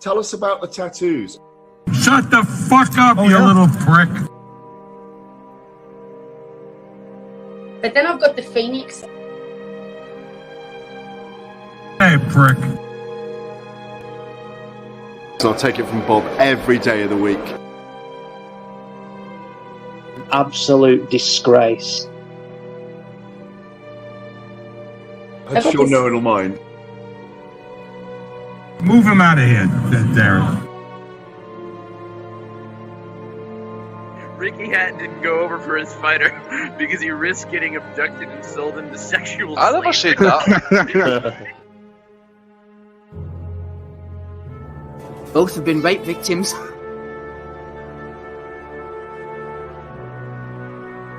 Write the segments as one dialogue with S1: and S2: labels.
S1: Tell us about the tattoos.
S2: Shut the fuck up, you little prick.
S3: But then I've got the Phoenix.
S2: Hey, prick.
S1: So I'll take it from Bob every day of the week.
S4: Absolute disgrace.
S1: I'm sure no one will mind.
S2: Move him out of here, Darren.
S5: Ricky Hatton didn't go over for his fighter because he risked getting abducted and sold into sexual
S6: I never said that.
S7: Both have been rape victims.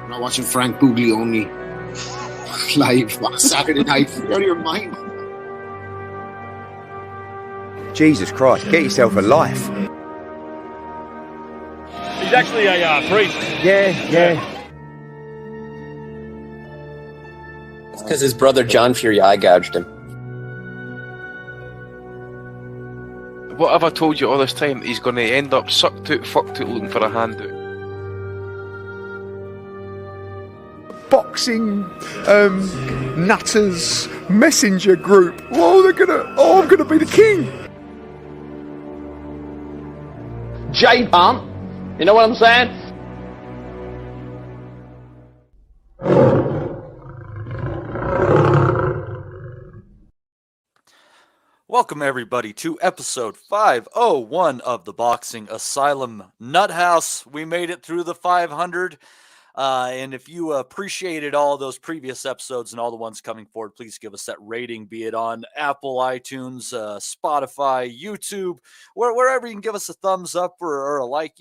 S7: I'm not watching Frank Buglioni live on Saturday night. You're out of your mind.
S8: Jesus Christ, get yourself a life.
S9: He's actually a priest.
S8: Yeah.
S10: It's because his brother John Fury eye gouged him.
S6: What have I told you all this time? He's going to end up sucked out, fucked out, looking for a handout.
S8: Boxing nutters messenger group. I'm gonna be the king.
S4: J-Pump, you know what I'm saying?
S11: Welcome everybody to episode 501 of the Boxing Asylum Nuthouse. We made it through the 500. And if you appreciated all those previous episodes and all the ones coming forward, please give us that rating, be it on Apple, iTunes, Spotify, YouTube, wherever you can give us a thumbs up or a like.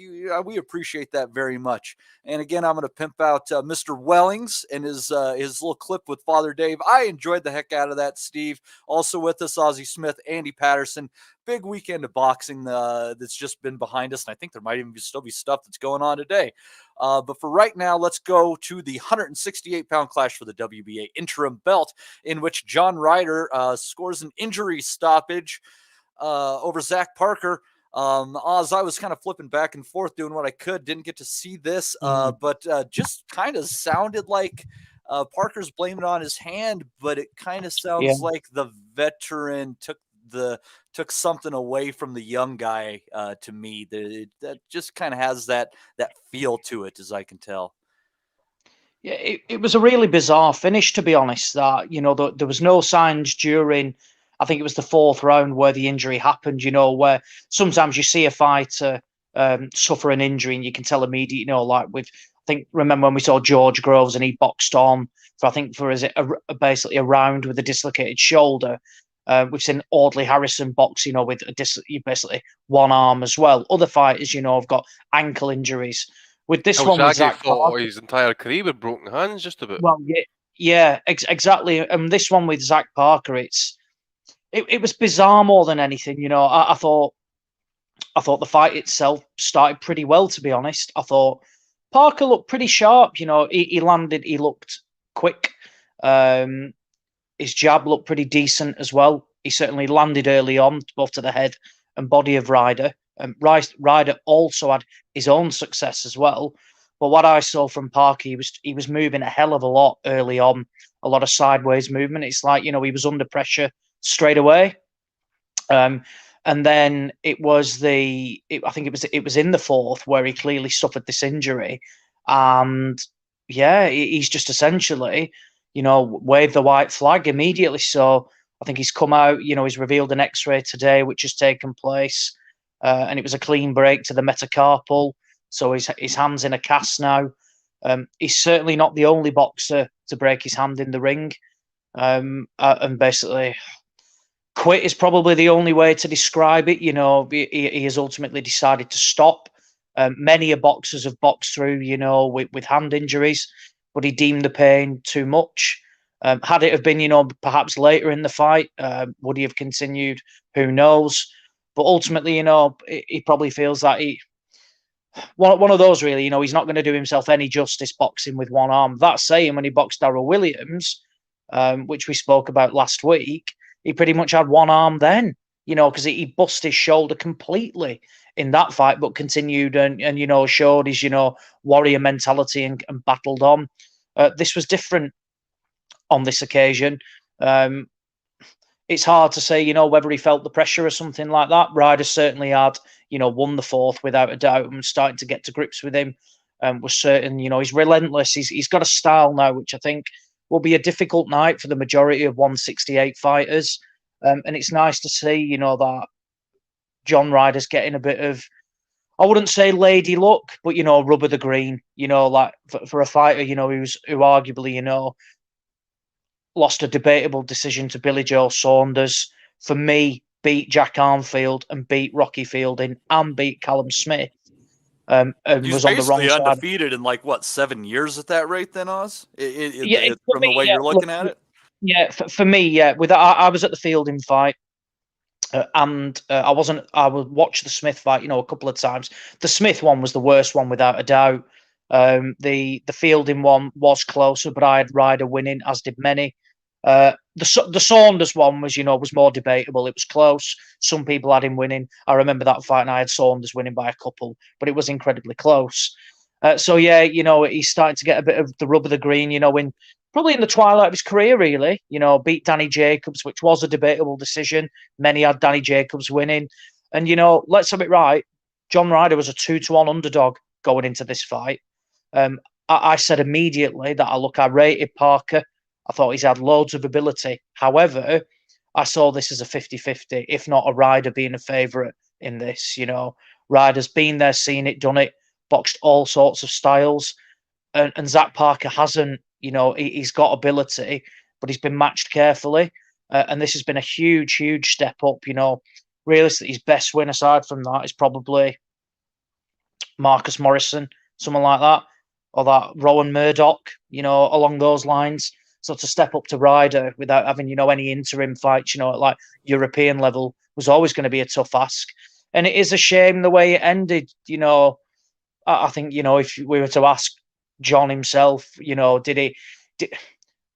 S11: We appreciate that very much. And again, I'm going to pimp out Mr. Wellings and his little clip with Father Dave. I enjoyed the heck out of that, Steve. Also with us, Ozzie Smith, Andy Patterson. Big weekend of boxing that's just been behind us, and I think there might even still be stuff that's going on today. But for right now, let's go to the 168-pound clash for the WBA interim belt, in which John Ryder scores an injury stoppage over Zach Parker. Oz, I was kind of flipping back and forth doing what I could. Didn't get to see this, but just kind of sounded like Parker's blaming it on his hand, but it kind of sounds like the veteran took something away from the young guy. To me, that just kind of has that feel to it, as I can tell.
S4: Yeah, it was a really bizarre finish, to be honest. That there was no signs during, I think it was the fourth round where the injury happened. Where sometimes you see a fighter suffer an injury and you can tell immediately. Remember when we saw George Groves and he boxed on for basically a round with a dislocated shoulder. We've seen Audley Harrison box, with basically one arm as well. Other fighters, have got ankle injuries. With this one, with Zach Parker,
S6: his entire career with broken hands, just about.
S4: Well, exactly. And this one with Zach Parker, it was bizarre more than anything. I thought the fight itself started pretty well, to be honest. I thought Parker looked pretty sharp. He landed. He looked quick. His jab looked pretty decent as well. He certainly landed early on, both to the head and body of Ryder. Ryder also had his own success as well. But what I saw from Parker, he was moving a hell of a lot early on, a lot of sideways movement. It's like, he was under pressure straight away. And then it was I think it was in the fourth where he clearly suffered this injury. And he's just essentially, wave the white flag immediately. So I think he's come out, he's revealed an X-ray today, which has taken place. And it was a clean break to the metacarpal. So his hand's in a cast now. He's certainly not the only boxer to break his hand in the ring. And basically, quit is probably the only way to describe it. He has ultimately decided to stop. Many boxers have boxed through, with hand injuries, but he deemed the pain too much. Had it have been, perhaps later in the fight, would he have continued? Who knows? But ultimately, he probably feels that one of those really, he's not going to do himself any justice boxing with one arm. That saying, when he boxed Darryl Williams, which we spoke about last week, he pretty much had one arm then. you know, because he bust his shoulder completely in that fight, but continued and you know, showed his, you know, warrior mentality and battled on. This was different on this occasion. It's hard to say, you know, whether he felt the pressure or something like that. Ryder certainly had, you know, won the fourth without a doubt and starting to get to grips with him. Was certain, you know, he's relentless. He's got a style now, which I think will be a difficult night for the majority of 168 fighters. And it's nice to see, you know, that John Ryder's getting a bit of, I wouldn't say lady luck, but, you know, rub of the green, you know, like for a fighter, you know, who arguably, you know, lost a debatable decision to Billy Joe Saunders. For me, beat Jack Armfield and beat Rocky Fielding and beat Callum Smith. And
S11: He's
S4: was on the wrong side.
S11: Undefeated in like what, 7 years at that rate? Then Oz,
S4: Yeah,
S11: from the way you're looking at it.
S4: Yeah, for me, yeah. I was at the Fielding fight, and I wasn't. I would watch the Smith fight, you know, a couple of times. The Smith one was the worst one without a doubt. The Fielding one was closer, but I had Ryder winning, as did many. The Saunders one was, you know, was more debatable. It was close. Some people had him winning. I remember that fight, and I had Saunders winning by a couple, but it was incredibly close. So yeah, you know, he's starting to get a bit of the rub of the green, you know, probably in the twilight of his career, really. You know, beat Danny Jacobs, which was a debatable decision. Many had Danny Jacobs winning, and you know, let's have it right. John Ryder was a 2-1 underdog going into this fight. I said immediately that I rated Parker. I thought he's had loads of ability. However, I saw this as a 50-50, if not a Ryder being a favourite in this. You know, Ryder's been there, seen it, done it, boxed all sorts of styles. And Zach Parker hasn't. You know, he's got ability, but he's been matched carefully. And this has been a huge, huge step up. You know, realistically, his best win aside from that is probably Marcus Morrison, someone like that, or that Rowan Murdoch, you know, along those lines. So to step up to Ryder without having, you know, any interim fights, you know, at like European level was always going to be a tough ask. And it is a shame the way it ended. You know, I think, you know, if we were to ask John himself, you know,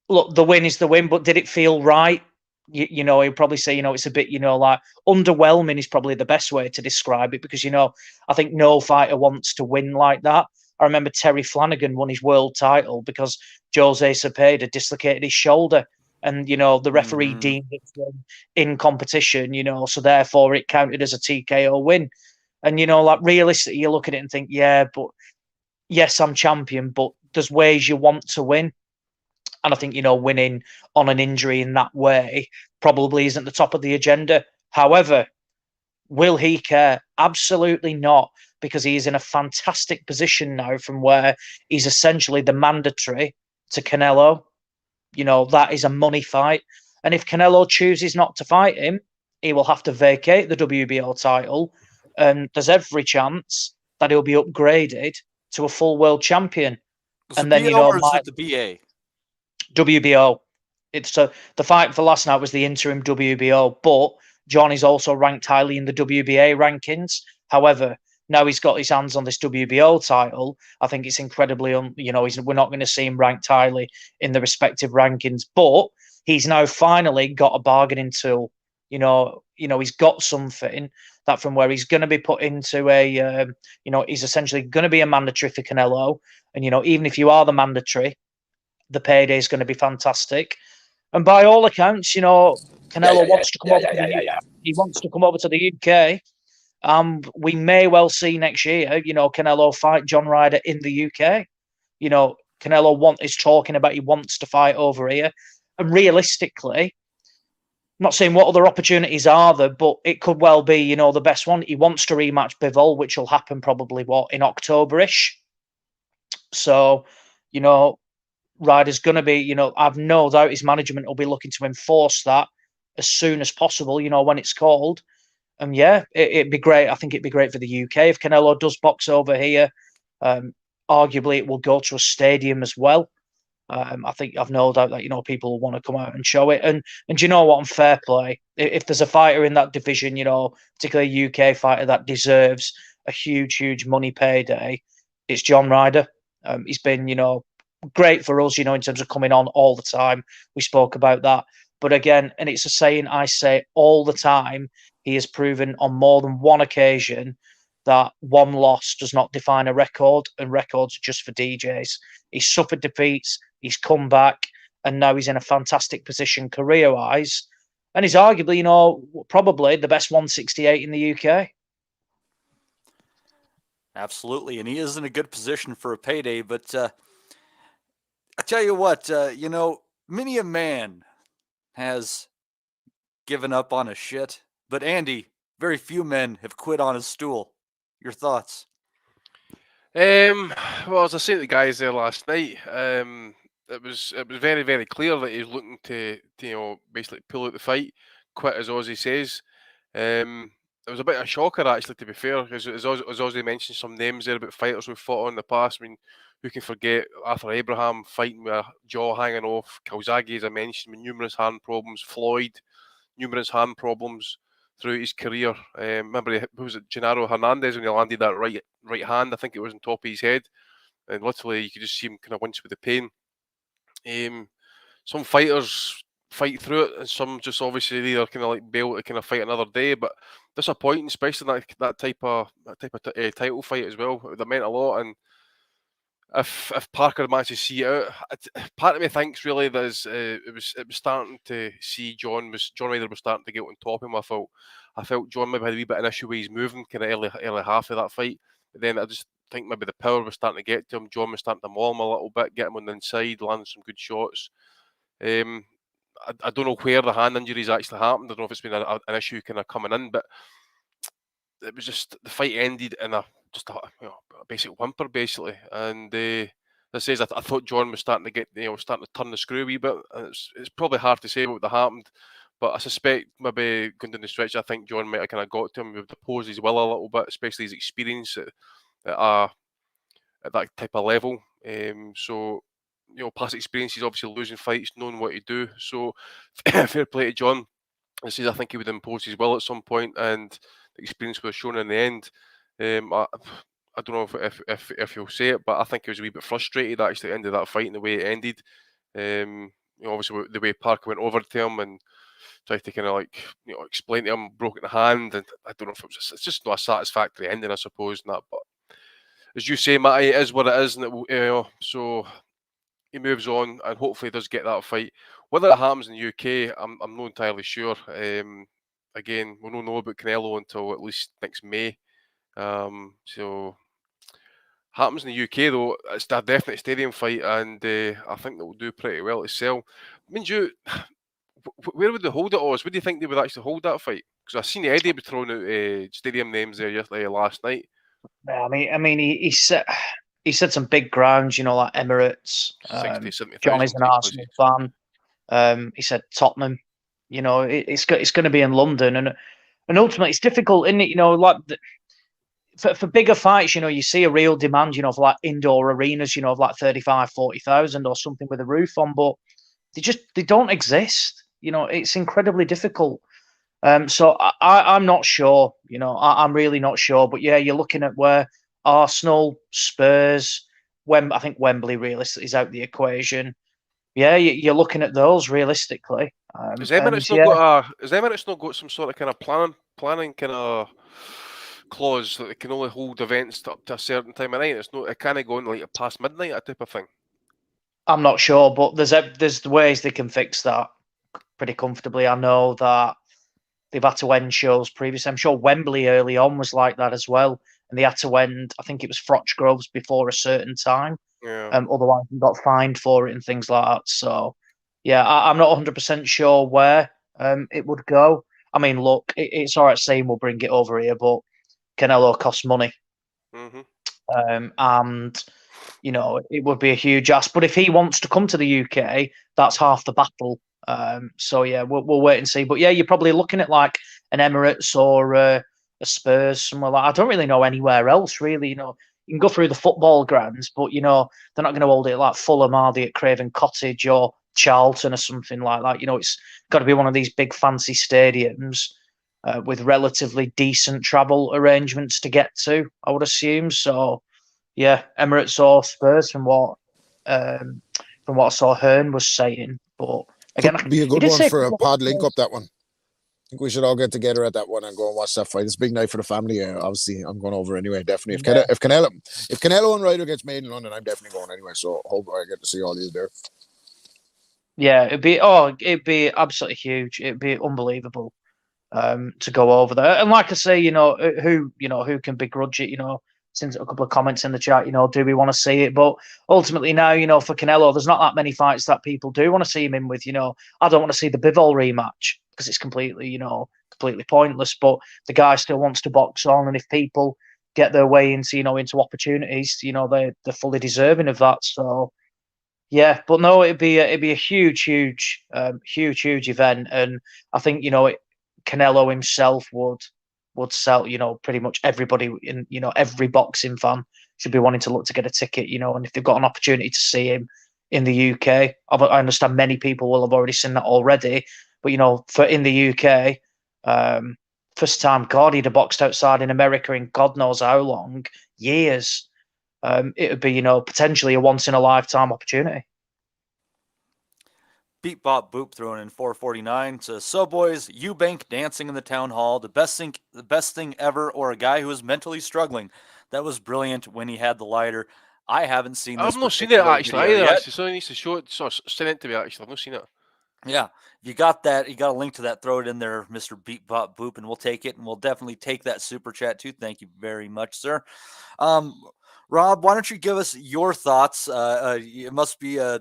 S4: look, the win is the win, but did it feel right? You know, he'd probably say, you know, it's a bit, you know, like underwhelming is probably the best way to describe it, because, you know, I think no fighter wants to win like that. I remember Terry Flanagan won his world title because Jose Zepeda dislocated his shoulder, and, you know, the referee deemed it in competition, you know, so therefore it counted as a TKO win. And, you know, like realistically, you look at it and think, yeah, but yes, I'm champion, but there's ways you want to win. And I think, you know, winning on an injury in that way probably isn't the top of the agenda. However, will he care? Absolutely not, because he is in a fantastic position now from where he's essentially the mandatory to Canelo. You know, that is a money fight. And if Canelo chooses not to fight him, he will have to vacate the WBO title. And there's every chance that he'll be upgraded to a full world champion.
S11: And then, you know, the BA?
S4: WBO. It's the fight for last night was the interim WBO, but John is also ranked highly in the WBA rankings. However, now he's got his hands on this WBO title, I think it's incredibly, you know, we're not going to see him ranked highly in the respective rankings, but he's now finally got a bargaining tool. You know, he's got something that from where he's going to be put into a, you know, he's essentially going to be a mandatory for Canelo. And, you know, even if you are the mandatory, the payday is going to be fantastic. And by all accounts, you know, Canelo wants to come over. He wants to come over to the UK. We may well see next year, you know, Canelo fight John Ryder in the UK. You know, Canelo is talking about he wants to fight over here. And realistically, I'm not saying what other opportunities are there, but it could well be, you know, the best one. He wants to rematch Bivol, which will happen probably, in October-ish. So, you know, Ryder's going to be, you know, I've no doubt his management will be looking to enforce that as soon as possible, you know, when it's called. And yeah, it'd be great. I think it'd be great for the UK if Canelo does box over here. Arguably, it will go to a stadium as well. I think I've no doubt that, you know, people will want to come out and show it. And you know what? On fair play, if there's a fighter in that division, you know, particularly a UK fighter that deserves a huge, huge money payday, it's John Ryder. He's been, you know, great for us, you know, in terms of coming on all the time. We spoke about that. But again, and it's a saying I say all the time, he has proven on more than one occasion that one loss does not define a record, and records are just for DJs. He's suffered defeats, he's come back, and now he's in a fantastic position career-wise. And he's arguably, probably the best 168 in the UK.
S11: Absolutely, and he is in a good position for a payday. But I tell you what, many a man has given up on his shit. But Andy, very few men have quit on his stool. Your thoughts?
S6: Well, as I said to the guys there last night, it was very, very clear that he's looking to basically pull out the fight, quit as Ozzy says. It was a bit of a shocker actually, to be fair, as Ozzy mentioned some names there about fighters we've fought on in the past. I mean, who can forget Arthur Abraham fighting with a jaw hanging off, Calzaghe, as I mentioned, with numerous hand problems, Floyd, numerous hand problems throughout his career. Remember, who was it, Gennaro Hernandez, when he landed that right hand, I think it was on top of his head, and literally you could just see him kind of wince with the pain. Some fighters fight through it, and some just obviously either kind of like bail to kind of fight another day. But disappointing, especially that type of title fight as well. That meant a lot. And if Parker managed to see it out, part of me thinks really that it was starting to see John Ryder was starting to get on top of him. I felt John maybe had a wee bit of an issue with his moving kind of early half of that fight. But then I just think maybe the power was starting to get to him. John was starting to maul him a little bit, get him on the inside, land some good shots. I don't know where the hand injuries actually happened. I don't know if it's been an issue kind of coming in, but it was just the fight ended in a basic whimper, basically. And this says I thought John was starting to get starting to turn the screw a wee bit. And it's probably hard to say what happened, but I suspect maybe going down the stretch, I think John might have kind of got to him, with opposed his will a little bit, especially his experience at that type of level. So. Past experiences, obviously losing fights, knowing what to do. So, fair play to John. I think he would impose his will at some point, and the experience was shown in the end. I don't know if he'll say it, but I think he was a wee bit frustrated actually at the end of that fight and the way it ended. Obviously the way Parker went over to him and tried to kind of explain to him, broken the hand, and I don't know if it's just not a satisfactory ending, I suppose. And that, but as you say, Matty, it is what it is, and so. He moves on and hopefully does get that fight. Whether it happens in the UK, I'm not entirely sure. Again, we don't know about Canelo until at least next May. So happens in the UK though, it's a definite stadium fight, and I think that will do pretty well to sell. Means where would they hold it, Oz? Where do you think they would actually hold that fight? Because I seen Eddie was throwing out stadium names there last night.
S4: Yeah, I mean, he said some big grounds, like Emirates.
S6: 60,
S4: John is an Arsenal fan. He said Tottenham. It's going to be in London, and ultimately it's difficult, isn't it? For bigger fights, you see a real demand, for like indoor arenas, of like 35, 40,000 or something with a roof on, but they don't exist. It's incredibly difficult. So I'm not sure. I'm really not sure. But yeah, you're looking at where Arsenal, Spurs, I think Wembley realistically is out the equation. Yeah, you're looking at those realistically.
S6: Has Emirates not got some sort of kind of planning kind of clause that they can only hold events up to a certain time of night? It can't go on past midnight, that type of thing.
S4: I'm not sure, but there's ways they can fix that pretty comfortably. I know that they've had to end shows previously. I'm sure Wembley early on was like that as well. And they had to end, I think it was Frochgroves before a certain time.
S6: Yeah.
S4: Otherwise, they got fined for it and things like that. So, yeah, I'm not 100% sure where it would go. I mean, look, it's all right saying we'll bring it over here, but Canelo costs money.
S6: Mm-hmm.
S4: And, it would be a huge ask. But if he wants to come to the UK, that's half the battle. So, yeah, we'll wait and see. But, yeah, you're probably looking at like an Emirates or a Spurs, somewhere like I don't really know anywhere else, really. You can go through the football grounds, but, they're not going to hold it like Fulham, are they, at Craven Cottage or Charlton or something like that. It's got to be one of these big fancy stadiums with relatively decent travel arrangements to get to, I would assume. So, yeah, Emirates or Spurs from what I saw Hearn was saying. But Again,
S7: Could be a
S4: he
S7: good
S4: did
S7: one
S4: say
S7: for a pod link up, that one. I think we should all get together at that one and go and watch that fight. It's a big night for the family. Obviously, I'm going over anyway, definitely. If Canelo and Ryder gets made in London, I'm definitely going anyway. So hope I get to see all these there.
S4: Yeah, it'd be absolutely huge. It'd be unbelievable to go over there. And like I say, who can begrudge it? Since a couple of comments in the chat, do we want to see it? But ultimately now, for Canelo, there's not that many fights that people do want to see him in with. I don't want to see the Bivol rematch because it's completely pointless. But the guy still wants to box on, and if people get their way into into opportunities, they're fully deserving of that. So yeah, but no, it'd be a huge event, and I think Canelo himself would sell, pretty much everybody in, every boxing fan should be wanting to look to get a ticket, and if they've got an opportunity to see him in the UK, I understand many people will have already seen that already, but for in the UK, first time God he'd have boxed outside in America in God knows how long, years. It would be, potentially a once in a lifetime opportunity.
S11: Beat Bop Boop throwing in 449 says, "So boys, Eubank dancing in the town hall, the best thing ever, or a guy who is mentally struggling. That was brilliant when he had the lighter. I haven't seen this.
S6: I've not seen it actually either. Actually, someone needs to show it. So send it to me. Actually, I've not seen it.
S11: Yeah, you got that. You got a link to that. Throw it in there, Mr. Beat Bop Boop, and we'll take it, and we'll definitely take that super chat too. Thank you very much, sir. Rob, why don't you give us your thoughts? It must be a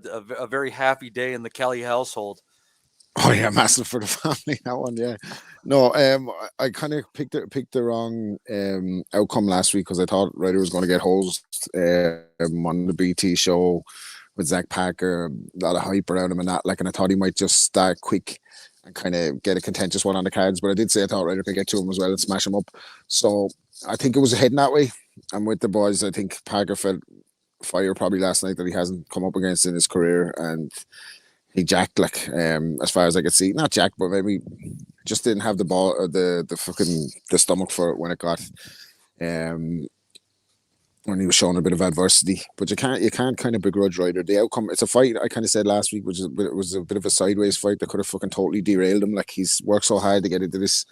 S11: very happy day in the Kelly household.
S7: Oh yeah, massive for the family, that one. Yeah, no, I kind of picked the wrong outcome last week because I thought Ryder was going to get hosed on the BT show with Zach Parker, a lot of hype around him and that. And I thought he might just start quick and kind of get a contentious one on the cards. But I did say I thought Ryder could get to him as well and smash him up. So I think it was heading that way. I'm with the boys. I think Parker felt fire probably last night that he hasn't come up against in his career, and he jacked as far as I could see. Not jacked, but maybe just didn't have the ball or the stomach for it when it got when he was showing a bit of adversity. But you can't kind of begrudge Ryder. The outcome, it's a fight I kind of said last week, it was a bit of a sideways fight that could have fucking totally derailed him. He's worked so hard to get into this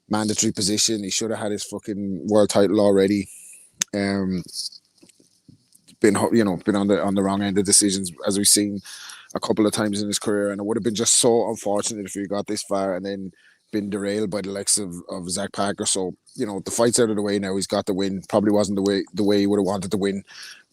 S7: mandatory position. He should have had his fucking world title already. Been on the wrong end of decisions, as we've seen a couple of times in his career, and it would have been just so unfortunate if he got this far and then been derailed by the likes of Zach Parker. So the fight's out of the way now. He's got the win. Probably wasn't the way he would have wanted to win,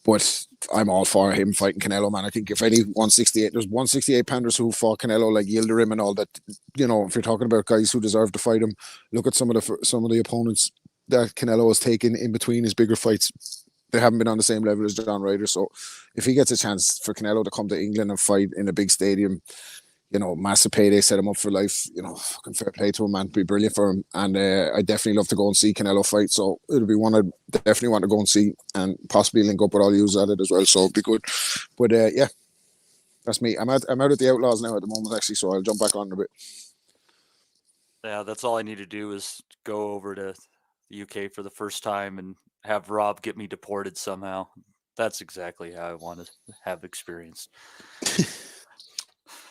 S7: but I'm all for him fighting Canelo, man. I think if any 168, there's 168 pounders who fought Canelo like Yildirim and all that. If you're talking about guys who deserve to fight him, look at some of the opponents that Canelo has taken in between his bigger fights. They haven't been on the same level as John Ryder. So if he gets a chance for Canelo to come to England and fight in a big stadium, massive payday, set him up for life, fucking fair play to him, man. It'd be brilliant for him. And I definitely love to go and see Canelo fight. So it'll be one I definitely want to go and see and possibly link up with all you at it as well. So it'll be good. But yeah, that's me. I'm out at the Outlaws now at the moment, actually. So I'll jump back on a bit.
S11: Yeah, that's all I need to do is go over to the UK for the first time and have Rob get me deported somehow. That's exactly how I want to have experience.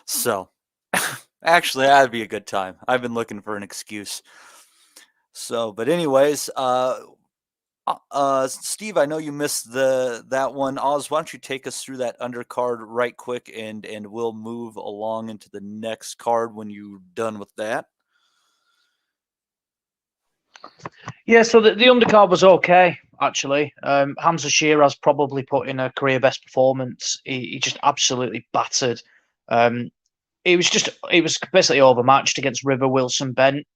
S11: So, actually, that'd be a good time. I've been looking for an excuse. So, but anyways, Steve, I know you missed that one. Oz, why don't you take us through that undercard right quick, and we'll move along into the next card when you're done with that.
S4: Yeah, so the undercard was okay, actually. Hamza Shiraz probably put in a career best performance. He just absolutely battered. It was basically overmatched against River Wilson Bent.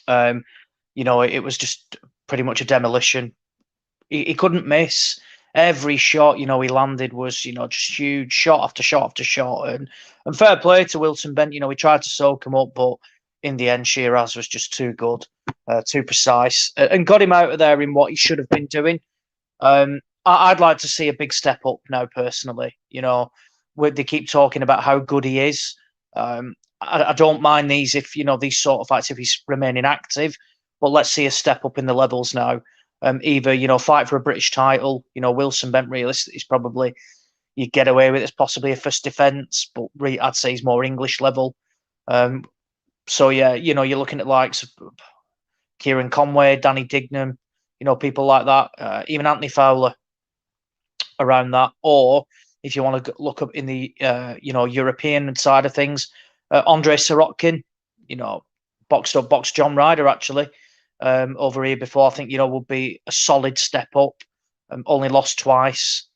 S4: It was just pretty much a demolition. He couldn't miss. Every shot, he landed was, just huge, shot after shot after shot. And fair play to Wilson Bent. He tried to soak him up, but in the end, Shiraz was just too good, too precise, and got him out of there in what he should have been doing. I'd like to see a big step up now, personally. They keep talking about how good he is. I don't mind these these sort of fights if he's remaining active, but let's see a step up in the levels now. Either fight for a British title. Wilson Bent realistically is probably you get away with it as possibly a first defence, but I'd say he's more English level. So yeah, you're looking at likes of Kieran Conway, Danny Dignam, people like that, even Anthony Fowler around that. Or if you want to look up in the European side of things, Andrei Sirotkin, boxed John Ryder actually over here before. I think would be a solid step up. Only lost twice.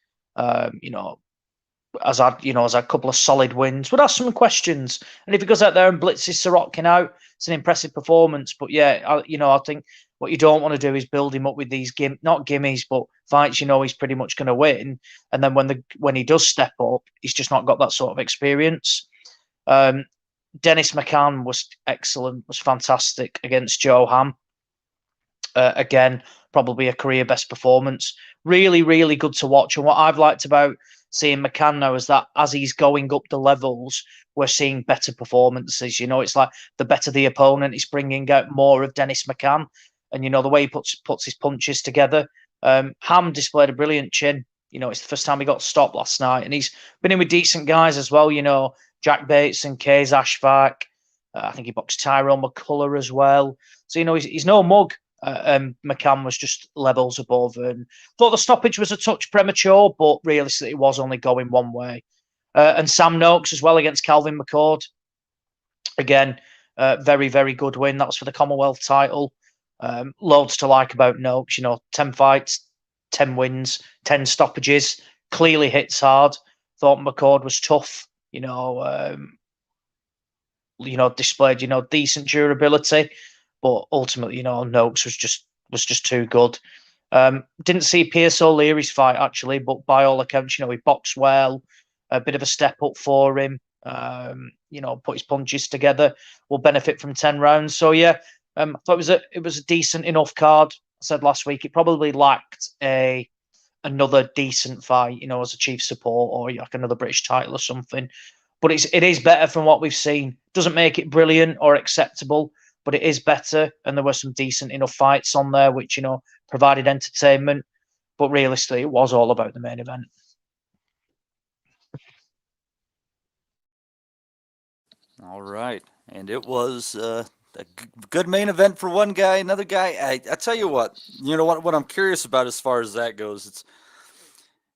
S4: Has had a couple of solid wins. Would ask some questions, and if he goes out there and blitzes Sirotkin out, it's an impressive performance. But yeah, I think what you don't want to do is build him up with these not gimmies, but fights. He's pretty much going to win, and then when he does step up, he's just not got that sort of experience. Dennis McCann was excellent, was fantastic against Joe Ham. Again, probably a career best performance. Really, really good to watch. And what I've liked about seeing McCann now is that as he's going up the levels, we're seeing better performances. It's like the better the opponent, he's bringing out more of Dennis McCann. And, the way he puts his punches together. Ham displayed a brilliant chin. It's the first time he got stopped last night. And he's been in with decent guys as well. Jack Bateson, Kays Ashfaq. I think he boxed Tyrone McCullough as well. So, he's no mug. McCann was just levels above, and thought the stoppage was a touch premature, but realistically it was only going one way. And Sam Noakes as well against Calvin McCord. Again, very, very good win. That was for the Commonwealth title. Loads to like about Noakes. 10 fights, 10 wins, 10 stoppages. Clearly hits hard. Thought McCord was tough. Displayed decent durability. But ultimately, Noakes was just too good. Didn't see Pierce O'Leary's fight actually, but by all accounts, he boxed well. A bit of a step up for him. Put his punches together. Will benefit from 10 rounds. So yeah, I thought it was a decent enough card. I said last week it probably lacked another decent fight, as a chief support or like another British title or something. But it is better from what we've seen. Doesn't make it brilliant or acceptable, but it is better, and there were some decent enough fights on there, which, provided entertainment. But realistically, it was all about the main event.
S11: All right. And it was a good main event for one guy. Another guy, I tell you what I'm curious about as far as that goes, it's,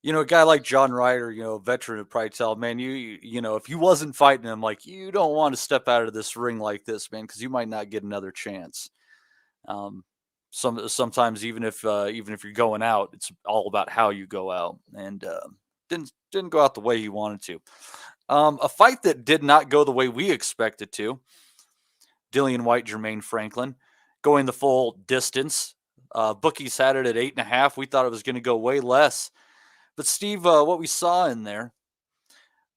S11: a guy like John Ryder, a veteran would probably tell, man, if you wasn't fighting him, like, you don't want to step out of this ring like this, man, because you might not get another chance. Sometimes even if you're going out, it's all about how you go out, and didn't go out the way he wanted to. A fight that did not go the way we expected to. Dillian Whyte, Jermaine Franklin, going the full distance. Bookies had it at 8.5. We thought it was going to go way less. But Steve, what we saw in there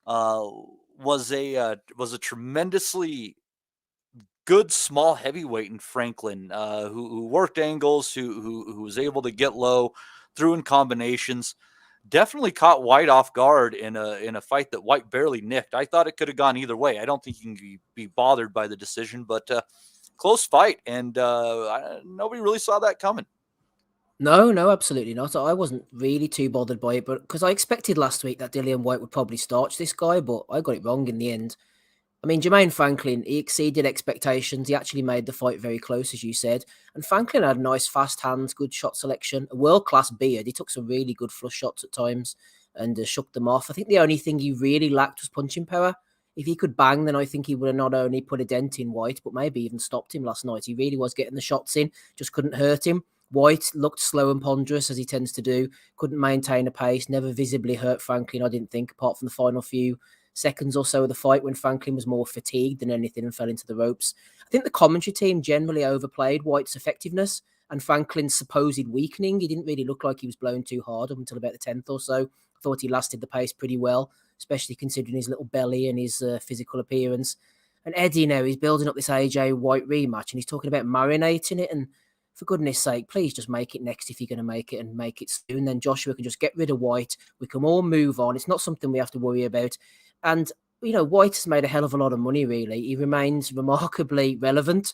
S11: was a tremendously good small heavyweight in Franklin, who worked angles, who was able to get low, threw in combinations. Definitely caught Whyte off guard in a fight that Whyte barely nicked. I thought it could have gone either way. I don't think you can be bothered by the decision, but close fight, and nobody really saw that coming.
S12: No, absolutely not. I wasn't really too bothered by it, but because I expected last week that Dillian Whyte would probably starch this guy, but I got it wrong in the end. I mean, Jermaine Franklin, he exceeded expectations. He actually made the fight very close, as you said. And Franklin had nice fast hands, good shot selection, a world-class beard. He took some really good flush shots at times and shook them off. I think the only thing he really lacked was punching power. If he could bang, then I think he would have not only put a dent in Whyte, but maybe even stopped him last night. He really was getting the shots in, just couldn't hurt him. Whyte looked slow and ponderous, as he tends to do, couldn't maintain a pace, never visibly hurt Franklin, I didn't think, apart from the final few seconds or so of the fight when Franklin was more fatigued than anything and fell into the ropes. I think the commentary team generally overplayed Whyte's effectiveness and Franklin's supposed weakening. He didn't really look like he was blown too hard up until about the 10th or so. I thought he lasted the pace pretty well, especially considering his little belly and his physical appearance. And Eddie now, he's building up this AJ Whyte rematch and he's talking about marinating it, and for goodness sake, please just make it next if you're going to make it, and make it soon. Then Joshua can just get rid of Whyte. We can all move on. It's not something we have to worry about. And, Whyte has made a hell of a lot of money, really. He remains remarkably relevant.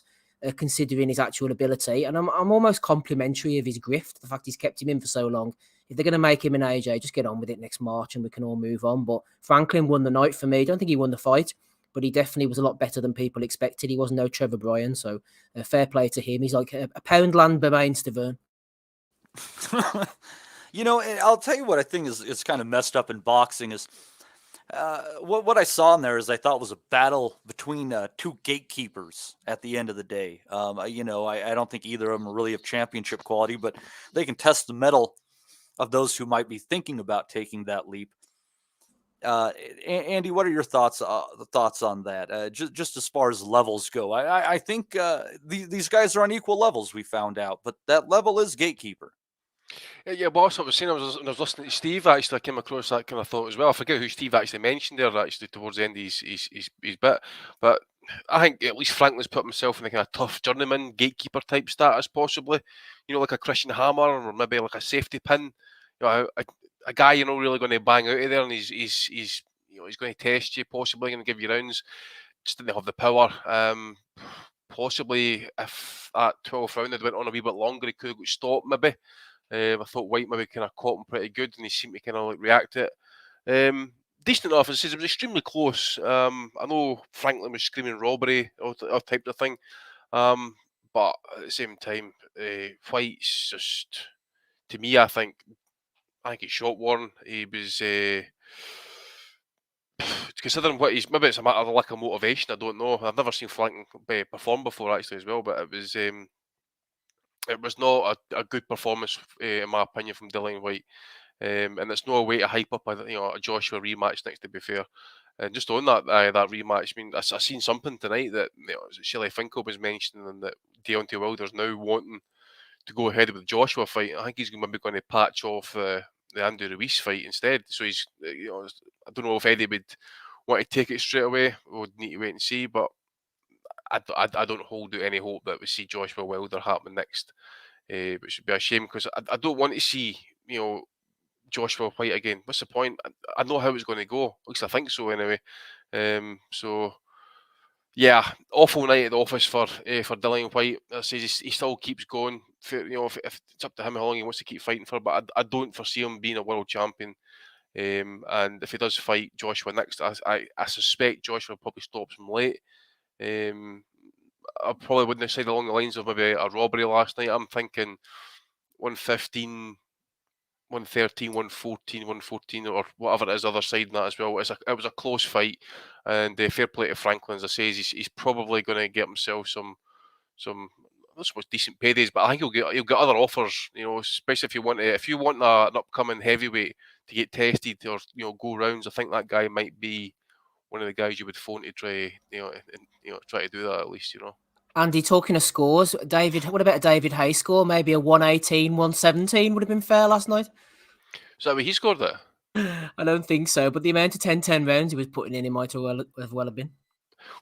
S12: considering his actual ability. And I'm almost complimentary of his grift, the fact he's kept him in for so long. If they're going to make him an AJ, just get on with it next March and we can all move on. But Franklin won the night for me. I don't think he won the fight, but he definitely was a lot better than people expected. He was no Trevor Bryan, so fair play to him. He's like a Poundland Bermain Stavern.
S11: I'll tell you what I think is kind of messed up in boxing is what I saw in there is I thought was a battle between two gatekeepers at the end of the day. I don't think either of them are really of championship quality, but they can test the mettle of those who might be thinking about taking that leap. Andy, what are your thoughts on that? Just as far as levels go, I think these guys are on equal levels. We found out, but that level is gatekeeper.
S6: Yeah, boss. I was saying, when I was listening to Steve. Actually, I came across that kind of thought as well. I forget who Steve actually mentioned there. Actually, towards the end of his bit, but I think at least Franklin's put himself in a kind of tough journeyman gatekeeper type status, possibly. Like a Christian Hammer or maybe like a safety pin. A guy really going to bang out of there, and he's going to test you, possibly going to give you rounds. Just didn't have the power. Possibly if that 12th round had went on a wee bit longer, he could have got stopped maybe. I thought Whyte maybe kind of caught him pretty good, and he seemed to kind of react to it. Decent enough. As I said, it was extremely close. I know Franklin was screaming robbery or type of thing, but at the same time, Whyte's just, to me, I think he's shot Warren. He was considering what he's, maybe it's a matter of lack of motivation. I don't know. I've never seen Franklin perform before actually as well, but it was not a good performance in my opinion from Dillian Whyte. And it's no way to hype up a Joshua rematch next, to be fair. And just on that rematch, I mean, I seen something tonight that Shelley Finkel was mentioning, and that Deontay Wilder's now wanting to go ahead with the Joshua fight. I think he's maybe going to patch off the Andy Ruiz fight instead. So he's, I don't know if Eddie would want to take it straight away. We'll need to wait and see. But I don't hold out any hope that we see Joshua Wilder happen next, which would be a shame, because I don't want to see Joshua Whyte again. What's the point? I know how it's going to go. At least I think so anyway. So yeah, awful night at the office for Dillian Whyte. I say he still keeps going. If it's up to him how long he wants to keep fighting for, but I don't foresee him being a world champion. And if he does fight Joshua next, I suspect Joshua probably stops him late. I probably wouldn't have said along the lines of maybe a robbery last night. I'm thinking 115, 113, 114, 114, or whatever it is, other side of that as well. It was a close fight, and fair play to Franklin. As I say, he's probably going to get himself some not so much decent paydays, but I think he'll get other offers. Especially if you want an upcoming heavyweight to get tested or go rounds. I think that guy might be one of the guys you would phone to try try to do that at least.
S12: Andy, talking of scores, David, what about a David Hay score? Maybe a 118, 117 would have been fair last night.
S6: Is that what he scored there?
S12: I don't think so, but the amount of 10-10 rounds he was putting in, he might have well have been.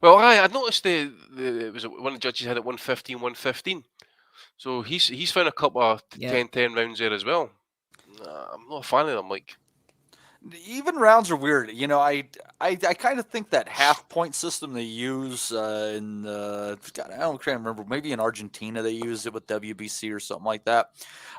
S6: Well, I noticed it was one of the judges had it 115, 115. So he's found a couple of 10-10 rounds there as well. I'm not a fan of them.
S11: Even rounds are weird. I kind of think that half point system they use in I can't remember. Maybe in Argentina they used it with WBC or something like that.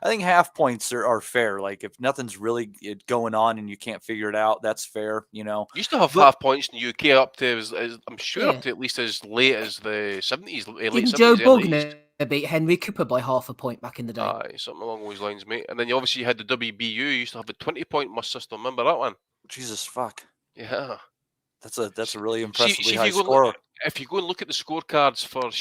S11: I think half points are fair. Like if nothing's really going on and you can't figure it out, that's fair.
S6: Used to have half points in the UK up to I'm sure up to at least as late as the 70s.
S12: Didn't Joe Bugner beat Henry Cooper by half a point back in the day?
S6: Aye, something along those lines, mate. And then you obviously had the WBU. You used to have the 20-point must system. Remember that one?
S11: Jesus fuck.
S6: Yeah.
S11: That's a really impressively high
S6: score. If you go and look at the scorecards for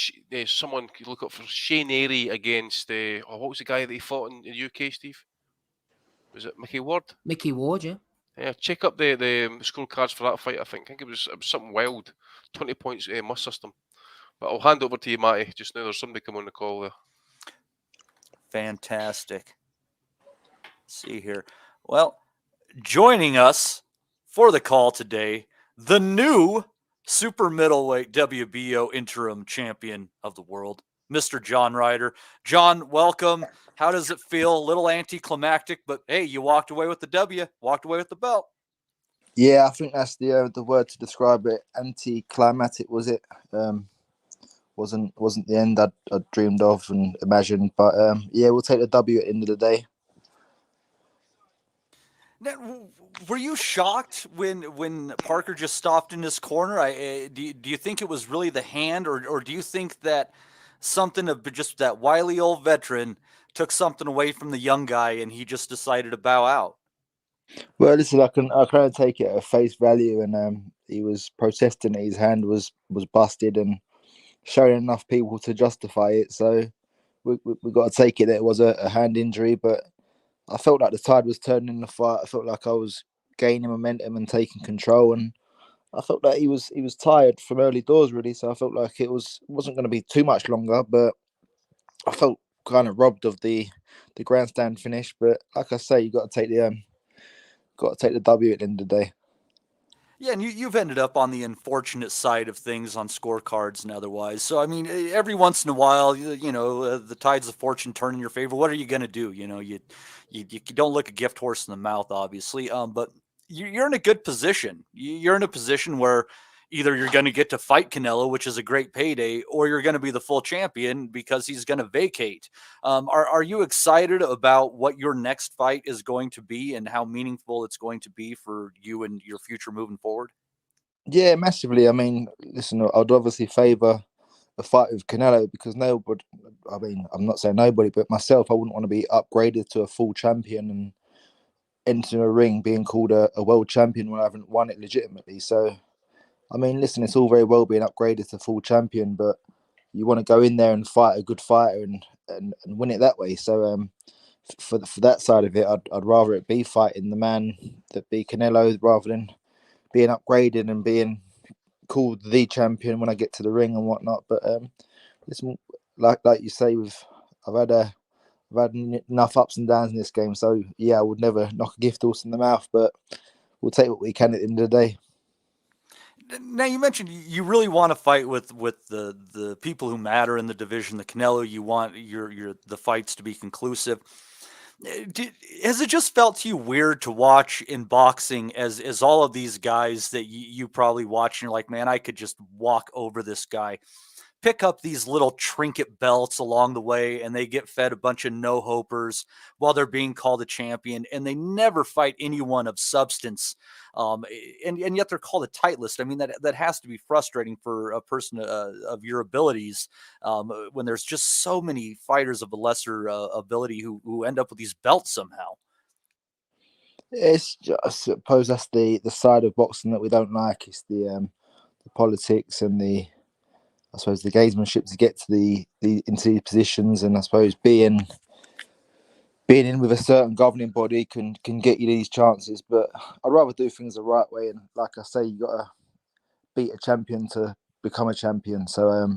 S6: someone, you look up for Shane Airy against what was the guy that he fought in the UK, Steve? Was it Mickey Ward?
S12: Mickey Ward, yeah.
S6: Yeah, check up the scorecards for that fight. I think it was something wild. 20 points must system. But I'll hand over to you, Matty. Just now, there's somebody come on the call there.
S11: Fantastic. Let's see here. Well, joining us for the call today, the new super middleweight WBO interim champion of the world, Mr. John Ryder. John, welcome. How does it feel? A little anticlimactic, but hey, you walked away with the W, walked away with the belt.
S13: Yeah, I think that's the word to describe it. Anticlimactic, was it? wasn't the end I'd dreamed of and imagined. But yeah, we'll take the W at the end of the day.
S11: Now, were you shocked when Parker just stopped in his corner? Do you think it was really the hand, or do you think that something of just that wily old veteran took something away from the young guy and he just decided to bow out?
S13: Well, listen, I can only take it at face value, and he was protesting that his hand was busted and showing enough people to justify it. So we got to take it that it was a hand injury, but I felt like the tide was turning in the fight. I felt like I was gaining momentum and taking control, and I felt that he was tired from early doors, really. So I felt like it wasn't going to be too much longer, but I felt kind of robbed of the grandstand finish. But like I say, you got to take the W at the end of the day.
S11: Yeah, and you've ended up on the unfortunate side of things on scorecards and otherwise. So, I mean, every once in a while, the tides of fortune turn in your favor. What are you going to do? You don't look a gift horse in the mouth, obviously. But you're in a good position. You're in a position where either you're going to get to fight Canelo, which is a great payday, or you're going to be the full champion because he's going to vacate. Are you excited about what your next fight is going to be and how meaningful it's going to be for you and your future moving forward?
S13: Yeah, massively. I mean, listen, I'd obviously favour a fight with Canelo because nobody, I mean, I'm not saying nobody, but myself, I wouldn't want to be upgraded to a full champion and entering a ring being called a world champion when I haven't won it legitimately. So, I mean, listen, it's all very well being upgraded to full champion, but you want to go in there and fight a good fighter and win it that way. So for that side of it, I'd rather it be fighting the man that be Canelo rather than being upgraded and being called the champion when I get to the ring and whatnot. But listen, like you say, I've had enough ups and downs in this game. So yeah, I would never knock a gift horse in the mouth, but we'll take what we can at the end of the day.
S11: Now, you mentioned you really want to fight with the people who matter in the division, the Canelo. You want the fights to be conclusive. Has it just felt to you weird to watch in boxing as all of these guys that you probably watch and you're like, man, I could just walk over this guy, pick up these little trinket belts along the way, and they get fed a bunch of no-hopers while they're being called a champion, and they never fight anyone of substance, and yet they're called a tight list. I mean, that has to be frustrating for a person of your abilities when there's just so many fighters of a lesser ability who end up with these belts somehow.
S13: It's just, I suppose that's the side of boxing that we don't like. It's the politics and I suppose the gamesmanship to get to the into these positions, and I suppose being in with a certain governing body can get you these chances. But I'd rather do things the right way, and like I say, you got to beat a champion to become a champion. So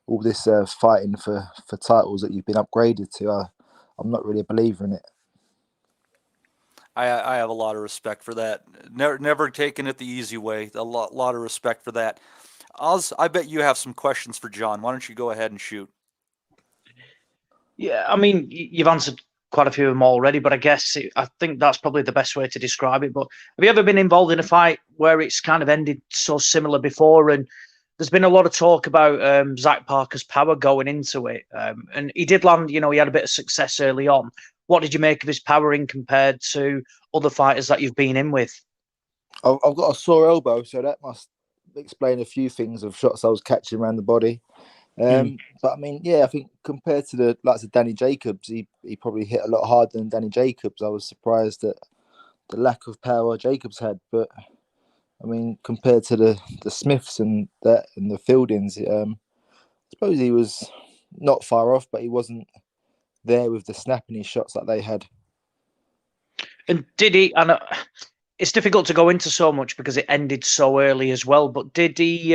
S13: all this fighting for titles that you've been upgraded to, I'm not really a believer in it.
S11: I have a lot of respect for that. Never taken it the easy way. A lot of respect for that. Oz, I bet you have some questions for John. Why don't you go ahead and shoot?
S4: Yeah, I mean, you've answered quite a few of them already, but I think that's probably the best way to describe it. But have you ever been involved in a fight where it's kind of ended so similar before? And there's been a lot of talk about Zach Parker's power going into it. And he did land, he had a bit of success early on. What did you make of his power in compared to other fighters that you've been in with?
S13: I've got a sore elbow, so that must explain a few things of shots I was catching around the body. But I mean, yeah, I think compared to the likes of Danny Jacobs, he probably hit a lot harder than Danny Jacobs. I was surprised at the lack of power Jacobs had. But I mean, compared to the Smiths and the Fieldings, I suppose he was not far off, but he wasn't there with the snap in his shots that they had.
S4: And did he? And it's difficult to go into so much because it ended so early as well. But did he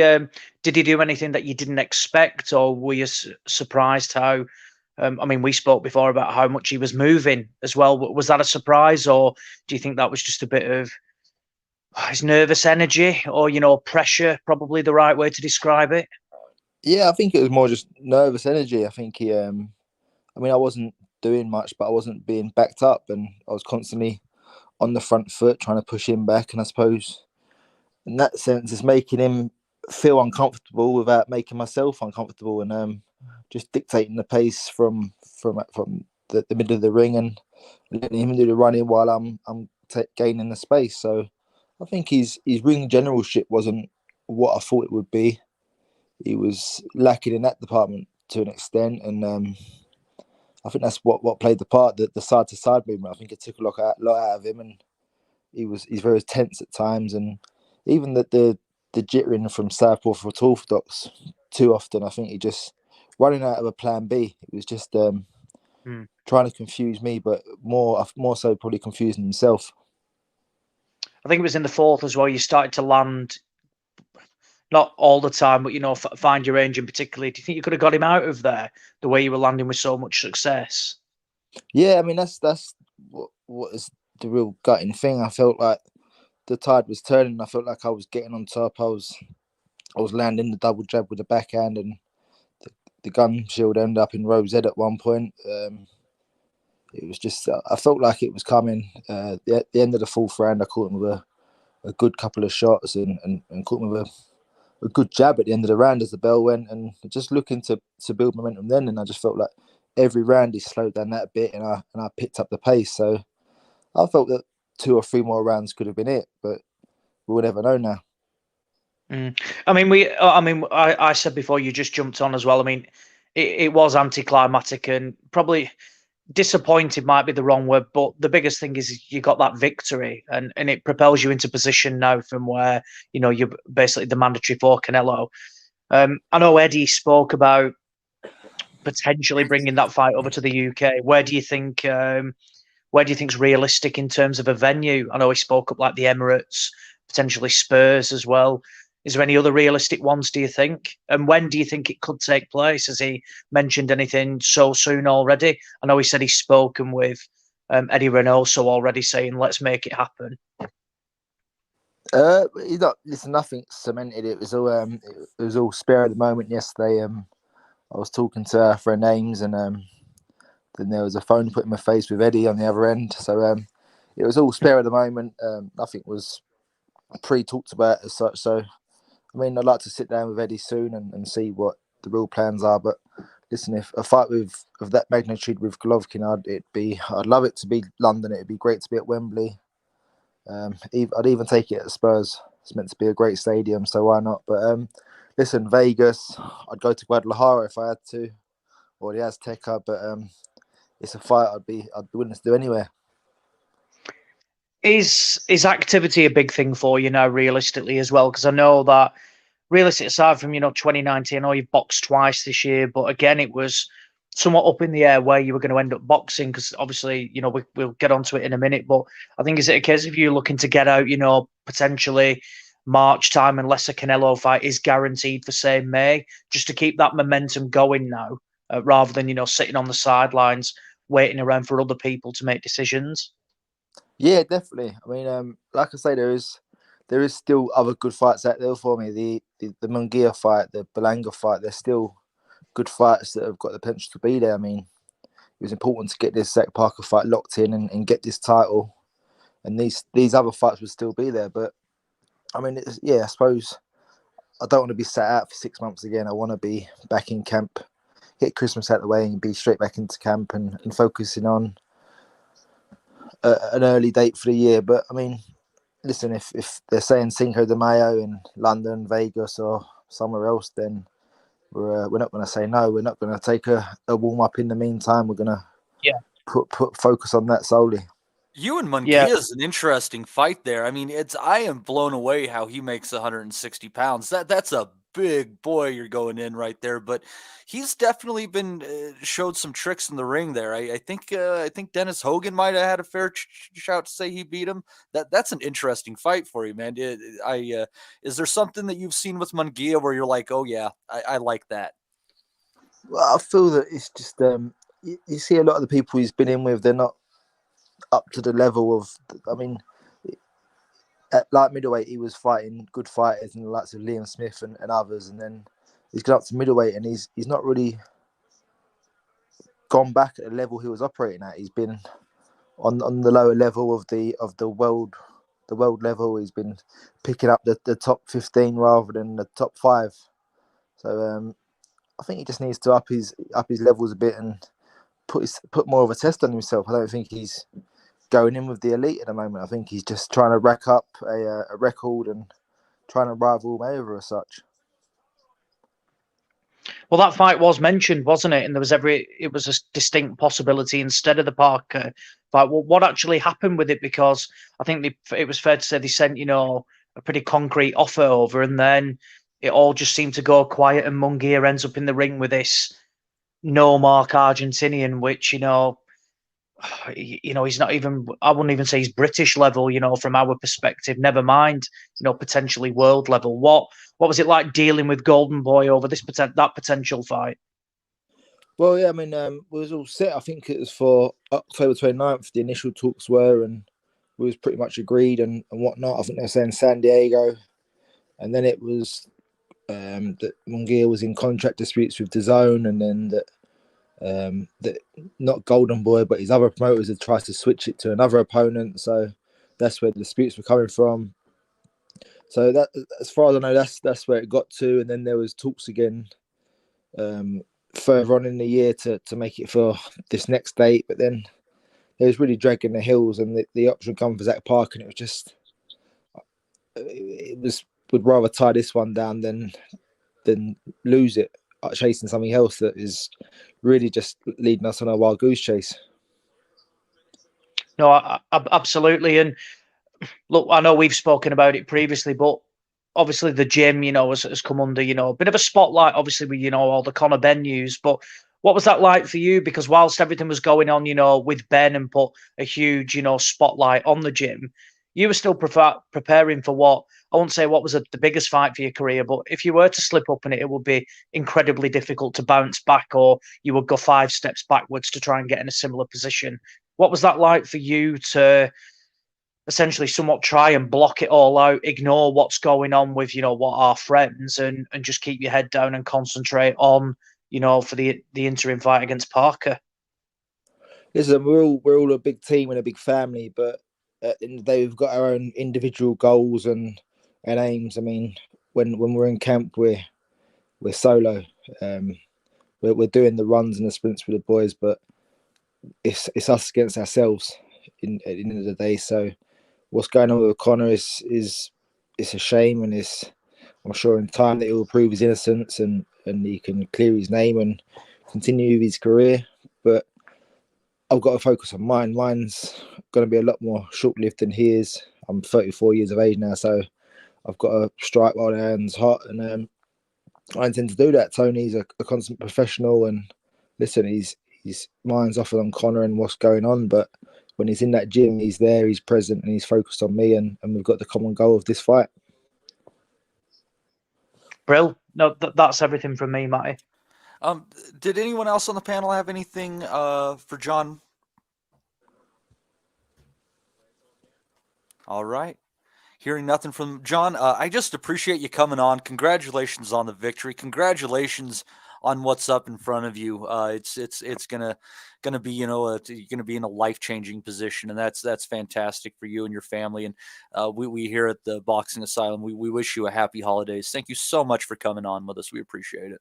S4: do anything that you didn't expect, or were you surprised how? I mean, we spoke before about how much he was moving as well. Was that a surprise, or do you think that was just a bit of his nervous energy, or pressure? Probably the right way to describe it.
S13: Yeah, I think it was more just nervous energy. I think he. I mean, I wasn't doing much, but I wasn't being backed up, and I was constantly on the front foot trying to push him back. And I suppose in that sense, it's making him feel uncomfortable without making myself uncomfortable, and just dictating the pace from the middle of the ring and letting him do the running while I'm gaining the space. So I think his ring generalship wasn't what I thought it would be. He was lacking in that department to an extent, and I think that's what played the part. The side to side movement, I think it took a lot out of him, and he's very tense at times, and even the jittering from Southpaw for orthodox too often. I think he just running out of a plan B. It was just trying to confuse me, but more so probably confusing himself.
S4: I think it was in the fourth as well. You started to land, not all the time, but find your range in particular. Do you think you could have got him out of there the way you were landing with so much success?
S13: Yeah, I mean that's what is the real gutting thing. I felt like the tide was turning. I felt like I was getting on top. I was landing the double jab with the backhand, and the gun shield ended up in Rose Ed at one point. It was just I felt like it was coming. The end of the fourth round, I caught him with a good couple of shots and caught him with a good jab at the end of the round as the bell went, and just looking to build momentum then. And I just felt like every round he slowed down that a bit, and I picked up the pace. So I felt that 2 or 3 more rounds could have been it, but we'll never know now.
S4: I mean, I said before you just jumped on as well. I mean, it was anticlimactic and probably disappointed might be the wrong word, but the biggest thing is you got that victory, and it propels you into position now from where you're basically the mandatory for Canelo. I know Eddie spoke about potentially bringing that fight over to the UK. Where do you think it's realistic in terms of a venue? I know he spoke up like the Emirates, potentially Spurs as well. Is there any other realistic ones, do you think? And when do you think it could take place? Has he mentioned anything so soon already? I know he said he's spoken with Eddie Reynoso already, saying let's make it happen.
S13: Listen, nothing cemented. It was all spare at the moment yesterday. I was talking to her for her names, and then there was a phone put in my face with Eddie on the other end. So it was all spare at the moment. Nothing was pre-talked about as such. So I mean, I'd like to sit down with Eddie soon and see what the real plans are. But listen, if a fight of that magnitude with Golovkin, I'd love it to be London. It'd be great to be at Wembley. I'd even take it at Spurs. It's meant to be a great stadium, so why not? But listen, Vegas, I'd go to Guadalajara if I had to, or the Azteca. But it's a fight I'd be willing to do anywhere.
S4: Is activity a big thing for you now, realistically, as well? Because I know that, realistically, aside from 2019, I know you've boxed twice this year, but again, it was somewhat up in the air where you were going to end up boxing. Because obviously, we'll get onto it in a minute. But I think, is it a case of you looking to get out, potentially March time, unless a Canelo fight is guaranteed for say May, just to keep that momentum going now, rather than sitting on the sidelines waiting around for other people to make decisions?
S13: Yeah, definitely. I mean, like I say, there is still other good fights out there for me. The Munguia fight, the Belanga fight, there's still good fights that have got the potential to be there. I mean, it was important to get this Zach Parker fight locked in and get this title, and these other fights would still be there. But I mean, I suppose I don't want to be sat out for 6 months again. I want to be back in camp, get Christmas out of the way, and be straight back into camp and focusing on an early date for the year. But I mean, listen, if they're saying Cinco de Mayo in London, Vegas, or somewhere else, then we're not going to say no. We're not going to take a warm up in the meantime. We're going to put focus on that solely.
S11: You and Munguia is an interesting fight there. I mean, I am blown away how he makes 160 pounds. That's a big boy you're going in right there. But he's definitely been showed some tricks in the ring there. I think Dennis Hogan might have had a fair shout to say he beat him. That's an interesting fight for you, man. Is there something that you've seen with Munguia where you're like, oh yeah, I like that?
S13: Well, I feel that it's just you see a lot of the people he's been in with, they're not up to the level of, I mean, at light middleweight, he was fighting good fighters and the likes of Liam Smith and others, and then he's gone up to middleweight and he's not really gone back at the level he was operating at. He's been on the lower level of the world the world level. He's been picking up the top 15 rather than the top 5. So I think he just needs to up his levels a bit and put more of a test on himself. I don't think he's going in with the elite at the moment. I think he's just trying to rack up a record and trying to rival Mayweather as such.
S4: Well, that fight was mentioned, wasn't it? And there was it was a distinct possibility instead of the Parker fight. Well, what actually happened with it? Because I think it was fair to say they sent, a pretty concrete offer over, and then it all just seemed to go quiet, and Munguia ends up in the ring with this no-mark Argentinian, which, he's not even, I wouldn't even say he's British level, from our perspective, never mind, potentially world level. What was it like dealing with Golden Boy over that potential fight?
S13: Well, yeah, I mean, it was all set. I think it was for October 29th, the initial talks were, and we was pretty much agreed and whatnot. I think they were saying San Diego, and then it was that Munguia was in contract disputes with DAZN, and then that not Golden Boy, but his other promoters had tried to switch it to another opponent. So that's where the disputes were coming from. So that, as far as I know, that's where it got to. And then there was talks again further on in the year to make it for this next date. But then it was really dragging the heels, and the option come for Zach Parker, and it was just would rather tie this one down than lose it chasing something else that is really just leading us on a wild goose chase.
S4: No, absolutely. And look, I know we've spoken about it previously, but obviously the gym, has come under, a bit of a spotlight, obviously, with, all the Conor Benn news. But what was that like for you? Because whilst everything was going on, with Ben and put a huge, spotlight on the gym, you were still preparing for what, I won't say what was the biggest fight for your career, but if you were to slip up in it, it would be incredibly difficult to bounce back, or you would go 5 steps backwards to try and get in a similar position. What was that like for you to essentially somewhat try and block it all out, ignore what's going on with, what are friends, and just keep your head down and concentrate on, for the interim fight against Parker?
S13: Listen, we're all a big team and a big family, but at the end of the day, we've got our own individual goals and aims. I mean, when we're in camp, we're solo. We're doing the runs and the sprints with the boys, but it's us against ourselves at the end of the day. So what's going on with Conor is a shame, and I'm sure in time that he will prove his innocence and he can clear his name and continue with his career. But I've got to focus on mine. Mine's going to be a lot more short-lived than his. I'm 34 years of age now, so I've got to strike while the iron's hot, and I intend to do that. Tony's a consummate professional, and listen, his mind's off on Conor and what's going on, but when he's in that gym, he's there, he's present, and he's focused on me, and we've got the common goal of this fight.
S4: Brill. No, that's everything from me, Matty.
S11: Did anyone else on the panel have anything for John? All right. Hearing nothing from John, I just appreciate you coming on. Congratulations on the victory. Congratulations on what's up in front of you. It's gonna be, you're gonna be in a life-changing position, and that's fantastic for you and your family. And we here at the Boxing Asylum, we wish you a happy holidays. Thank you so much for coming on with us. We appreciate it.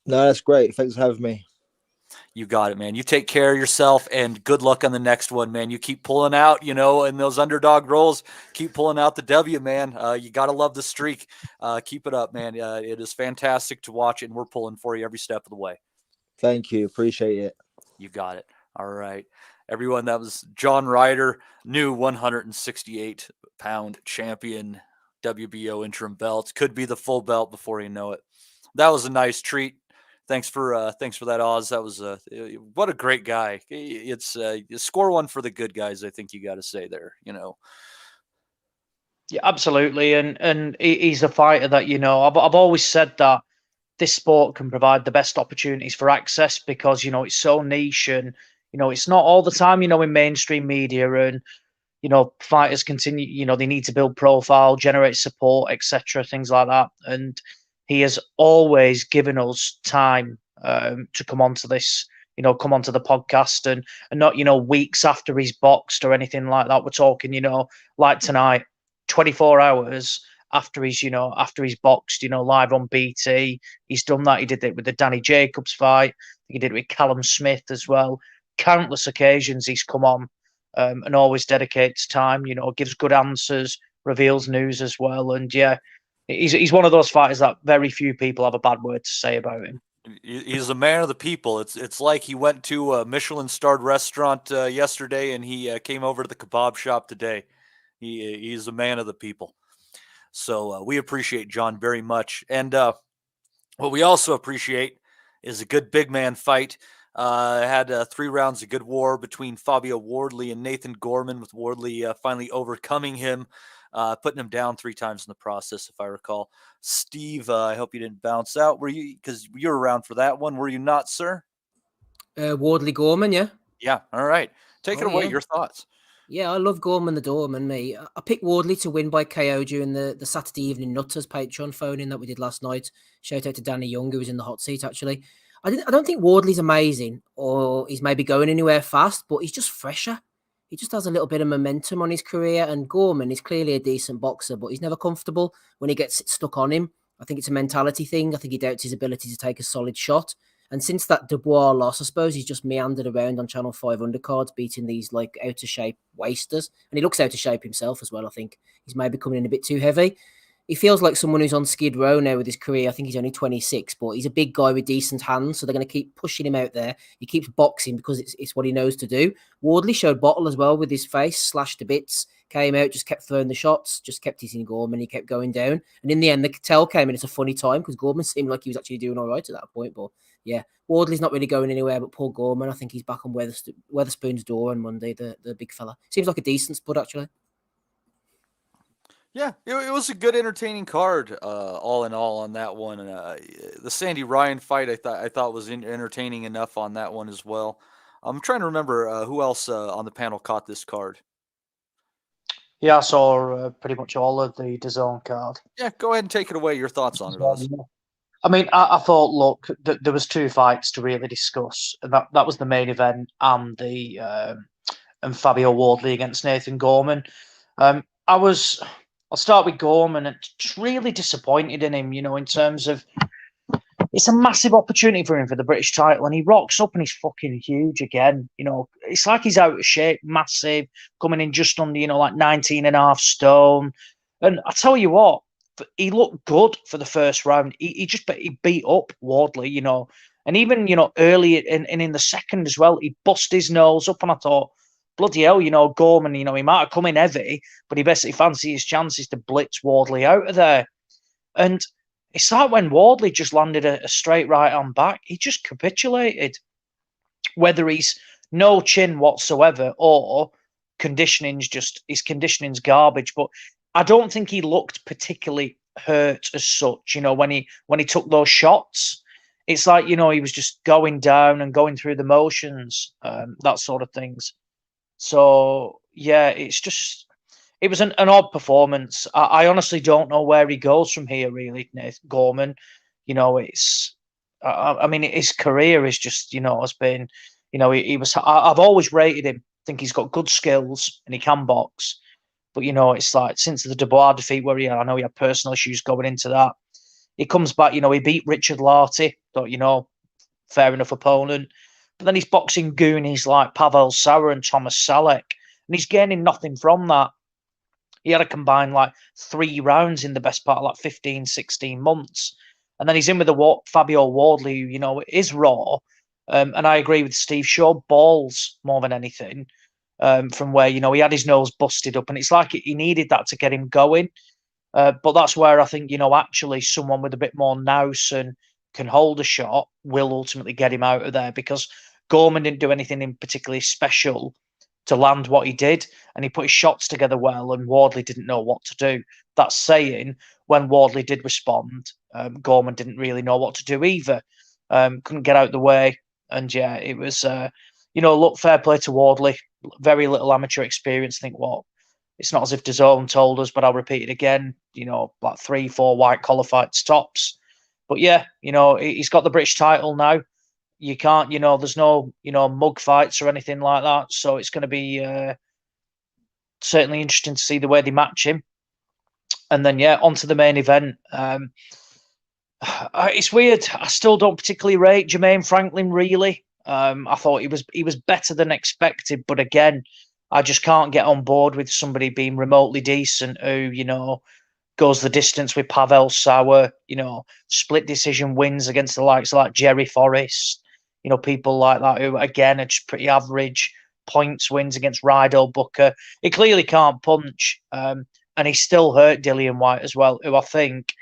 S13: No, that's great. Thanks for having me.
S11: You got it, man. You take care of yourself, and good luck on the next one, man. You keep pulling out, in those underdog roles. Keep pulling out the W, man. You got to love the streak. Keep it up, man. It is fantastic to watch, and we're pulling for you every step of the way.
S13: Thank you. Appreciate it.
S11: You got it. All right. Everyone, that was John Ryder, new 168-pound champion, WBO interim belt. Could be the full belt before you know it. That was a nice treat. Thanks for that, Oz. That was what a great guy. It's score one for the good guys, I think you got to say there.
S4: Yeah, absolutely. And he's a fighter that, I've always said that this sport can provide the best opportunities for access because, it's so niche and, it's not all the time, in mainstream media, and, fighters continue, they need to build profile, generate support, etc., things like that. And he has always given us time to come onto this, come onto the podcast and not, weeks after he's boxed or anything like that. We're talking, like tonight, 24 hours after he's boxed, live on BT. He's done that. He did it with the Danny Jacobs fight. He did it with Callum Smith as well. Countless occasions he's come on and always dedicates time, gives good answers, reveals news as well. And yeah, he's one of those fighters that very few people have a bad word to say about him.
S11: He's a man of the people. It's like he went to a Michelin-starred restaurant yesterday, and he came over to the kebab shop today. He's a man of the people. So we appreciate John very much. And what we also appreciate is a good big man fight. Had 3 rounds of good war between Fabio Wardley and Nathan Gorman, with Wardley finally overcoming him, putting him down 3 times in the process, if I recall. Steve, I hope you didn't bounce out. Were you? Because you were around for that one. Were you not, sir?
S12: Wardley Gorman, yeah.
S11: Yeah. All right. Take it away.
S12: Yeah.
S11: Your thoughts.
S12: Yeah, I love Gorman the Doorman, me. I picked Wardley to win by KO during the Saturday evening Nuthouse Patreon phone-in that we did last night. Shout out to Danny Young, who was in the hot seat, actually. I don't think Wardley's amazing or he's maybe going anywhere fast, but he's just fresher. He just has a little bit of momentum on his career, and Gorman is clearly a decent boxer, but he's never comfortable when he gets stuck on him. I think it's a mentality thing. I think he doubts his ability to take a solid shot. And since that Dubois loss, I suppose he's just meandered around on Channel 5 undercards, beating these like out of shape wasters. And he looks out of shape himself as well, I think. He's maybe coming in a bit too heavy. He feels like someone who's on skid row now with his career. I think he's only 26, but he's a big guy with decent hands, so they're going to keep pushing him out there. He keeps boxing because it's what he knows to do. Wardley showed bottle as well with his face, slashed to bits, came out, just kept throwing the shots, just kept hitting Gorman. He kept going down. And in the end, the tell came in. It's a funny time because Gorman seemed like he was actually doing all right at that point. But yeah, Wardley's not really going anywhere, but poor Gorman, I think he's back on Weatherspoon's door on Monday, the big fella. Seems like a decent spud, actually.
S11: Yeah, it was a good, entertaining card, all in all, on that one. The Sandy Ryan fight, I thought was entertaining enough on that one as well. I'm trying to remember who else on the panel caught this card.
S4: Yeah, I saw pretty much all of the DAZN card.
S11: Yeah, go ahead and take it away. Your thoughts on it, Oz.
S4: I mean, I thought, look, there was 2 fights to really discuss. That was the main event and and Fabio Wardley against Nathan Gorman. I'll start with Gorman, and just really disappointed in him, in terms of it's a massive opportunity for him for the British title, and he rocks up and he's fucking huge again. It's like he's out of shape, massive, coming in just under, like 19 and a half stone. And I tell you what, he looked good for the first round. He beat up Wardley, and even, early in the second as well, he bust his nose up, and I thought, bloody hell, Gorman, he might have come in heavy, but he basically fancied his chances to blitz Wardley out of there. And it's like when Wardley just landed a straight right on back, he just capitulated. Whether he's no chin whatsoever or his conditioning's garbage, but I don't think he looked particularly hurt as such, when he took those shots. It's like, he was just going down and going through the motions, that sort of things. So, yeah, it was an odd performance. I honestly don't know where he goes from here, really, Nathan Gorman. I mean, his career is just, has been, I've always rated him. I think he's got good skills and he can box. But, it's like since the Dubois defeat where I know he had personal issues going into that. He comes back, he beat Richard Larty, thought, fair enough opponent. But then he's boxing goonies like Pavel Sauer and Thomas Salek, and he's gaining nothing from that. He had a combined 3 rounds in the best part of 15, 16 months. And then he's in with Fabio Wardley, who, is raw. And I agree with Steve, showed balls more than anything from where, he had his nose busted up. And it's like he needed that to get him going. But that's where I think, actually someone with a bit more nous and can hold a shot will ultimately get him out of there, because Gorman didn't do anything in particularly special to land what he did, and he put his shots together well, and Wardley didn't know what to do. That's saying, when Wardley did respond, Gorman didn't really know what to do either. Couldn't get out the way, and yeah, it was, look, fair play to Wardley. Very little amateur experience. I think it's not as if DAZN told us, but I'll repeat it again, 3-4 white collar fights tops. But yeah, he's got the British title now. You can't, there's no, mug fights or anything like that. So it's going to be certainly interesting to see the way they match him. And then on to the main event. It's weird. I still don't particularly rate Jermaine Franklin. Really, I thought he was better than expected, but again, I just can't get on board with somebody being remotely decent who goes the distance with Pavel Sauer. Split decision wins against the likes of like Jerry Forrest. People like that who again are just pretty average. Points wins against Ryder Booker. He clearly can't punch, and he still hurt Dillian Whyte as well, who I think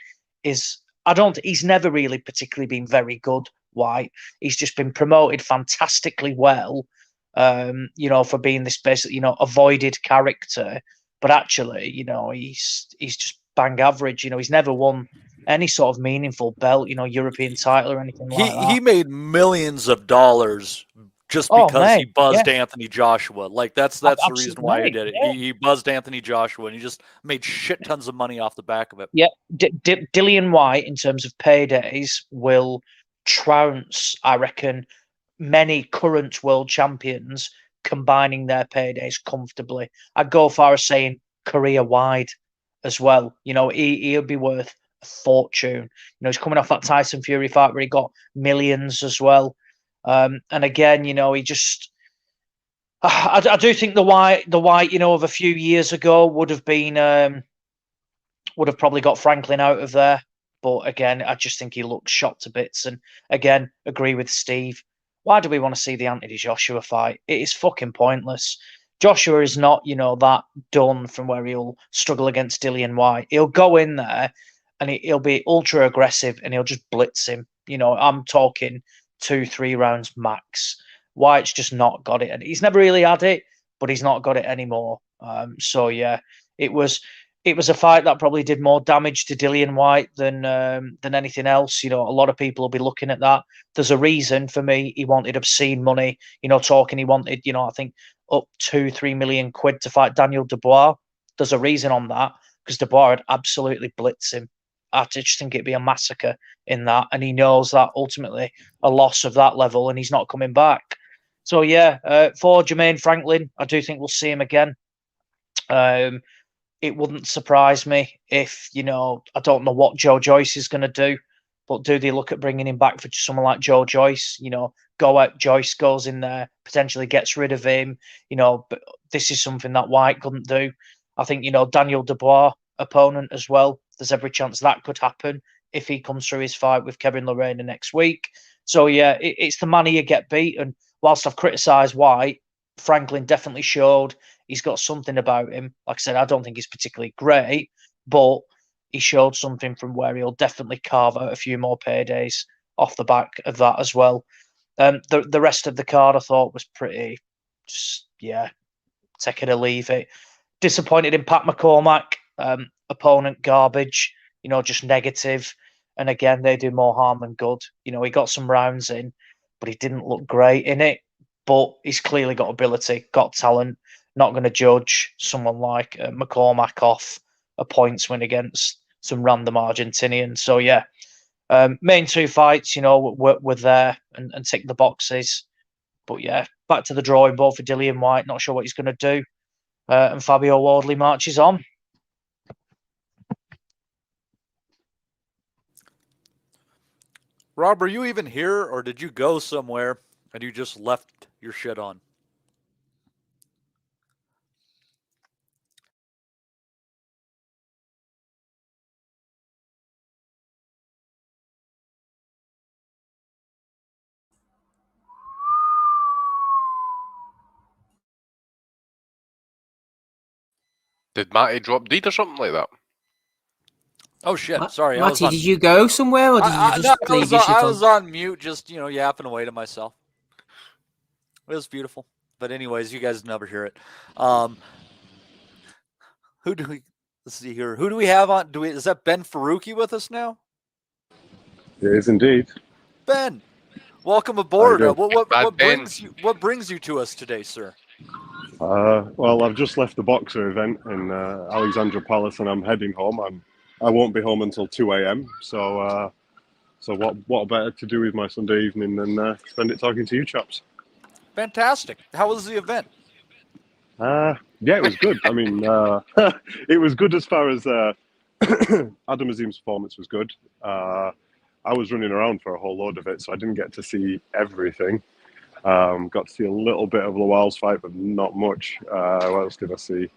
S4: is. He's never really particularly been very good, Whyte. He's just been promoted fantastically well, for being this basically, avoided character. But actually, he's just bang average. He's never won any sort of meaningful belt, European title or anything like that.
S11: He made millions of dollars just because he buzzed Anthony Joshua. Like that's the reason why he did it.
S4: Yeah.
S11: He buzzed Anthony Joshua and he just made shit tons of money off the back of it.
S4: Yeah, Dillian Whyte, in terms of paydays, will trounce, I reckon, many current world champions combining their paydays comfortably. I'd go far as saying career-wide as well. He'll be worth a fortune. He's coming off that Tyson Fury fight where he got millions as well. And again, he just. I do think the Whyte, of a few years ago would have been, would have probably got Franklin out of there. But again, I just think he looks shot to bits. And again, agree with Steve. Why do we want to see the Anthony Joshua fight? It is fucking pointless. Joshua is not, that done from where he'll struggle against Dillian Whyte. He'll go in there and he'll be ultra aggressive and he'll just blitz him. I'm talking 2-3 rounds max. Whyte's just not got it, and he's never really had it, but he's not got it anymore. So yeah, it was a fight that probably did more damage to Dillian Whyte than anything else. A lot of people will be looking at that. There's a reason for me. He wanted obscene money. He wanted, I think up 2-3 million quid to fight Daniel Dubois. There's a reason on that because Dubois had absolutely blitzed him. I just think it'd be a massacre in that, and he knows that ultimately a loss of that level, and he's not coming back. So yeah, for Jermaine Franklin, I do think we'll see him again. It wouldn't surprise me if I don't know what Joe Joyce is going to do, but do they look at bringing him back for someone like Joe Joyce? Joyce goes in there, potentially gets rid of him. But this is something that Whyte couldn't do. I think Daniel Dubois opponent as well. There's every chance that could happen if he comes through his fight with Kevin Lorena next week. So yeah, it's the money you get beat. And whilst I've criticised Whyte, Franklin definitely showed he's got something about him. Like I said, I don't think he's particularly great, but he showed something from where he'll definitely carve out a few more paydays off the back of that as well. The rest of the card I thought was pretty, take it or leave it. Disappointed in Pat McCormack. Opponent garbage, just negative. And again, they do more harm than good. He got some rounds in, but he didn't look great in it. But he's clearly got ability, got talent. Not going to judge someone like McCormack off a points win against some random Argentinian. So yeah, main two fights, were there and tick the boxes. But yeah, back to the drawing board for Dillian Whyte. Not sure what he's going to do. And Fabio Wardley marches on.
S11: Rob, are you even here, or did you go somewhere and you just left your shit on?
S6: Did Matty drop deed or something like that?
S11: Oh shit! Sorry,
S12: Matty, did you go somewhere, or did you just leave your shit on?
S11: I was on mute, just yapping away to myself. It was beautiful, but anyways, you guys never hear it. Who do we? Let's see here. Who do we have on? Is that Ben Faruqi with us now?
S8: It is indeed.
S11: Ben, welcome aboard. What brings you to us today, sir?
S8: Well, I've just left the boxer event in Alexandra Palace, and I'm heading home. I won't be home until 2 a.m. So what better to do with my Sunday evening than spend it talking to you chaps?
S11: Fantastic. How was the event?
S8: Yeah, it was good. I mean, it was good as far as Adam Azim's performance was good. I was running around for a whole load of it, so I didn't get to see everything. Got to see a little bit of Lawal's fight, but not much. What else did I see?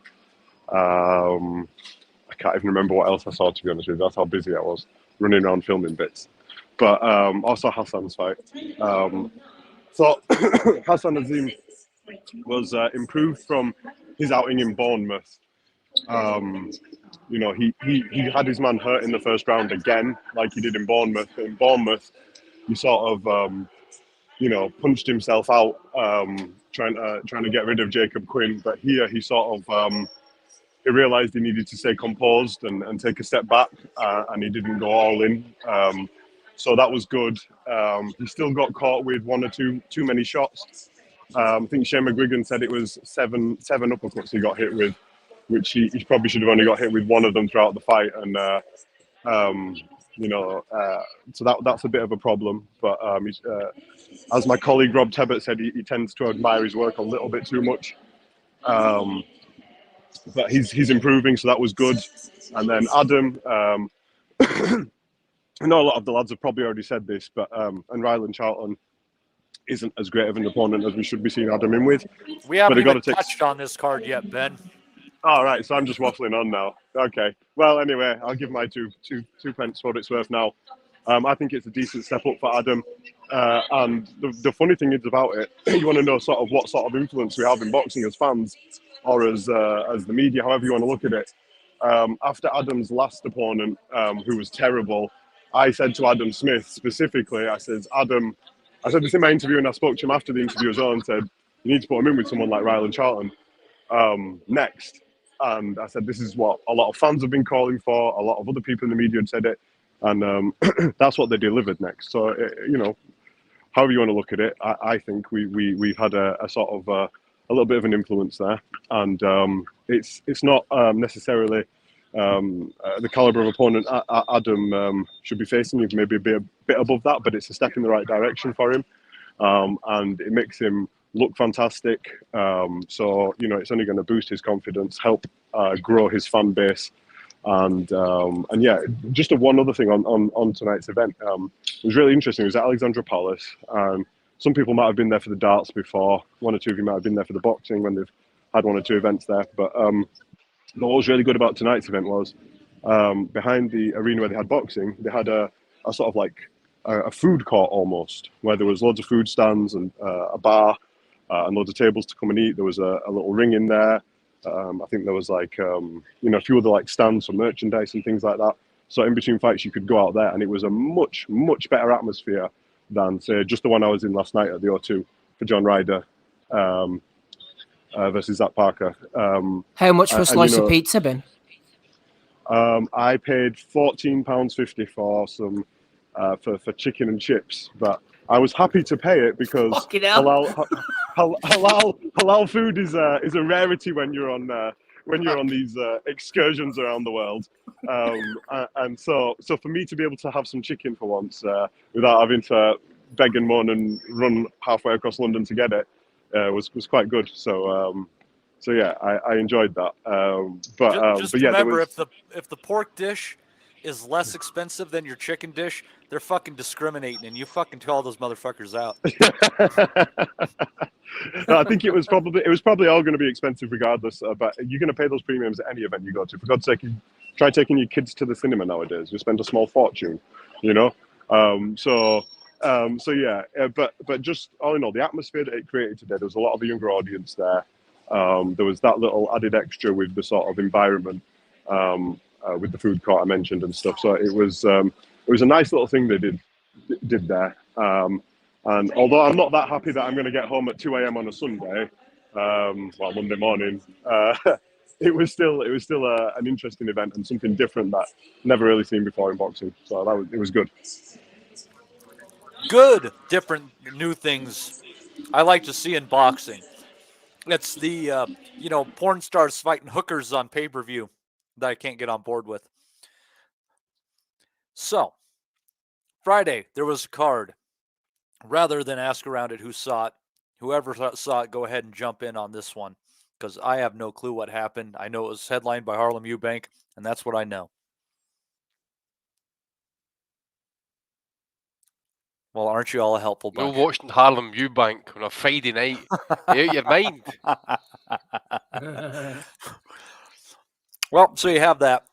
S8: I can't even remember what else I saw, to be honest with you. That's how busy I was running around filming bits. But also Hassan's fight. So Hassan Azim was improved from his outing in Bournemouth. You know, he had his man hurt in the first round again, like he did in Bournemouth. In Bournemouth, he sort of, you know, punched himself out, trying to get rid of Jacob Quinn. But here, he sort of he realised he needed to stay composed and take a step back, and he didn't go all in. So that was good. He still got caught with one or two too many shots. I think Shane McGuigan said it was seven uppercuts he got hit with, which he probably should have only got hit with one of them throughout the fight. And, you know, so that's a bit of a problem. But as my colleague Rob Tebbett said, he tends to admire his work a little bit too much. But he's improving, so that was good. And then Adam, I know a lot of the lads have probably already said this, but and Ryland Charlton isn't as great of an opponent as we should be seeing Adam in with.
S11: We haven't even touched on this card yet, Ben.
S8: All right, so I'm just waffling on now. Okay. Well, anyway, I'll give my two pence for what it's worth now. I think it's a decent step up for Adam. And the funny thing is about it, you want to know sort of what sort of influence we have in boxing as fans or as the media, however you want to look at it. After Adam's last opponent, who was terrible, I said to Adam Smith specifically, I said this in my interview, and I spoke to him after the interview as well and said, you need to put him in with someone like Ryland Charlton next. And I said, this is what a lot of fans have been calling for. A lot of other people in the media had said it. And that's what they delivered next. So, you know, however you want to look at it, I think we've had a sort of a little bit of an influence there. And it's not necessarily the caliber of opponent Adam should be facing. You maybe be a bit above that, but it's a step in the right direction for him. And it makes him look fantastic. So, you know, it's only going to boost his confidence, help grow his fan base. And yeah, just one other thing on tonight's event. It was really interesting. It was at Alexandra Palace. Some people might have been there for the darts before. One or two of you might have been there for the boxing when they've had one or two events there. But what was really good about tonight's event was behind the arena where they had boxing, they had a sort of like a food court almost, where there was loads of food stands and a bar and loads of tables to come and eat. There was a little ring in there. I think there was like, you know, a few other like stands for merchandise and things like that. So in between fights, you could go out there, and it was a much, much better atmosphere than, say, just the one I was in last night at the O2 for John Ryder versus Zach Parker.
S12: How much for a slice
S8: of
S12: pizza, Ben?
S8: I paid £14.50 for some for chicken and chips, but I was happy to pay it because halal food is a rarity when you're on these excursions around the world, and so for me to be able to have some chicken for once without having to beg and moan and run halfway across London to get it was quite good. So yeah, I enjoyed that.
S11: Just
S8: but yeah,
S11: remember, if the pork dish is less expensive than your chicken dish, they're fucking discriminating, and you fucking call those motherfuckers out.
S8: No, I think it was probably all going to be expensive regardless. But you're going to pay those premiums at any event you go to. For God's sake, try taking your kids to the cinema nowadays. You spend a small fortune, you know. So yeah. But just all in all, the atmosphere that it created today, there was a lot of the younger audience there. There was that little added extra with the sort of environment, with the food court I mentioned and stuff. So it was a nice little thing they did there. And although I'm not that happy that I'm going to get home at 2 a.m. on a Sunday, Monday morning, it was still an interesting event and something different that never really seen before in boxing. So it was good.
S11: Good, different, new things I like to see in boxing. It's the porn stars fighting hookers on pay-per-view that I can't get on board with. So, Friday, there was a card. Rather than ask around it who saw it, whoever saw it, go ahead and jump in on this one, because I have no clue what happened. I know it was headlined by Harlem Eubank, and that's what I know. Well, aren't you all a helpful
S6: You're
S11: bunch?
S6: watching Harlem Eubank on a Friday night. You out your mind.
S11: Well, so you have that.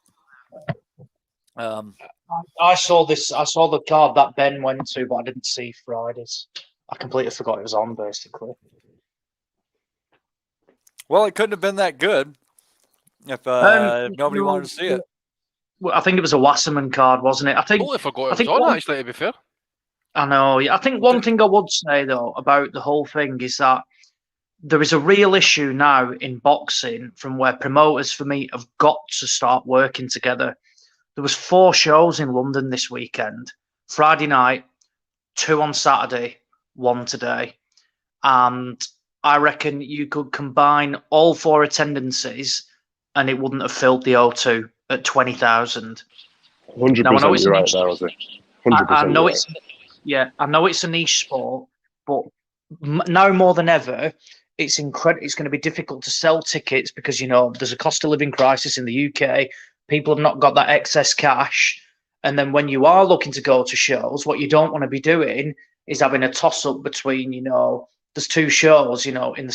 S4: I saw the card that Ben went to, but I didn't see Friday's. I completely forgot it was on, basically.
S11: Well, it couldn't have been that good if nobody wanted to see it.
S4: Well, I think it was a Wasserman card, wasn't it? I
S6: Totally forgot it was on, actually, to be fair.
S4: I know. I think one thing I would say, though, about the whole thing is that there is a real issue now in boxing from where promoters, for me, have got to start working together. There was 4 shows in London this weekend. Friday night, 2 on Saturday, 1 today. And I reckon you could combine all 4 attendances and it wouldn't have filled the O2 at 20,000.
S8: 100% you're right there, Ozzy. 100%
S4: I know
S8: you're
S4: it's I know it's a niche sport, but now more than ever, it's incredible. It's going to be difficult to sell tickets because there's a cost of living crisis in the UK. People have not got that excess cash, and then when you are looking to go to shows, what you don't want to be doing is having a toss up between there's 2 shows in the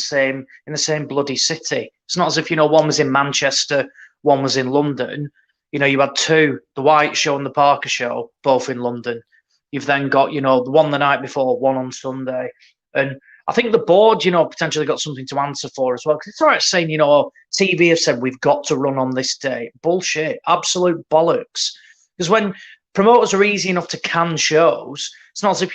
S4: same bloody city. It's not as if one was in Manchester, one was in London. You had 2, the Whyte show and the Parker show, both in London. You've then got, the one the night before, one on Sunday. And I think the board, potentially got something to answer for as well. Because it's all right saying, TV have said we've got to run on this day. Bullshit. Absolute bollocks. Because when promoters are easy enough to can shows, it's not as if,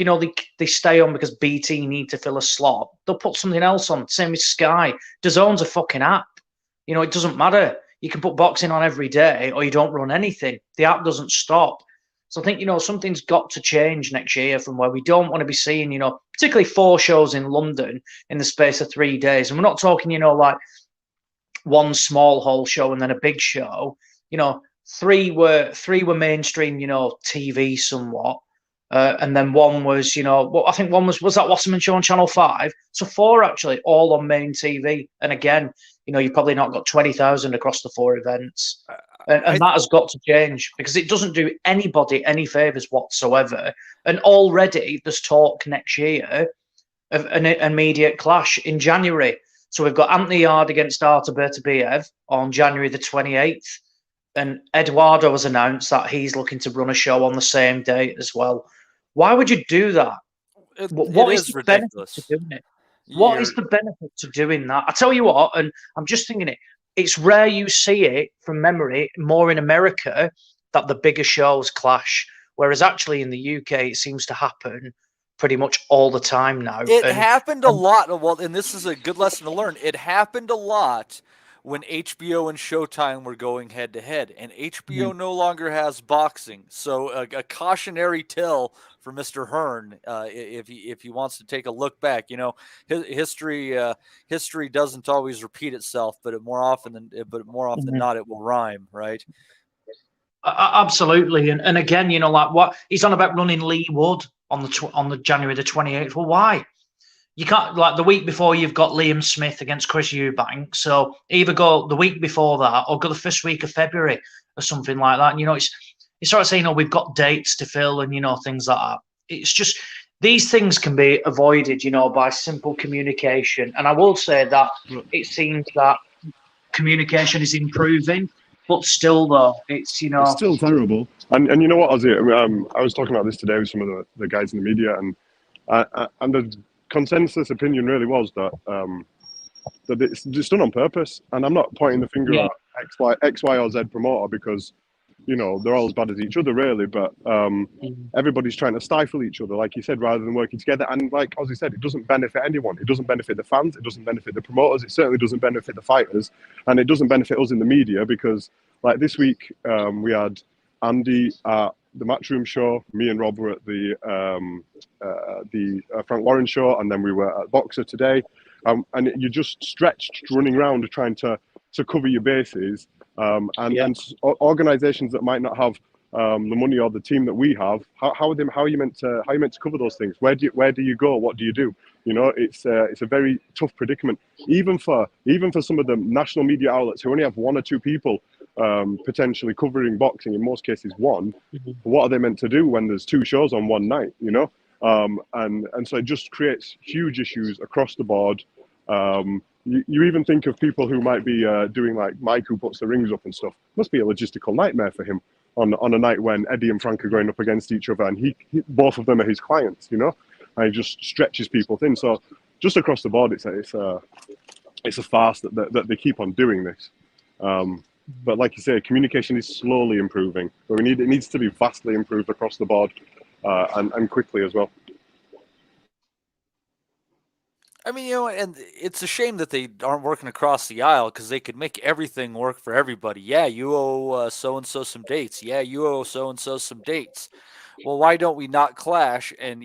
S4: they stay on because BT need to fill a slot. They'll put something else on. Same with Sky. DAZN's a fucking app. It doesn't matter. You can put boxing on every day or you don't run anything. The app doesn't stop. So I think, something's got to change next year from where we don't want to be seeing, particularly 4 shows in London in the space of 3 days. And we're not talking, like one small hall show and then a big show. 3 were mainstream, TV somewhat. And then one was, I think one was that Wasserman show on Channel 5? So 4 actually, all on main TV. And again, you've probably not got 20,000 across the 4 events. And that has got to change because it doesn't do anybody any favours whatsoever. And already there's talk next year of an immediate clash in January. So we've got Anthony Yard against Artur Beterbiev on January the 28th. And Eduardo has announced that he's looking to run a show on the same day as well. Why would you do that? What is the benefit to doing it? What is the benefit to doing that? I tell you what, and I'm just thinking it's rare you see it from memory, more in America, that the bigger shows clash. Whereas actually in the UK, it seems to happen pretty much all the time now.
S11: It happened a lot. Well, and this is a good lesson to learn. It happened a lot when HBO and Showtime were going head to head, and HBO no longer has boxing. So a cautionary tale for Mr. Hearn, if he wants to take a look back. History doesn't always repeat itself, but more often than not, it will rhyme, right?
S4: Absolutely, and again, like what he's on about running Lee Wood on the January the 28th. Well, why? You can't, like the week before you've got Liam Smith against Chris Eubank. So either go the week before that or go the first week of February or something like that. And, it's sort of saying, we've got dates to fill and, things like that. It's just, these things can be avoided, by simple communication. And I will say that it seems that communication is improving, but still though, it's,
S8: It's still terrible. And you know what, Ozzy? I was talking about this today with some of the guys in the media and the consensus opinion really was that that it's just done on purpose, and I'm not pointing the finger at X, Y, or Z promoter because they're all as bad as each other really, but everybody's trying to stifle each other, like you said, rather tin working together. And like Ozzy said, it doesn't benefit anyone. It doesn't benefit the fans. It doesn't benefit the promoters. It certainly doesn't benefit the fighters, and it doesn't benefit us in the media because, like this week, we had Andy at the Matchroom show, me and Rob were at the Frank Warren show, and then we were at Boxer today, and you're just stretched running around trying to cover your bases, and organizations that might not have the money or the team that we have, how are you meant to cover those things? Where do you go? What do you do? It's a very tough predicament, even for some of the national media outlets who only have 1 or 2 people potentially covering boxing, in most cases one. What are they meant to do when there's 2 shows on one night? And so it just creates huge issues across the board. You even think of people who might be doing like Mike, who puts the rings up and stuff. Must be a logistical nightmare for him on a night when Eddie and Frank are going up against each other, and he both of them are his clients, and he just stretches people thin. So just across the board, it's a farce that they keep on doing this. But like you say, communication is slowly improving. But it needs to be vastly improved across the board, and quickly as well.
S11: I mean, and it's a shame that they aren't working across the aisle, because they could make everything work for everybody. Yeah, you owe so-and-so some dates. Yeah, you owe so-and-so some dates. Well, why don't we not clash and,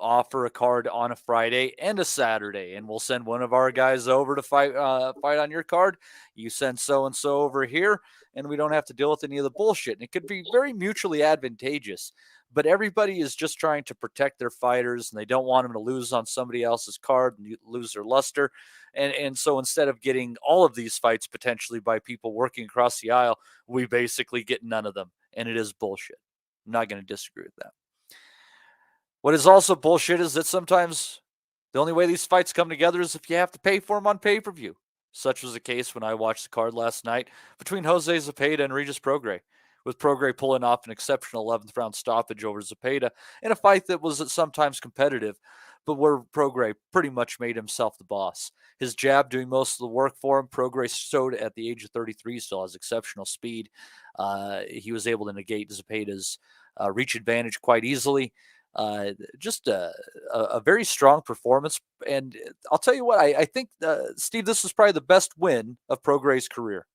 S11: offer a card on a Friday and a Saturday, and we'll send one of our guys over to fight on your card. You send so-and-so over here, and we don't have to deal with any of the bullshit. And it could be very mutually advantageous. But everybody is just trying to protect their fighters, and they don't want them to lose on somebody else's card and lose their luster. And so instead of getting all of these fights potentially by people working across the aisle, we basically get none of them. And it is bullshit. I'm not going to disagree with that. What is also bullshit is that sometimes the only way these fights come together is if you have to pay for them on pay-per-view. Such was the case when I watched the card last night between Jose Zepeda and Regis Prograis, with Prograis pulling off an exceptional 11th round stoppage over Zepeda in a fight that was sometimes competitive, but where Prograis pretty much made himself the boss. His jab doing most of the work for him. Prograis showed at the age of 33 still has exceptional speed. He was able to negate Zepeda's reach advantage quite easily. Just a very strong performance. And I'll tell you what, I think, Steve, this is probably the best win of Prograis' career.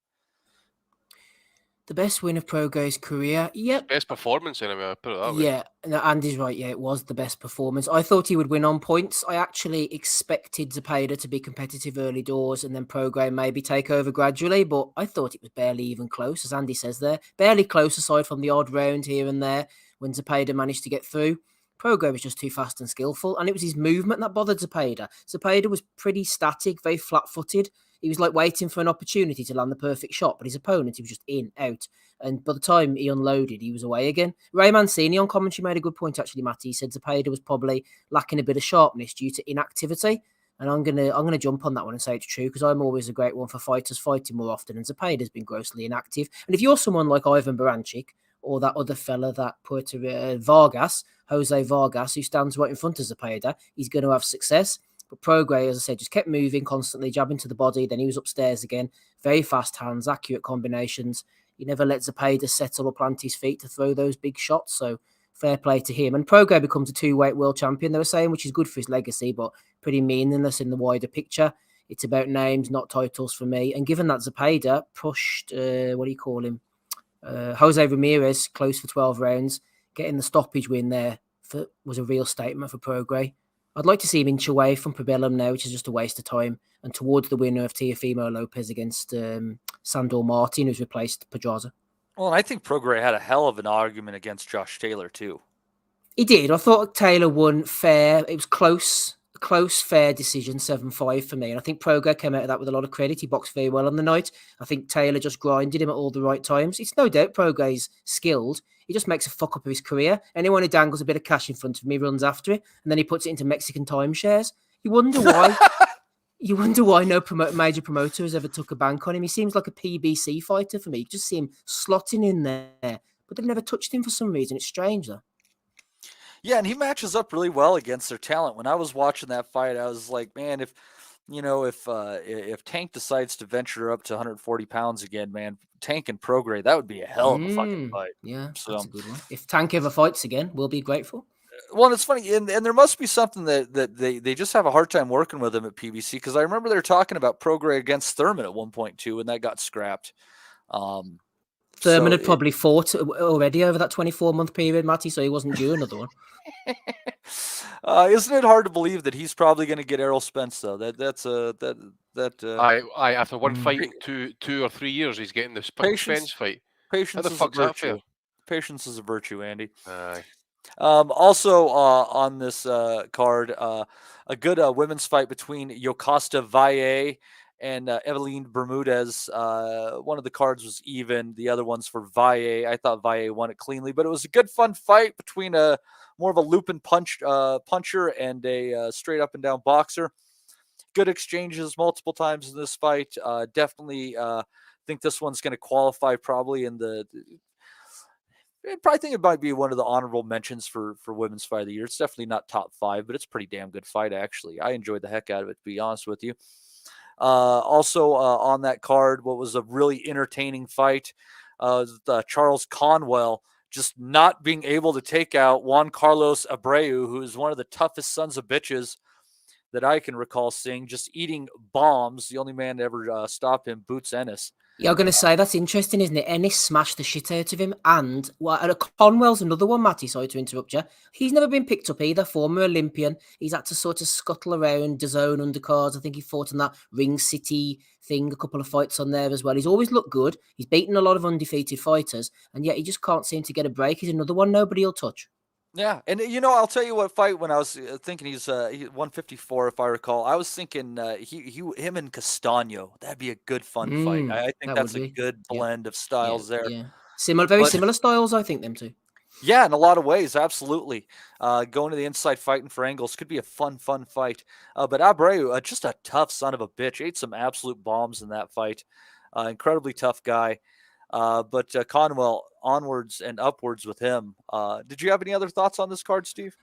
S12: The best win of Prograis' career. Yep.
S6: Best performance anyway, I put it that way.
S12: Yeah, no, Andy's right. Yeah, it was the best performance. I thought he would win on points. I actually expected Zepeda to be competitive early doors and then Prograis maybe take over gradually, but I thought it was barely even close, as Andy says there. Barely close aside from the odd round here and there when Zepeda managed to get through. Prograis was just too fast and skillful, and it was his movement that bothered Zepeda. Zepeda was pretty static, very flat-footed. He was like waiting for an opportunity to land the perfect shot, but his opponent, he was just in, out. And by the time he unloaded, he was away again. Ray Mancini on commentary made a good point, actually, Matty. He said Zepeda was probably lacking a bit of sharpness due to inactivity. And I'm gonna jump on that one and say it's true, because I'm always a great one for fighters fighting more often, and Zepeda's been grossly inactive. And if you're someone like Ivan Baranchik, or that other fella, that Jose Vargas, who stands right in front of Zepeda, he's going to have success. But Prograis, as I said, just kept moving constantly, jabbing to the body. Then he was upstairs again. Very fast hands, accurate combinations. He never let Zepeda settle or plant his feet to throw those big shots. So fair play to him. And Prograis becomes a two-weight world champion, they were saying, which is good for his legacy, but pretty meaningless in the wider picture. It's about names, not titles for me. And given that Zepeda pushed, Jose Ramirez close for 12 rounds, getting the stoppage win there was a real statement for Prograis. I'd like to see him inch away from Probellum now, which is just a waste of time, and towards the winner of Teofimo Lopez against Sandor Martin, who's replaced Pedraza.
S11: Well, and I think Prograis had a hell of an argument against Josh Taylor, too.
S12: He did. I thought Taylor won fair. It was close, fair decision, 7-5 for me. And I think Prograis came out of that with a lot of credit. He boxed very well on the night. I think Taylor just grinded him at all the right times. It's no doubt Prograis skilled. He just makes a fuck up of his career. Anyone who dangles a bit of cash in front of him, he runs after it, and then he puts it into Mexican timeshares. You wonder why. You wonder why no major promoter has ever took a bank on him. He seems like a PBC fighter for me. You just see him slotting in there, but they've never touched him for some reason. It's strange, though.
S11: Yeah, and he matches up really well against their talent. When I was watching that fight, I was like, man, if Tank decides to venture up to 140 pounds again, man, Tank and Prograis, that would be a hell of a fucking fight.
S12: Yeah, that's a good one. If Tank ever fights again, we'll be grateful.
S11: Well, it's funny, and there must be something that they just have a hard time working with him at PBC, because I remember they were talking about Prograis against Thurman at 1.2, and that got scrapped.
S12: Thurman had probably fought already over that 24-month period, Matty, so he wasn't due another one.
S11: Isn't it hard to believe that he's probably going to get Errol Spence, though?
S6: After one fight in 2 or 3 years, he's getting the Spence fight.
S11: Patience is a virtue. Patience is a virtue, Andy.
S6: Aye.
S11: Also on this card, a good women's fight between Yokasta Valle and Eveline Bermudez. One of the cards was even. The other one's for Valle. I thought Valle won it cleanly, but it was a good, fun fight between more of a loop and puncher and a straight up and down boxer. Good exchanges multiple times in this fight. Definitely think this one's going to qualify probably in I probably think it might be one of the honorable mentions for Women's Fight of the Year. It's definitely not top 5, but it's a pretty damn good fight, actually. I enjoyed the heck out of it, to be honest with you. Also on that card, what was a really entertaining fight, Charles Conwell just not being able to take out Juan Carlos Abreu, who is one of the toughest sons of bitches that I can recall seeing, just eating bombs. The only man to ever stop him, Boots Ennis.
S12: Yeah, I'm going to say that's interesting, isn't it? Ennis smashed the shit out of him. And Conwell's another one, Matty, sorry to interrupt you. He's never been picked up either, former Olympian. He's had to sort of scuttle around DAZN undercards. I think he fought in that Ring City thing, a couple of fights on there as well. He's always looked good. He's beaten a lot of undefeated fighters, and yet he just can't seem to get a break. He's another one nobody will touch.
S11: Yeah, and I'll tell you what fight when I was thinking he's 154 if I recall. I was thinking him and Castaño. That'd be a good fun fight. I think that's a good blend of styles there.
S12: Yeah, very similar styles, I think them two.
S11: Yeah, in a lot of ways, absolutely. Going to the inside fighting for angles could be a fun fight. But Abreu, just a tough son of a bitch, ate some absolute bombs in that fight. Incredibly tough guy. But Conwell, onwards and upwards with him. Did you have any other thoughts on this card, Steve?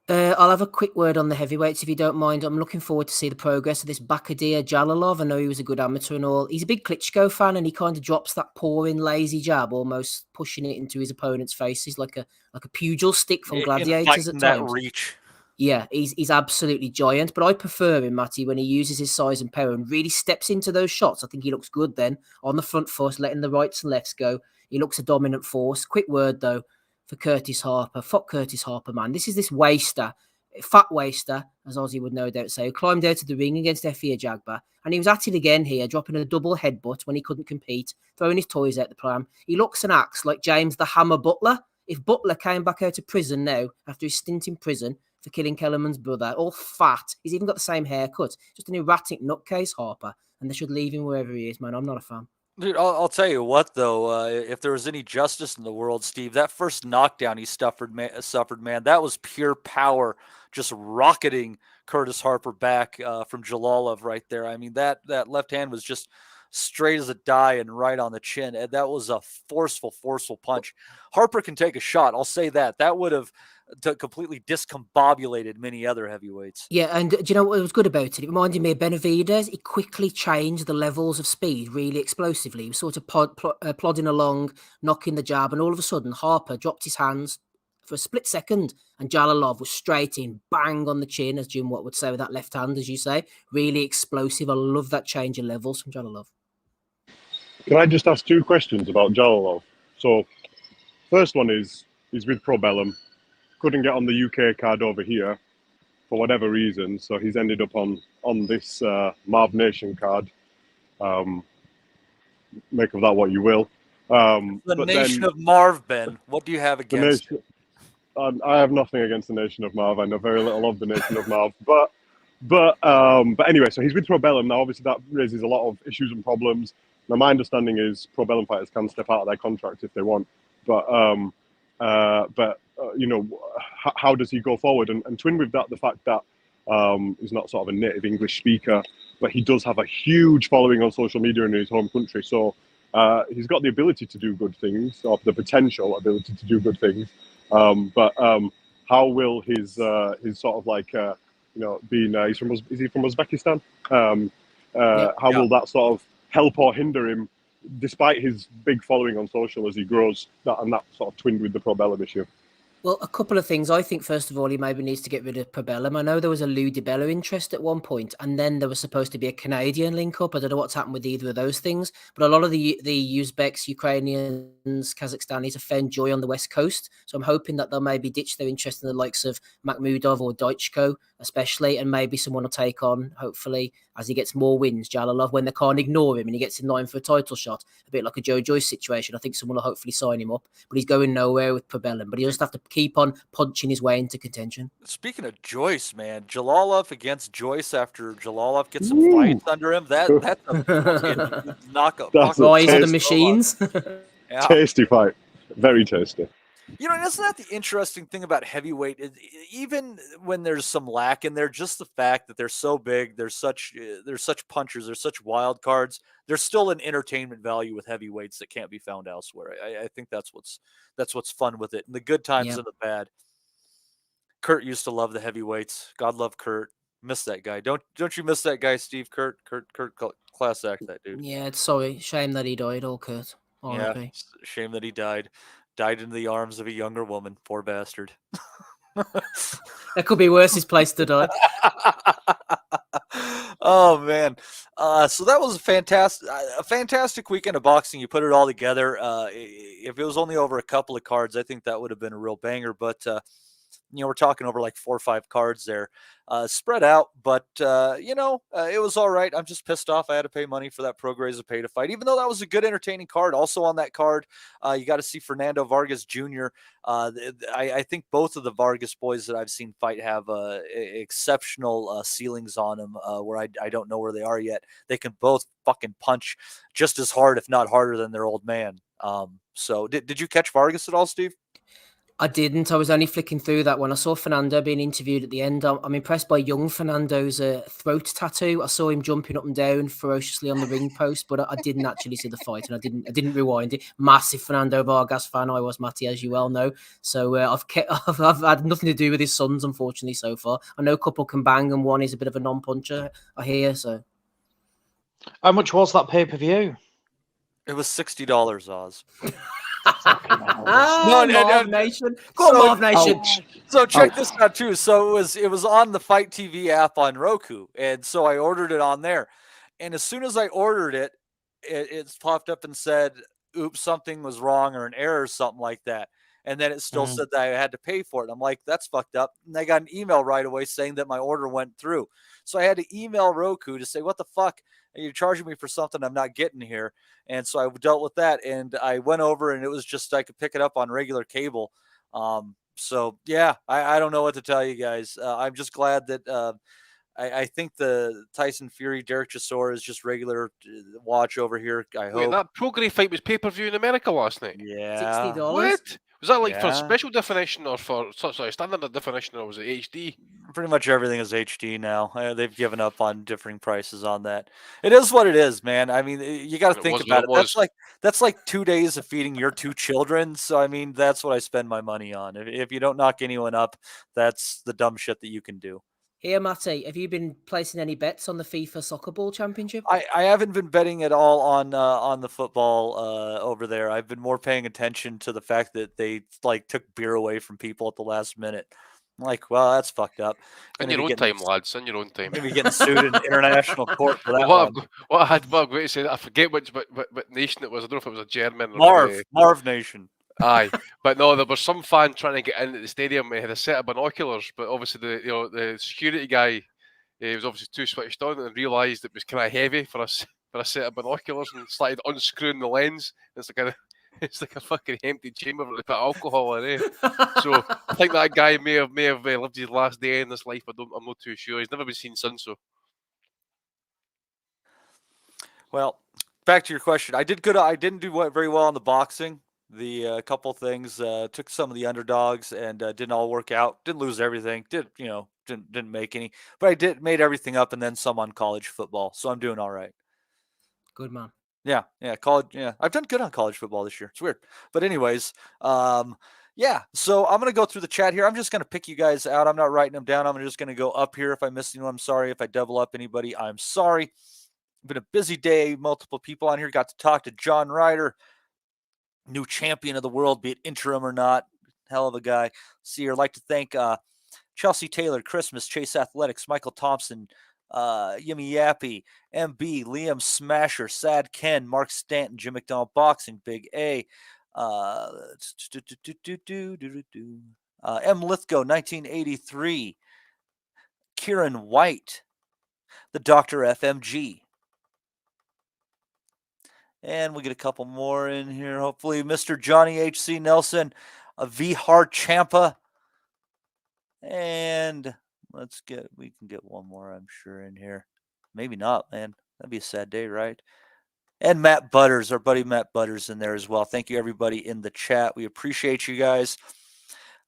S12: I'll have a quick word on the heavyweights, if you don't mind. I'm looking forward to see the progress of this Bakadir Jalalov. I know he was a good amateur and all. He's a big Klitschko fan, and he kind of drops that pouring, lazy jab, almost pushing it into his opponent's faces like a pugil stick from Gladiators at times.
S11: Reach.
S12: Yeah, he's absolutely giant, but I prefer him, Matty, when he uses his size and power and really steps into those shots. I think he looks good then, on the front foot, letting the rights and lefts go. He looks a dominant force. Quick word, though, for Curtis Harper. Fuck Curtis Harper, man. This is this waster, fat waster, as Ozzy would no doubt say, who climbed out of the ring against Effie Ajagba, and he was at it again here, dropping a double headbutt when he couldn't compete, throwing his toys out the pram. He looks and acts like James the Hammer Butler. If Butler came back out of prison now, after his stint in prison, for killing Kellerman's brother, all fat. He's even got the same haircut. Just an erratic nutcase, Harper. And they should leave him wherever he is, man. I'm not a fan.
S11: Dude, I'll tell you what, though. If there was any justice in the world, Steve, that first knockdown he suffered, man, that was pure power, just rocketing Curtis Harper back from Jalalov right there. I mean, that left hand was just straight as a die and right on the chin. And that was a forceful punch. Harper can take a shot. I'll say that. That would have completely discombobulated many other heavyweights.
S12: Yeah, and do you know what was good about it? It reminded me of Benavidez. He quickly changed the levels of speed really explosively. He was sort of plodding along, knocking the jab, and all of a sudden Harper dropped his hands for a split second, and Jalalov was straight in, bang on the chin, as Jim Watt would say with that left hand, as you say. Really explosive. I love that change of levels from Jalalov.
S8: Can I just ask 2 questions about Jalalov? So, first one is, he's with Probellum. Couldn't get on the UK card over here for whatever reason, so he's ended up on this Marv Nation card. Make of that what you will.
S11: The Nation of Marv, Ben. What do you have against it?
S8: I have nothing against the Nation of Marv. I know very little of the Nation of Marv, but anyway, so he's with Probellum now. Obviously, that raises a lot of issues and problems. Now, my understanding is Probellum fighters can step out of their contract if they want, but how does he go forward? And twin with that, the fact that he's not sort of a native English speaker, but he does have a huge following on social media in his home country. So he's got the ability to do good things, or the potential ability to do good things. But how will his sort of like being is he from Uzbekistan? How will that sort of help or hinder him, despite his big following on social as he grows, and that sort of twinned with the Probellum issue?
S12: Well, a couple of things. I think, first of all, he maybe needs to get rid of Probellum. I know there was a Lou DiBella interest at one point, and then there was supposed to be a Canadian link-up. I don't know what's happened with either of those things, but a lot of the Uzbeks, Ukrainians, Kazakhstanis have found joy on the West Coast, so I'm hoping that they'll maybe ditch their interest in the likes of Makhmudov or Daichko especially, and maybe someone will take on, hopefully, as he gets more wins, Jalalov, when they can't ignore him and he gets in line for a title shot, a bit like a Joe Joyce situation. I think someone will hopefully sign him up, but he's going nowhere with Probellum, but he'll just have to keep on punching his way into contention.
S11: Speaking of Joyce, man, Jalalov against Joyce after Jalalov gets some fights under him, that's a knockout.
S8: That's
S12: Rise of the machines.
S11: Yeah.
S8: Tasty fight. Very tasty.
S11: You know, isn't that the interesting thing about heavyweight? Even when there's some lack in there, just the fact that they're so big, they're such punchers, they're such wild cards. There's still an entertainment value with heavyweights that can't be found elsewhere. I think that's what's fun with it, and the good times and the bad. Kurt used to love the heavyweights. God love Kurt. Miss that guy. Don't you miss that guy, Steve? Kurt, class act, that dude.
S12: Yeah, sorry. Shame that he died, all Kurt.
S11: Yeah, shame that he died. Died in the arms of a younger woman. Poor bastard.
S12: That could be worse. His place to die.
S11: Oh man! So that was a fantastic weekend of boxing. You put it all together. If it was only over a couple of cards, I think that would have been a real banger. But we're talking over like 4 or 5 cards there, spread out. But it was all right. I'm just pissed off I had to pay money for that Prograis pay to fight, even though that was a good, entertaining card. Also on that card, you got to see Fernando Vargas Jr. I think both of the Vargas boys that I've seen fight have exceptional ceilings on them, where I don't know where they are yet. They can both fucking punch just as hard, if not harder, than their old man. So did you catch Vargas at all, Steve?
S12: I didn't. I was only flicking through that when I saw Fernando being interviewed at the end. I'm impressed by young Fernando's throat tattoo. I saw him jumping up and down ferociously on the ring post, but I didn't actually see the fight, and I didn't rewind it. Massive Fernando Vargas fan I was, Matty, as you well know. So I've had nothing to do with his sons, unfortunately, so far. I know a couple can bang, and one is a bit of a non-puncher, I hear. So,
S4: how much was that pay-per-view?
S11: It was $60, Oz.
S12: Marv Nation. Go on, Marv Nation.
S11: So check this out too. So it was on the Fight TV app on Roku, and so I ordered it on there. And as soon as I ordered it, it popped up and said, "Oops, something was wrong or an error or something like that." And then it still said that I had to pay for it. I'm like, that's fucked up. And I got an email right away saying that my order went through. So I had to email Roku to say, what the fuck? You're charging me for something I'm not getting here. And so I dealt with that. And I went over, and it was just, I could pick it up on regular cable. So, yeah, I don't know what to tell you guys. I'm just glad that I think the Tyson Fury, Derek Chisora is just regular watch over here. I hope.
S6: Wait, that Prograis fight was pay-per-view in America last night?
S11: Yeah.
S12: $60.
S6: What? Was that like for special definition or for standard definition, or was it HD?
S11: Pretty much everything is HD now. They've given up on differing prices on that. It is what it is, man. I mean, you got to think about it. That's like 2 days of feeding your 2 children. So I mean, that's what I spend my money on. If you don't knock anyone up, that's the dumb shit that you can do.
S12: Here, Matty, have you been placing any bets on the FIFA Soccer Ball Championship?
S11: I haven't been betting at all on the football over there. I've been more paying attention to the fact that they took beer away from people at the last minute. I'm like, well, that's fucked up.
S6: In your own time, lads. In your own time.
S11: Maybe getting sued in international court for that.
S6: What I had going to say, I forget what nation it was. I don't know if it was a German
S11: or Marv Nation.
S6: Aye, but no, there was some fan trying to get into the stadium. He had a set of binoculars, but obviously the security guy, he was obviously too switched on and realised it was kind of heavy for a set of binoculars, and started unscrewing the lens. It's like a fucking empty chamber where they put alcohol in. So I think that guy may have lived his last day in this life. I'm not too sure. He's never been seen since. So,
S11: well, back to your question. I did good. I didn't do very well on the boxing. The couple things took some of the underdogs and didn't all work out. Didn't lose everything. Didn't make any, but I made everything up and then some on college football. So I'm doing all right.
S12: Good man.
S11: Yeah, college. Yeah, I've done good on college football this year. It's weird, but anyways, yeah. So I'm gonna go through the chat here. I'm just gonna pick you guys out. I'm not writing them down. I'm just gonna go up here. If I missed anyone, I'm sorry. If I double up anybody, I'm sorry. Been a busy day. Multiple people on here. Got to talk to John Ryder, new champion of the world, be it interim or not. Hell of a guy. See here. I'd like to thank Chelsea Taylor, Christmas, Chase Athletics, Michael Thompson, Yimmy Yappy, MB, Liam Smasher, Sad Ken, Mark Stanton, Jim McDonald Boxing, Big A, M. Lithgow, 1983, Kieran Whyte, the Dr. FMG. And we'll get a couple more in here. Hopefully, Mr. Johnny H.C. Nelson, a Vihar Champa. And we can get one more, I'm sure, in here. Maybe not, man. That'd be a sad day, right? And Matt Butters, our buddy Matt Butters in there as well. Thank you, everybody in the chat. We appreciate you guys.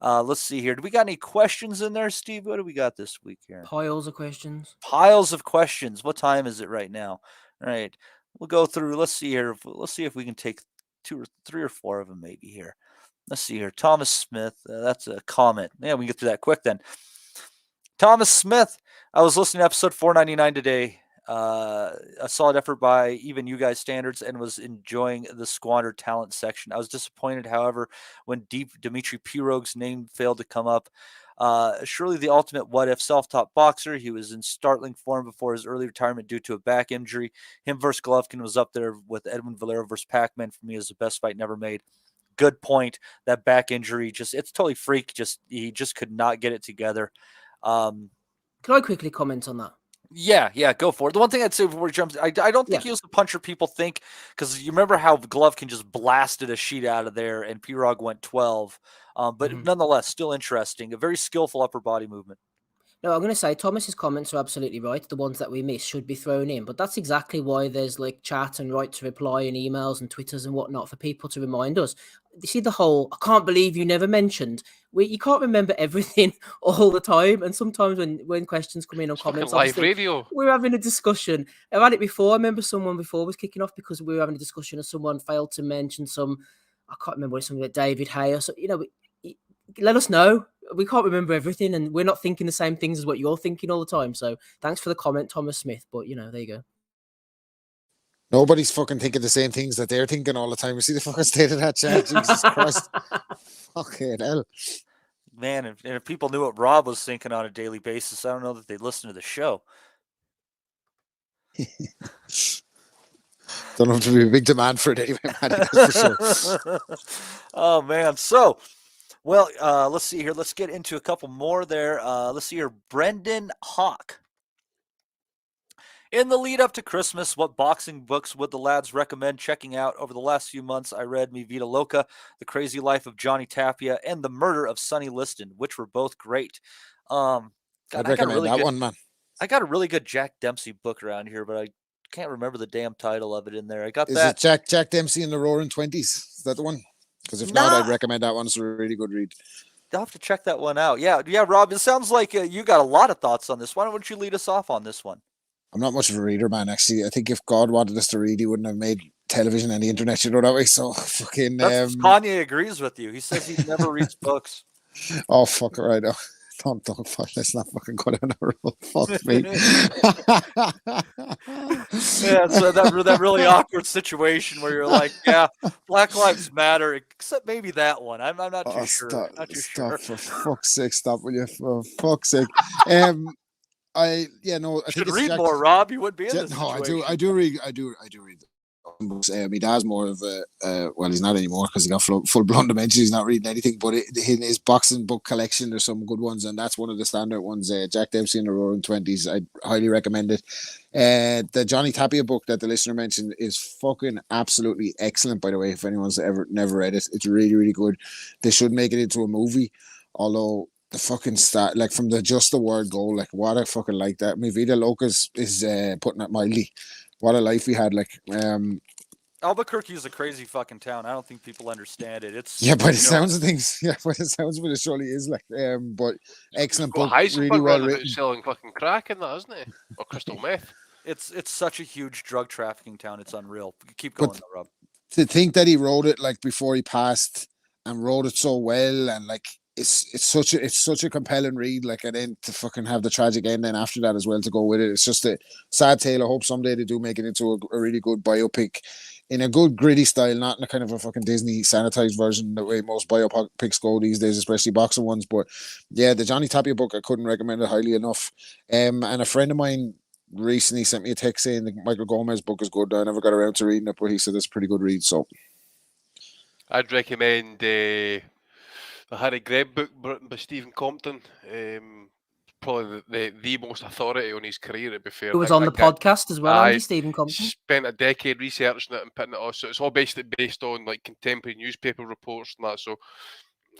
S11: Let's see here. Do we got any questions in there, Steve? What do we got this week here?
S12: Piles of questions.
S11: Piles of questions. What time is it right now? All right. We'll go through. Let's see here. Let's see if we can take 2 or 3 or 4 of them maybe here. Let's see here. Thomas Smith. That's a comment. Yeah, we can get through that quick then. Thomas Smith. I was listening to episode 499 today. A solid effort by even you guys standards, and was enjoying the squandered talent section. I was disappointed, however, when Dmitry Pirog's name failed to come up. Surely the ultimate what-if self-taught boxer. He was in startling form before his early retirement due to a back injury. Him versus Golovkin was up there with Edwin Valero versus Pac-Man for me as the best fight never made. Good point. That back injury, it's totally freak. He just could not get it together.
S12: Can I quickly comment on that?
S11: Yeah, go for it. The one thing I'd say before he jumps, I don't think he was the puncher people think, because you remember how Golovkin just blasted a sheet out of there and Pirog went 12. But nonetheless, still interesting. A very skillful upper body movement.
S12: No, I'm going to say Thomas's comments are absolutely right. The ones that we miss should be thrown in. But that's exactly why there's like chat and right to reply and emails and Twitters and whatnot for people to remind us. You see the whole, I can't believe you never mentioned. You can't remember everything all the time. And sometimes when questions come in on comments,
S6: live radio.
S12: We're having a discussion. I've had it before. I remember someone before was kicking off because we were having a discussion and someone failed to mention I can't remember, something like David Hay or so. Let us know. We can't remember everything, and we're not thinking the same things as what you're thinking all the time. So thanks for the comment, Thomas Smith. But, there you go.
S7: Nobody's fucking thinking the same things that they're thinking all the time. You see the fucking state of that chat? Jesus Christ. Fucking hell.
S11: Man, if people knew what Rob was thinking on a daily basis, I don't know that they'd listen to the show.
S7: Don't have to be a big demand for it anyway, man. For sure.
S11: Oh, man. So... well, let's see here. Let's get into a couple more there. Let's see here. Brendan Hawk. In the lead up to Christmas, what boxing books would the lads recommend checking out? Over the last few months, I read Mi Vida Loca, The Crazy Life of Johnny Tapia, and The Murder of Sonny Liston, which were both great.
S7: I'd recommend that one, man.
S11: I got a really good Jack Dempsey book around here, but I can't remember the damn title of it in there. I got that.
S7: Is it Jack Dempsey in the Roaring 20s? Is that the one? Because if not, I'd recommend that one. It's a really good read.
S11: I'll have to check that one out. Yeah, Rob, it sounds like you got a lot of thoughts on this. Why don't you lead us off on this one?
S7: I'm not much of a reader, man, actually. I think if God wanted us to read, he wouldn't have made television and the internet, that way. So, fucking...
S11: Kanye agrees with you. He says he never reads books.
S7: Oh, fuck it, right. Oh, don't fuck. Let's not fucking go down that road. Fuck me.
S11: Yeah, so that really awkward situation where you're like, yeah, Black Lives Matter, except maybe that one. I'm not too sure.
S7: Stop, for fuck's sake, stop, will you? For fuck's sake. I
S11: should read more, Rob. You wouldn't be in this situation.
S7: I do read books. My dad's more of a well, he's not anymore because he got full-blown dementia. He's not reading anything, but in his boxing book collection, there's some good ones, and that's one of the standard ones. Jack Dempsey in the Roaring 20s. I highly recommend it. The Johnny Tapia book that the listener mentioned is fucking absolutely excellent, by the way. If anyone's never read it, it's really, really good. They should make it into a movie, although the fucking start, like from just the word go, like what I fucking like that. Mi Vida Loca is putting it mildly. What a life we had, like.
S11: Albuquerque is a crazy fucking town. I don't think people understand it. It's
S7: by the sounds of things. Yeah, by the sounds of it surely is like. But excellent book, really well written.
S6: Selling fucking crack in that, isn't it? Or crystal meth.
S11: It's such a huge drug trafficking town. It's unreal. Keep going, though, Rob.
S7: To think that he wrote it like before he passed and wrote it so well, and like it's such a compelling read, like, and then to fucking have the tragic ending after that as well to go with it. It's just a sad tale. I hope someday they do make it into a really good biopic in a good gritty style, not in a kind of a fucking Disney sanitized version the way most biopics go these days, especially boxing ones. But yeah, the Johnny Tapia book, I couldn't recommend it highly enough. And a friend of mine recently sent me a text saying the Michael Gomez book is good. I never got around to reading it, but he said it's a pretty good read. So
S6: I'd recommend the Harry Greb book by Stephen Compton. probably the most authority on his career, to be fair.
S12: Who was on the podcast as well, Andy, Stephen Compton.
S6: Spent a decade researching it and putting it on. So it's all basically based on like contemporary newspaper reports and that. So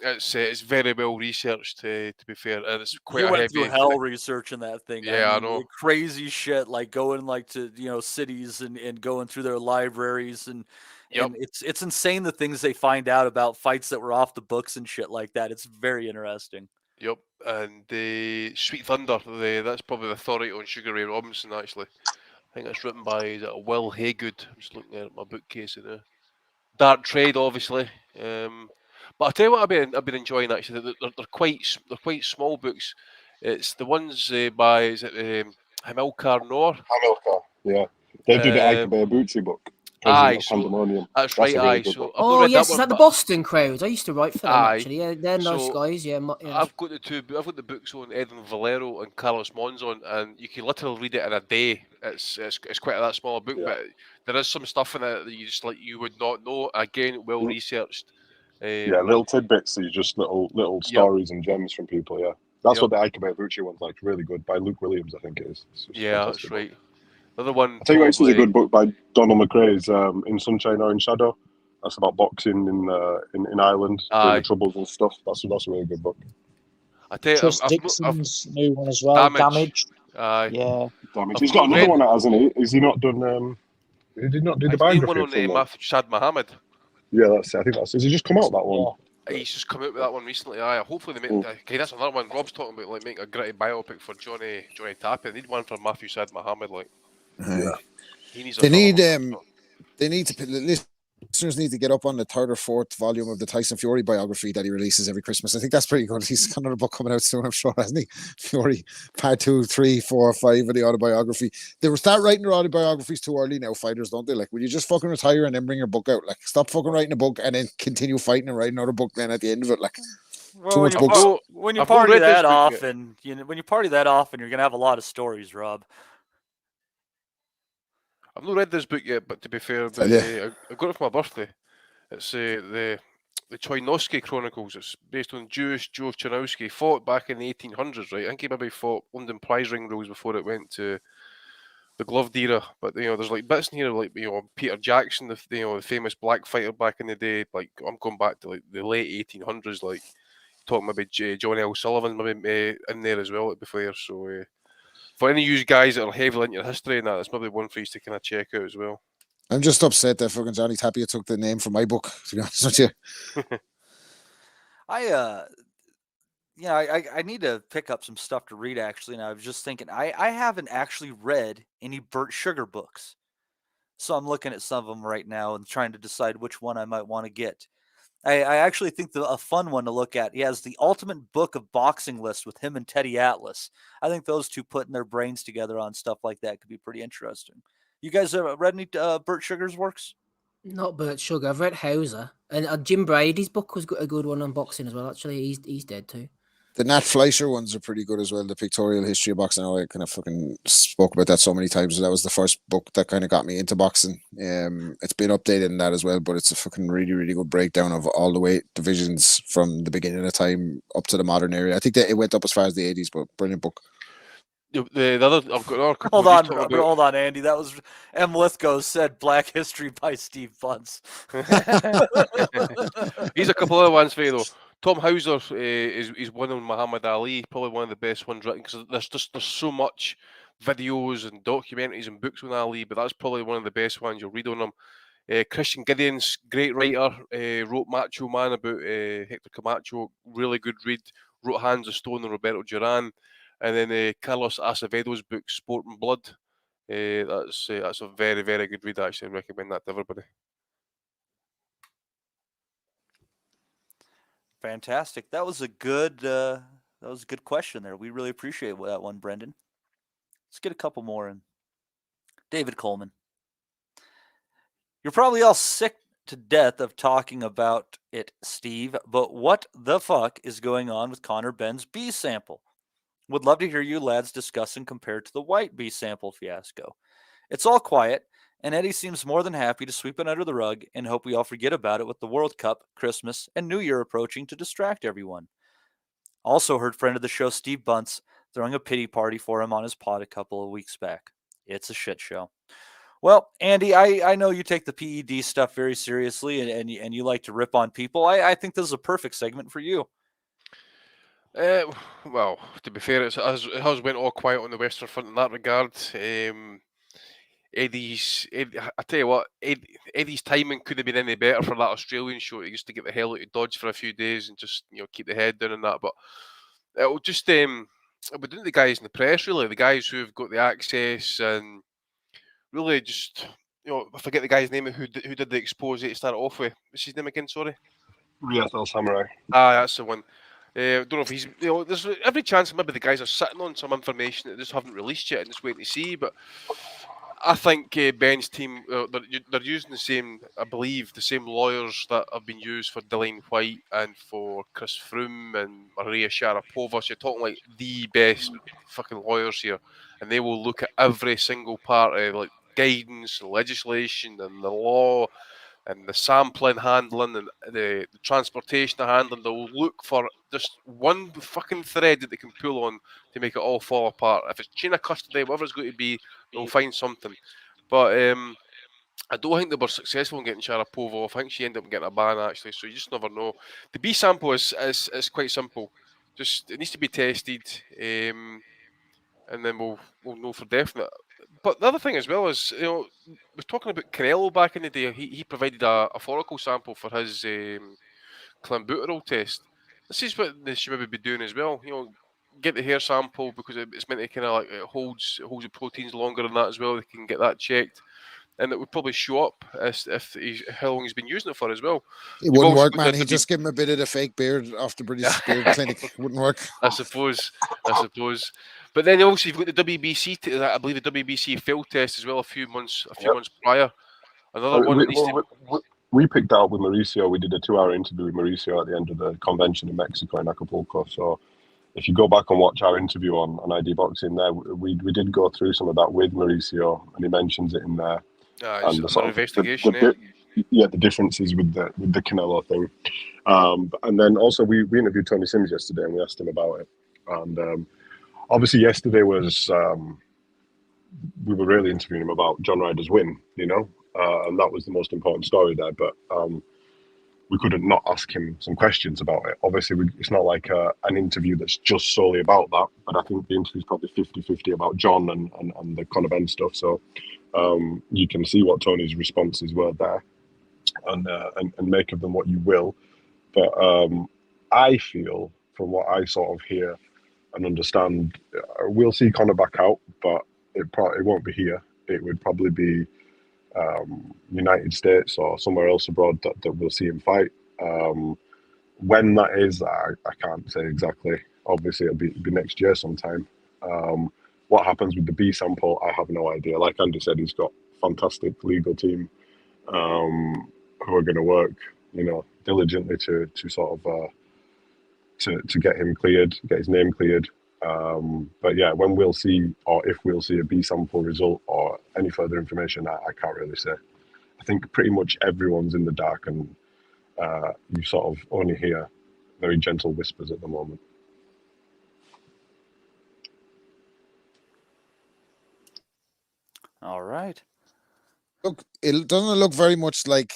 S6: it's very well researched, to be fair. And it's quite
S11: You
S6: a
S11: went
S6: heavy
S11: through hell researching that thing.
S6: Yeah, I know.
S11: Crazy shit, like going like to cities and going through their libraries and it's insane the things they find out about fights that were off the books and shit like that. It's very interesting.
S6: Yep, and the Sweet Thunder, that's probably the authority on Sugar Ray Robinson, actually. I think it's written by Will Haygood. I'm just looking at my bookcase now. Dark Trade, obviously. But I'll tell you what I've been enjoying, actually. They're quite small books. It's the ones by, Hamilcar Noor?
S8: Hamilcar, yeah. They did the Ike Bayabuchi book.
S6: Aye,
S8: Pandemonium.
S6: that's right,
S8: really
S6: aye.
S8: good
S6: So
S8: book.
S6: I've not read
S12: yes,
S6: that
S12: is
S6: one,
S12: that the
S6: but-
S12: Boston crowd? I used to write for them,
S6: Aye.
S12: actually. Yeah, they're nice
S6: So,
S12: guys. Yeah,
S6: I've got the books on Edwin Valero and Carlos Monzon, and you can literally read it in a day. It's quite that small a book, but there is some stuff in it that you would not know. Again, well researched.
S8: Yeah, little tidbits, so you just little stories and gems from people. Yeah, that's what the Ike Bayabuchi one's like. Really good, by Luke Williams, I think it is.
S6: Yeah, that's right. Another one.
S8: I'll tell you what, this is a good book by Donald McRae's, In Sunshine or in Shadow. That's about boxing in Ireland, the troubles and stuff. That's a really good book.
S6: I tell you,
S4: Chris Dixon's new one as well. Damage.
S6: Aye.
S4: Yeah.
S8: Damage. He's got another one out, hasn't he? Is he not done? He did not do the
S6: I've
S8: biography.
S6: one on Shad Mohammed.
S8: Yeah, I think that's. Has he just come out that one?
S6: He's just come out with that one recently. Aye, hopefully they make. Okay, that's another one. Rob's talking about like making a gritty biopic for Johnny Tapia. They need one for Matthew Shad Mohammed. Like, he needs.
S7: They need to. Listeners need to get up on the third or fourth volume of the Tyson Fury biography that he releases every Christmas. I think that's pretty good. He's got another book coming out soon, I'm sure, hasn't he? Fury, part 2, 3, 4, 5 of the autobiography. They will start writing their autobiographies too early now, fighters, don't they? Like, will you just fucking retire and then bring your book out? Like, stop fucking writing a book and then continue fighting and write another book then at the end of it. Like, too much books.
S11: When you party that often, when you party that often, you're gonna have a lot of stories, Rob.
S6: I've not read this book yet, but to be fair, I got it for my birthday. It's the Choinovsky Chronicles. It's based on Jewish Joe Choinovsky. Fought back in the 1800s, right? I think he maybe fought London prize ring rules before it went to the gloved era. But there's like bits in here like Peter Jackson, the famous black fighter back in the day. Like I'm going back to like the late 1800s, like talking maybe Johnny L. Sullivan maybe in there as well. To be fair, so. For any of you guys that are heavily into your history and that's probably one for you to kind of check out as well.
S7: I'm just upset that fucking Johnny Tapia took the name from my book, to be honest with you.
S11: I need to pick up some stuff to read, actually. And I was just thinking, I haven't actually read any Burt Sugar books. So I'm looking at some of them right now and trying to decide which one I might want to get. I actually think a fun one to look at. He has the Ultimate Book of Boxing list with him and Teddy Atlas. I think those two putting their brains together on stuff like that could be pretty interesting. You guys have read any Burt Sugar's works?
S12: Not Burt Sugar. I've read Hauser. And Jim Brady's book was a good one on boxing as well. Actually, he's dead too.
S7: The Nat Fleischer ones are pretty good as well. The Pictorial History of Boxing. I kind of fucking spoke about that so many times. That was the first book that kind of got me into boxing. It's been updated in that as well, but it's a fucking really, really good breakdown of all the weight divisions from the beginning of time up to the modern era. I think that it went up as far as the 80s, but brilliant book.
S6: The other, I've got another couple.
S11: Hold on, Andy. That was M. Lithgow said Black History by Steve Bunce.
S6: He's a couple other ones for you though. Tom Hauser is one on Muhammad Ali, probably one of the best ones written because there's so much videos and documentaries and books on Ali, but that's probably one of the best ones you'll read on him. Christian Gideon's great writer, wrote Macho Man about Hector Camacho, really good read. Wrote Hands of Stone and Roberto Duran, and then Carlos Acevedo's book Sport and Blood. That's a very, very good read. Actually, I recommend that to everybody.
S11: Fantastic. That was a good question there. We really appreciate that one, Brendan. Let's get a couple more in. David Coleman. You're probably all sick to death of talking about it, Steve, but what the fuck is going on with Conor Benn's B-sample? Would love to hear you lads discuss and compare to the Whyte B-sample fiasco. It's all quiet, and Eddie seems more than happy to sweep it under the rug and hope we all forget about it with the World Cup, Christmas, and New Year approaching to distract everyone. Also heard friend of the show Steve Bunce throwing a pity party for him on his pod a couple of weeks back. It's a shit show. Well, Andy, I know you take the PED stuff very seriously, and you like to rip on people. I think this is a perfect segment for you.
S6: Well, to be fair, it has went all quiet on the Western Front in that regard. I tell you what, Eddie's timing could have been any better for that Australian show. He used to get the hell out of Dodge for a few days and just keep the head down and that. But it'll just it'll be doing the guys in the press, really, the guys who've got the access, and really just I forget the guy's name who did the expose to start off with. What's his name again? Sorry.
S8: Riyadh Samurai.
S6: That's the one. Don't know if he's, there's every chance maybe the guys are sitting on some information that they just haven't released yet and just waiting to see. But I think Ben's team, they're using the same, I believe, the same lawyers that have been used for Dillian Whyte and for Chris Froome and Maria Sharapova. So you're talking like the best fucking lawyers here, and they will look at every single part of like guidance, legislation, and the law, and the sampling handling, and the transportation handling. They'll look for just one fucking thread that they can pull on to make it all fall apart. If it's chain of custody, whatever it's going to be, they'll find something. But I don't think they were successful in getting Sharapova off. I think she ended up getting a ban, actually, so you just never know. The B-sample is quite simple. Just it needs to be tested, and then we'll know for definite. But the other thing as well is, we're talking about Canelo back in the day. He provided a follicle sample for his clenbuterol test. This is what they should maybe be doing as well. Get the hair sample, because it's meant to kind of like it holds the proteins longer than that as well. They can get that checked, and it would probably show up as if how long he's been using it for as well.
S7: It wouldn't work, man. He'd just give him a bit of the fake beard off the British Beard Clinic. Wouldn't work.
S6: I suppose. But then also you've got the WBC. I believe the WBC field test as well. A few months prior. Another one.
S8: We picked out with Mauricio. We did a 2-hour interview with Mauricio at the end of the convention in Mexico in Acapulco. So if you go back and watch our interview on ID Boxing there, we did go through some of that with Mauricio, and he mentions it in there.
S6: And the sort of investigation.
S8: The differences with the Canelo thing. And then also we interviewed Tony Sims yesterday, and we asked him about it. And obviously yesterday was we were really interviewing him about John Ryder's win, and that was the most important story there. But we couldn't not ask him some questions about it. Obviously, it's not like an interview that's just solely about that, but I think the interview is probably 50-50 about John and the Conor Benn stuff. So you can see what Tony's responses were there, and make of them what you will. But I feel, from what I sort of hear and understand, we'll see Conor back out, but it won't be here. It would probably be United States or somewhere else abroad that we'll see him fight. When that is, I can't say exactly. Obviously, it'll be next year sometime. What happens with the B sample, I have no idea. Like Andy said, he's got a fantastic legal team who are going to work, diligently to sort of to get him cleared, get his name cleared. But yeah, when we'll see, or if we'll see a B sample result or any further information, I can't really say. I think pretty much everyone's in the dark, and you sort of only hear very gentle whispers at the moment.
S11: All right.
S7: Look, it doesn't look very much like,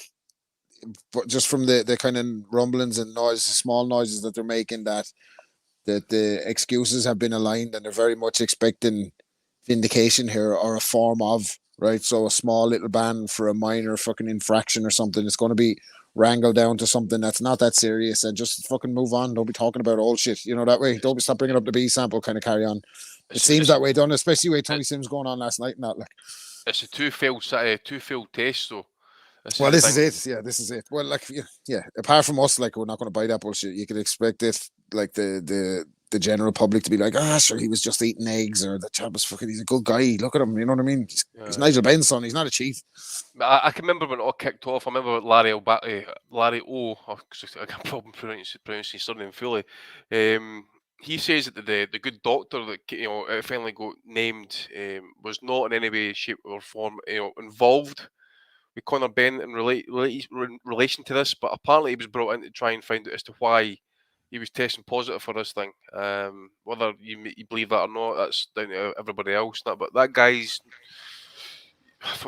S7: but just from the kind of rumblings and noises, small noises that they're making, that the excuses have been aligned, and they're very much expecting vindication here, or a form of, right? So a small little ban for a minor fucking infraction or something. It's going to be wrangled down to something that's not that serious, and just fucking move on. Don't be talking about old shit, that way. Don't be stop bringing up the B sample, kind of carry on. It seems that way, don't it? Especially the way Tony Sims going on last night and that. Like,
S6: it's a two failed test, though.
S7: This is it. Yeah, this is it. Well, like, yeah. Apart from us, like, we're not going to buy that bullshit. You could expect it, like the general public to be like, sure, he was just eating eggs, or the chap was fucking. He's a good guy. Look at him. You know what I mean? He's Nigel Benn's son. He's not a chief.
S6: I can remember when it all kicked off. I remember Larry O. I can't probably pronounce his surname fully. He says that the good doctor that finally got named was not in any way, shape, or form involved with Conor Benn in relation to this, but apparently he was brought in to try and find out as to why he was testing positive for this thing. Whether you believe that or not, that's down to everybody else. But that guy's.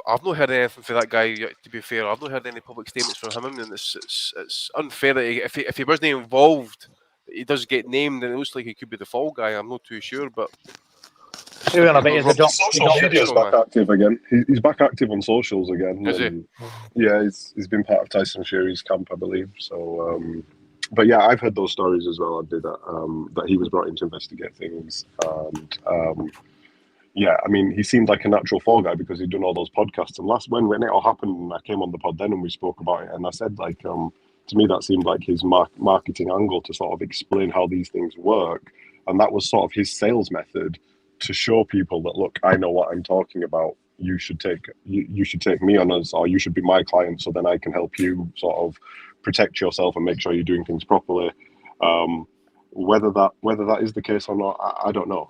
S6: I've not heard anything for that guy. To be fair, I've not heard any public statements from him, and it's unfair that if he wasn't involved, he does get named, and it looks like he could be the fall guy. I'm not too sure, but.
S8: Social media's back active again. He's back active on socials again.
S6: Is he?
S8: Yeah, he's been part of Tyson Fury's camp, I believe. So, but yeah, I've heard those stories as well. I did that he was brought in to investigate things, and yeah, I mean, he seemed like a natural fall guy because he'd done all those podcasts. And when it all happened, I came on the pod then and we spoke about it, and I said like, to me that seemed like his marketing angle to sort of explain how these things work, and that was sort of his sales method. To show people that, look, I know what I'm talking about. You should take me on as, or you should be my client, so then I can help you sort of protect yourself and make sure you're doing things properly. Whether that is the case or not, I don't know.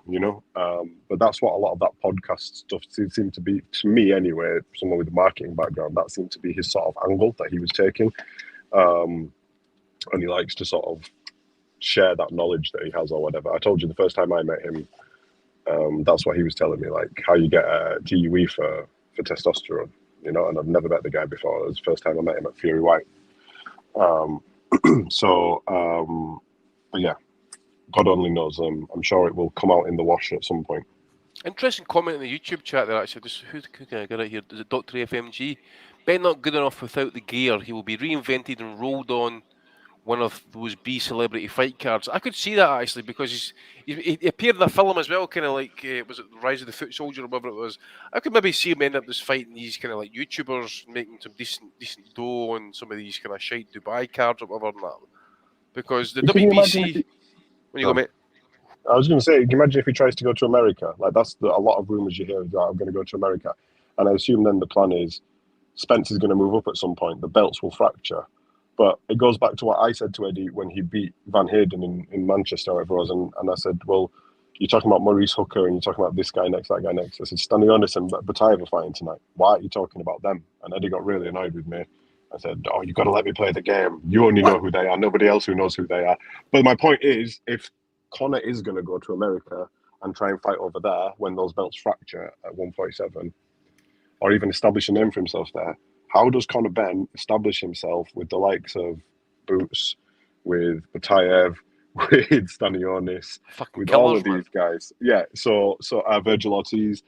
S8: But that's what a lot of that podcast stuff seemed to be to me anyway. Someone with a marketing background, that seemed to be his sort of angle that he was taking, and he likes to sort of share that knowledge that he has or whatever. I told you the first time I met him. That's what he was telling me, like how you get a TUE for testosterone, and I've never met the guy before. It was the first time I met him at Fury Whyte. But yeah, God only knows. I'm sure it will come out in the wash at some point.
S6: Interesting comment in the YouTube chat there, actually. Who can I get it here? Is it Dr. FMG? Ben not good enough without the gear. He will be reinvented and rolled on one of those B celebrity fight cards. I could see that actually because he appeared in a film as well, kind of like was it Rise of the Foot Soldier or whatever it was. I could maybe see him end up just fighting these kind of like YouTubers making some decent dough on some of these kind of shite Dubai cards or whatever, and that. Because the WBC. When you go, mate.
S8: I was going to say, can you imagine if he tries to go to America? Like a lot of rumors you hear. I'm going to go to America, and I assume then the plan is Spencer's going to move up at some point. The belts will fracture. But it goes back to what I said to Eddie when he beat Van Heerden in Manchester, or whatever it was, and I said, well, you're talking about Maurice Hooker and you're talking about this guy next, that guy next. I said, Stanionis and Bataev are fighting tonight. Why are you talking about them? And Eddie got really annoyed with me. I said, oh, you've got to let me play the game. You only know who they are. Nobody else who knows who they are. But my point is, if Conor is going to go to America and try and fight over there when those belts fracture at 147, or even establish a name for himself there, how does Conor Benn establish himself with the likes of Boots, with Bataev, with Stanionis, with all of these guys? Yeah. So Virgil Ortiz.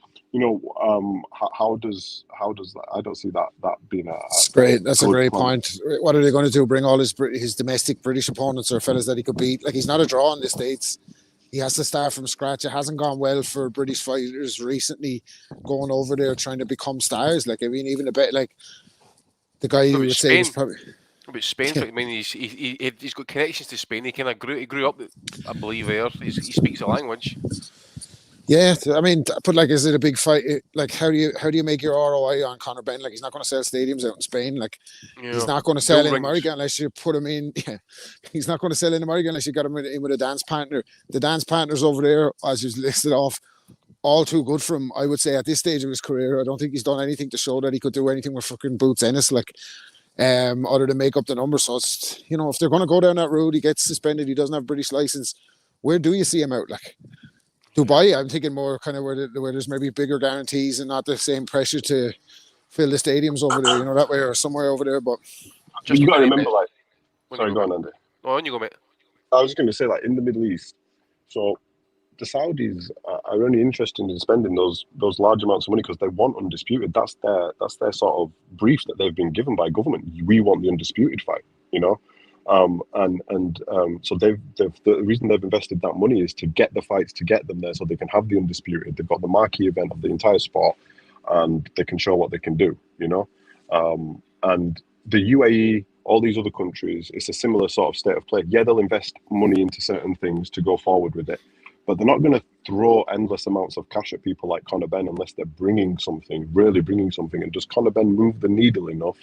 S8: How does that? I don't see that being a.
S7: That's great. That's a great point. What are they going to do? Bring all his domestic British opponents or fellas that he could beat? Like, he's not a draw in the States. He has to start from scratch. It hasn't gone well for British fighters recently, going over there trying to become stars. Like, I mean, even a bit like. The guy you would say is probably
S6: about Spain. I mean, he's got connections to Spain. He kind of grew up, I believe, there. He speaks the language.
S7: Yeah, I mean, but like, is it a big fight? Like, how do you make your ROI on Conor Benn? Like, he's not going to sell stadiums out in Spain. Like, he's not going to sell in America unless you put him in. Yeah, he's not going to sell in America unless you got him in with a dance partner. The dance partners over there, as you listed off, all too good for him, I would say, at this stage of his career. I don't think he's done anything to show that he could do anything with fucking Boots Ennis, like, other than make up the numbers. So it's, if they're going to go down that road, he gets suspended, he doesn't have British license. Where do you see him out? Like, Dubai, I'm thinking more kind of where there's maybe bigger guarantees and not the same pressure to fill the stadiums over there, that way, or somewhere over there. But
S8: you got to remember, like, sorry, go on, Andy.
S6: Oh, on you go, mate.
S8: I was going to say, like, in the Middle East, so the Saudis are only interested in spending those large amounts of money because they want undisputed. That's their sort of brief that they've been given by government. We want the undisputed fight, so the reason they've invested that money is to get the fights, to get them there, so they can have the undisputed. They've got the marquee event of the entire sport, and they can show what they can do, and the UAE, all these other countries, it's a similar sort of state of play. Yeah, they'll invest money into certain things to go forward with it, but they're not going to throw endless amounts of cash at people like Conor Benn unless they're really bringing something. And does Conor Benn move the needle enough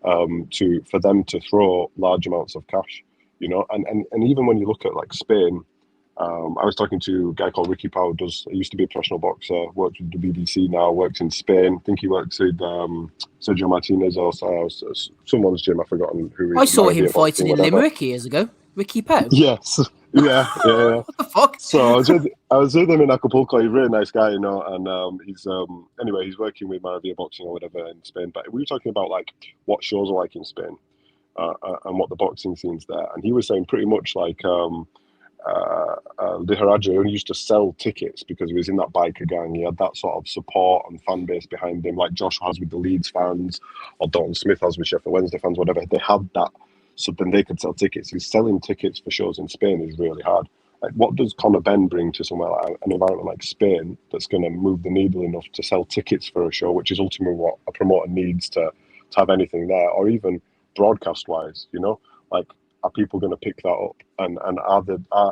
S8: for them to throw large amounts of cash? And even when you look at like Spain, I was talking to a guy called Ricky Powell. He used to be a professional boxer, works with the BBC now, works in Spain. I think he works with Sergio Martinez or someone's gym. I've forgotten who.
S12: I saw him fighting in Limerick years ago. Ricky Poe?
S8: Yes. Yeah.
S12: What the fuck?
S8: So I was with him in Acapulco. He's a really nice guy, and he's anyway, he's working with Maravilla Boxing or whatever in Spain. But we were talking about like what shows are like in Spain, and what the boxing scene's there. And he was saying pretty much like Liharaja only used to sell tickets because he was in that biker gang. He had that sort of support and fan base behind him, like Josh has with the Leeds fans, or Dalton Smith has with Sheffield Wednesday fans, whatever. They had that, so then they could sell tickets. He's selling tickets for shows in Spain is really hard. Like, what does Conor Benn bring to somewhere like an environment like Spain that's going to move the needle enough to sell tickets for a show, which is ultimately what a promoter needs to have anything there, or even broadcast-wise, Like, are people going to pick that up? And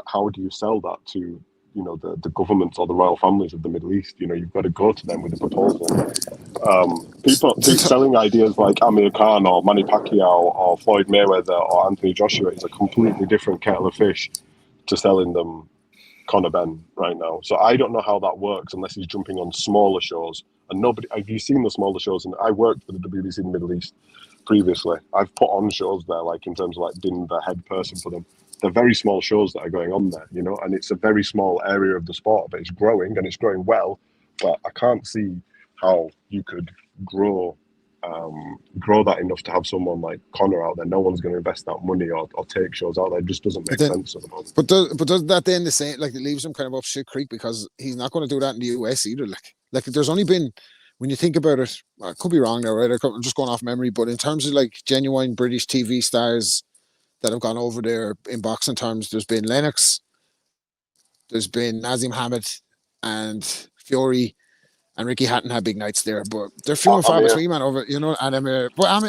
S8: how do you sell that to, the governments or the royal families of the Middle East? You've got to go to them with a proposal. People selling ideas like Amir Khan or Manny Pacquiao or Floyd Mayweather or Anthony Joshua is a completely different kettle of fish to selling them Conor Benn right now. So I don't know how that works unless he's jumping on smaller shows. And nobody, have you seen the smaller shows? And I worked for the WBC in the Middle East previously. I've put on shows there, like in terms of like being the head person for them. They're very small shows that are going on there, and it's a very small area of the sport, but it's growing and it's growing well. But I can't see how you could grow that enough to have someone like Conor out there. No one's going to invest that money or take shows out there. It just doesn't make sense at the moment.
S7: But does that then the same, like, it leaves him kind of up shit creek, because he's not going to do that in the US either. Like there's only been, when you think about it, I could be wrong now, right? I'm just going off memory, but in terms of like genuine British TV stars that have gone over there in boxing terms, there's been Lennox, there's been Nazim Hamed, and Fury, and Ricky Hatton had big nights there, but they're few and far between, man. Over, and Amir. But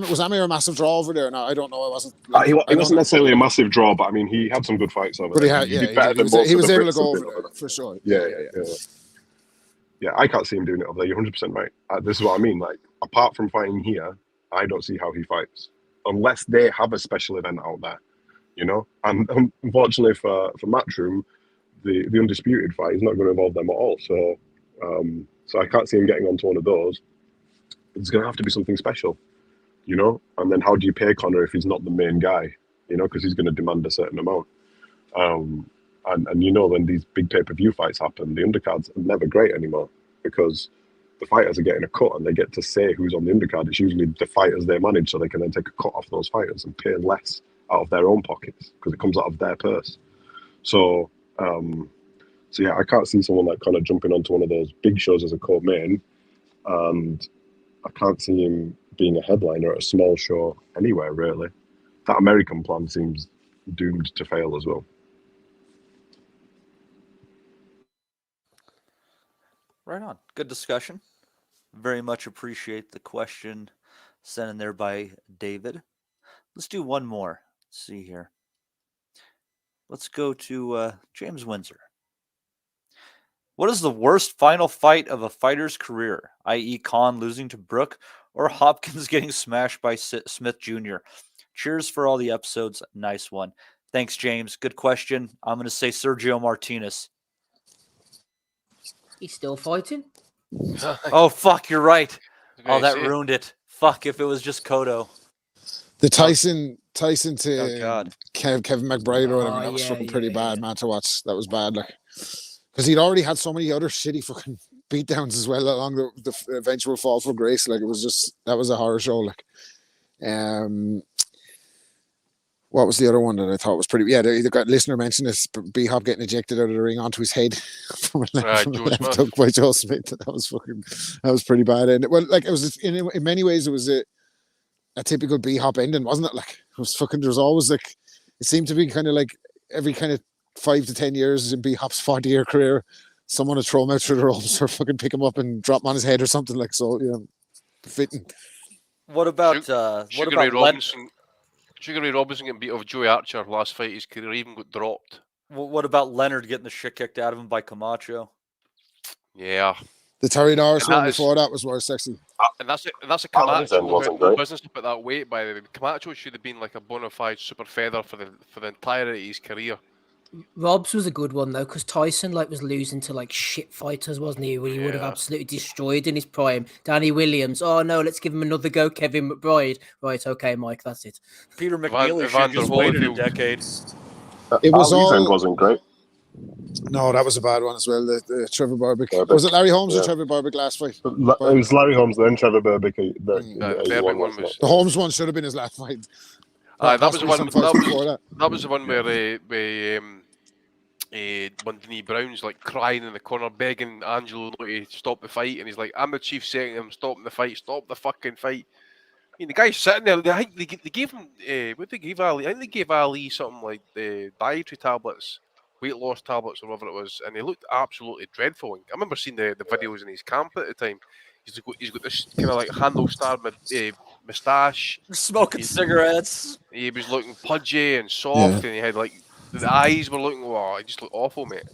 S7: was Amir a massive draw over there? No, I don't know. I wasn't.
S8: He wasn't necessarily a massive draw, but I mean, he had some good fights over there.
S7: He was able to go over there for sure.
S8: Yeah. I can't see him doing it over there. You're 100% right. This is what I mean. Like, apart from fighting here, I don't see how he fights unless they have a special event out there, And unfortunately for Matchroom, the undisputed fight is not going to involve them at all. So. So I can't see him getting onto one of those. It's going to have to be something special, And then how do you pay Conor if he's not the main guy, because he's going to demand a certain amount. And when these big pay-per-view fights happen, the undercards are never great anymore because the fighters are getting a cut and they get to say who's on the undercard. It's usually the fighters they manage, so they can then take a cut off those fighters and pay less out of their own pockets because it comes out of their purse. So yeah, I can't see someone like Conor jumping onto one of those big shows as a co-main, and I can't see him being a headliner at a small show anywhere, really. That American plan seems doomed to fail as well.
S11: Right on. Good discussion. Very much appreciate the question sent in there by David. Let's do one more. Let's see here. Let's go to James Windsor. What is the worst final fight of a fighter's career, i.e. Khan losing to Brook or Hopkins getting smashed by Smith Jr.? Cheers for all the episodes. Nice one. Thanks, James. Good question. I'm going to say Sergio Martinez.
S12: He's still fighting?
S11: Oh, fuck, you're right. Oh, that ruined it. Fuck, if it was just Cotto.
S7: The Tyson to Kevin McBride or whatever, that was fucking pretty bad, man, to watch. That was bad, like. Because he'd already had so many other shitty fucking beatdowns as well along the eventual fall for grace. Like, it was just, that was a horror show. Like, what was the other one that I thought was pretty? Yeah, the listener mentioned this, B-Hop getting ejected out of the ring onto his head from a left hook by Joe Smith. That was pretty bad. And well, like, it was in many ways, it was a typical B-Hop ending, wasn't it? Like, it was fucking. There was always like, it seemed to be kind of like every kind of 5 to 10 years in B-Hop's 40-year career, someone would throw him out through the ropes or fucking pick him up and drop him on his head or something, like, so, fitting.
S11: What about
S6: Robinson? Sugar Ray Robinson getting beat off Joey Archer last fight of his career, even got dropped.
S11: What about Leonard getting the shit kicked out of him by Camacho?
S6: Yeah.
S7: The Terry Norris one before that was worse, actually.
S6: And that's a Camacho business to put that weight, by the way. Camacho should have been like a bona fide super feather for the entirety of his career.
S12: Rob's was a good one though, because Tyson was losing to shit fighters, wasn't he? Where he would have absolutely destroyed in his prime. Danny Williams. Oh no, let's give him another go. Kevin McBride. Right, okay, Mike, that's it.
S11: Peter McNeely should have just waited a decade.
S7: It was
S8: Ali's
S7: all.
S8: end wasn't great.
S7: No, that was a bad one as well. The Trevor Berbick. Was it Larry Holmes or Trevor Berbick last fight?
S8: It was Larry Holmes, then Trevor Berbick.
S7: The Holmes one should have been his last fight.
S6: That was the one. That was the one
S7: Yeah.
S6: where when Denis Brown's crying in the corner, begging Angelo to stop the fight, and he's like, "I'm the chief saying to him, stop the fight, stop the fucking fight." I mean, the guy's sitting there. I think they gave him what did they give Ali? I think they gave Ali something like the dietary tablets, weight loss tablets, or whatever it was, and he looked absolutely dreadful. I remember seeing the videos in his camp at the time. He's got this kind of handle star moustache,
S11: smoking cigarettes.
S6: He was looking pudgy and soft, and he had the eyes were looking. Oh, he just looked awful, mate.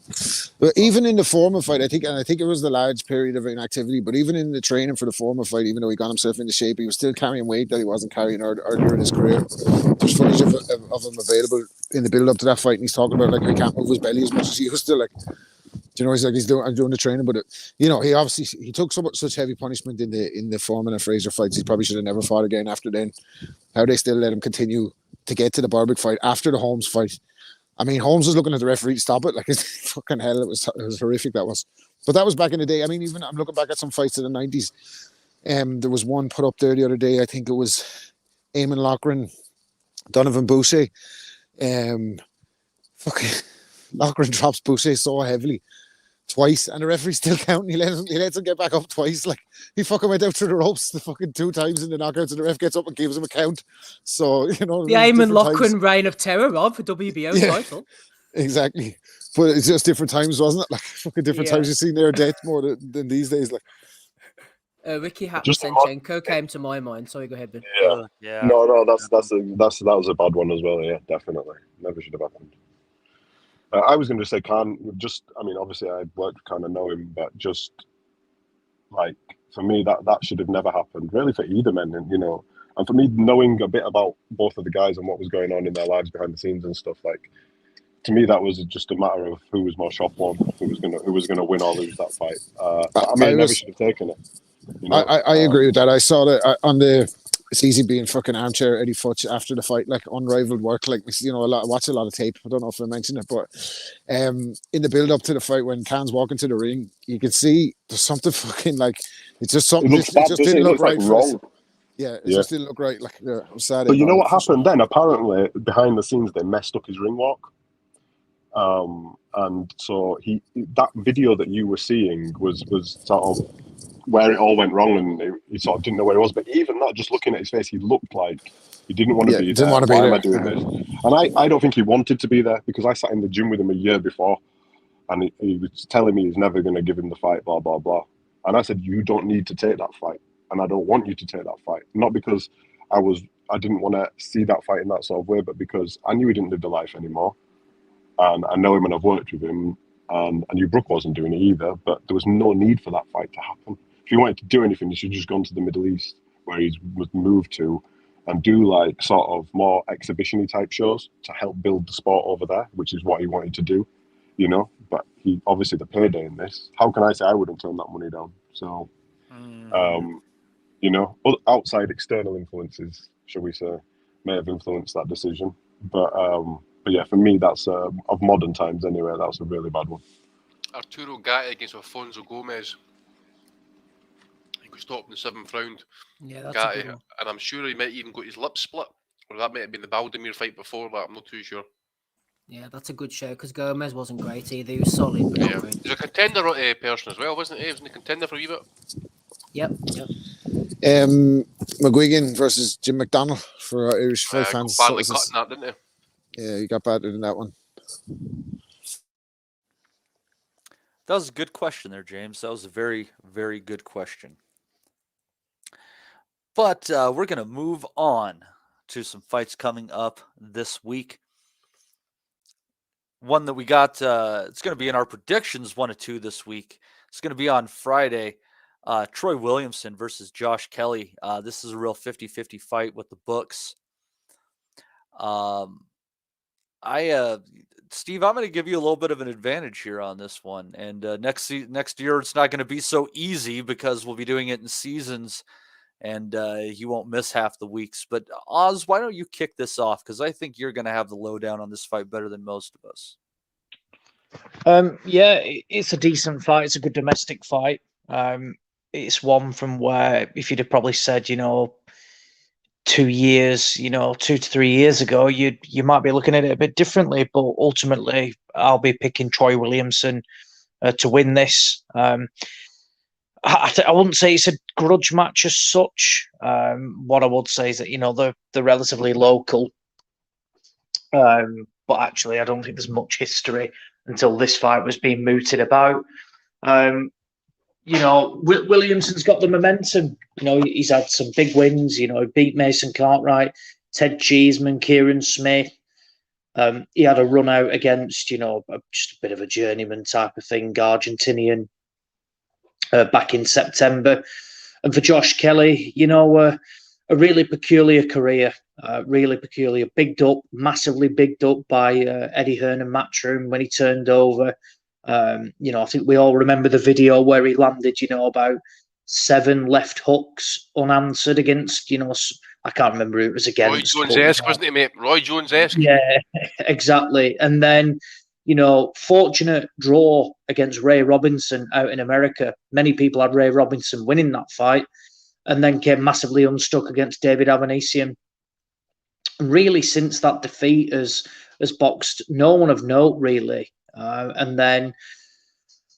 S7: But even in the former fight, I think it was the large period of inactivity. But even in the training for the former fight, even though he got himself into shape, he was still carrying weight that he wasn't carrying earlier in his career. There's footage of him available in the build up to that fight, and he's talking about he can't move his belly as much as he used to. I'm doing the training, but he obviously took such heavy punishment in the Foreman and Fraser fights. He probably should have never fought again after then. How they still let him continue to get to the Berbick fight after the Holmes fight. I mean, Holmes was looking at the referee to stop it. It's fucking hell. It was horrific. That was, but that was back in the day. I mean, even I'm looking back at some fights in the 90s. There was one put up there the other day. I think it was Eamon Loughran, Donovan Boucher. Fucking Loughran drops Boucher so heavily twice, and the referee's still counting. He lets him get back up twice. He fucking went out through the ropes the fucking 2 times in the knockouts, and the ref gets up and gives him a count. So the
S12: Eamon Loughran reign of terror, Rob, for WBO title.
S7: Exactly, but it's just different times, wasn't it? Fucking different times. You've seen their death more than these days.
S12: Ricky Hatmasenchenko came to my mind. Sorry, go ahead, Ben.
S8: Yeah. No, that was a bad one as well. Yeah, definitely. Never should have happened. I was going to say obviously I worked kind of know him, but just for me that should have never happened. Really, for either men, and for me knowing a bit about both of the guys and what was going on in their lives behind the scenes and stuff, to me that was just a matter of who was more shop worn, who was gonna win or lose that fight. I never should have taken it.
S7: I agree with that. I saw that on the. It's easy being fucking armchair Eddie Futch after the fight, unrivaled work. I watch a lot of tape. I don't know if I mentioned it, but in the build up to the fight, when Khan's walking to the ring, you can see there's something fucking it's just something. It just didn't look right.
S8: Wrong.
S7: It just didn't look right. I'm sad.
S8: But you know what happened then? Apparently, behind the scenes, they messed up his ring walk. And so that video that you were seeing was sort of where it all went wrong, and he sort of didn't know where he was. But even that, just looking at his face, he looked like he didn't want to be there.
S7: Didn't want to be
S8: Why
S7: there.
S8: am I doing this? And I don't think he wanted to be there, because I sat in the gym with him a year before, and he was telling me he's never going to give him the fight, blah, blah, blah. And I said, you don't need to take that fight, and I don't want you to take that fight. Not because I didn't want to see that fight in that sort of way, but because I knew he didn't live the life anymore. And I know him and I've worked with him, and I knew Brooke wasn't doing it either, but there was no need for that fight to happen. If he wanted to do anything, he should just gone to the Middle East, where he was moved to, and do sort of more exhibition-y type shows to help build the sport over there, which is what he wanted to do, But he obviously the payday in this. How can I say I wouldn't turn that money down? So, outside external influences, shall we say, may have influenced that decision. But yeah, for me, that's of modern times anyway. That's a really bad one.
S6: Arturo Gatti against Alfonso Gomez. He got stopped in the 7th round.
S12: Yeah, that's
S6: Gatti,
S12: a good one.
S6: and I'm sure he might even got his lip split, or that might have been the Baldemir fight before that. I'm not too sure.
S12: Yeah, that's a good show, because Gomez wasn't great either. He was solid, but not great.
S6: He's a contender person as well, wasn't he? He was a contender for a wee bit.
S12: Yep.
S7: McGuigan versus Jim McDonnell for Irish fight fans.
S6: Badly cutting that, didn't he?
S7: Yeah, he got battered in that one.
S11: That was a good question there, James. That was a very, very good question. But we're going to move on to some fights coming up this week. One that we got, it's going to be in our predictions, 1 or 2 this week. It's going to be on Friday. Troy Williamson versus Josh Kelly. This is a real 50-50 fight with the books. Steve, I'm going to give you a little bit of an advantage here on this one. And next year, it's not going to be so easy because we'll be doing it in seasons, and you won't miss half the weeks. But Oz, why don't you kick this off? Because I think you're going to have the lowdown on this fight better than most of us.
S4: Yeah, it's a decent fight. It's a good domestic fight. It's one from where, if you'd have probably said, 2 years, 2 to 3 years ago, you might be looking at it a bit differently. But ultimately, I'll be picking Troy Williamson to win this. I wouldn't say it's a grudge match as such. What I would say is that they're relatively local, but actually, I don't think there's much history until this fight was being mooted about. Williamson's got the momentum. He's had some big wins. He beat Mason Cartwright, Ted Cheeseman, Kieran Smith. He had a run out against, just a bit of a journeyman type of thing, Argentinian, back in September. And for Josh Kelly, a really peculiar career, really peculiar, massively bigged up by Eddie Hearn and Matchroom when he turned over. I think we all remember the video where he landed, about 7 left hooks unanswered against, I can't remember who it was against.
S6: Roy Jones-esque, wasn't it, mate? Roy Jones-esque.
S4: Yeah, exactly. And then, fortunate draw against Ray Robinson out in America. Many people had Ray Robinson winning that fight, and then came massively unstuck against David Avanesian. Really, since that defeat, has boxed no one of note, really. And then,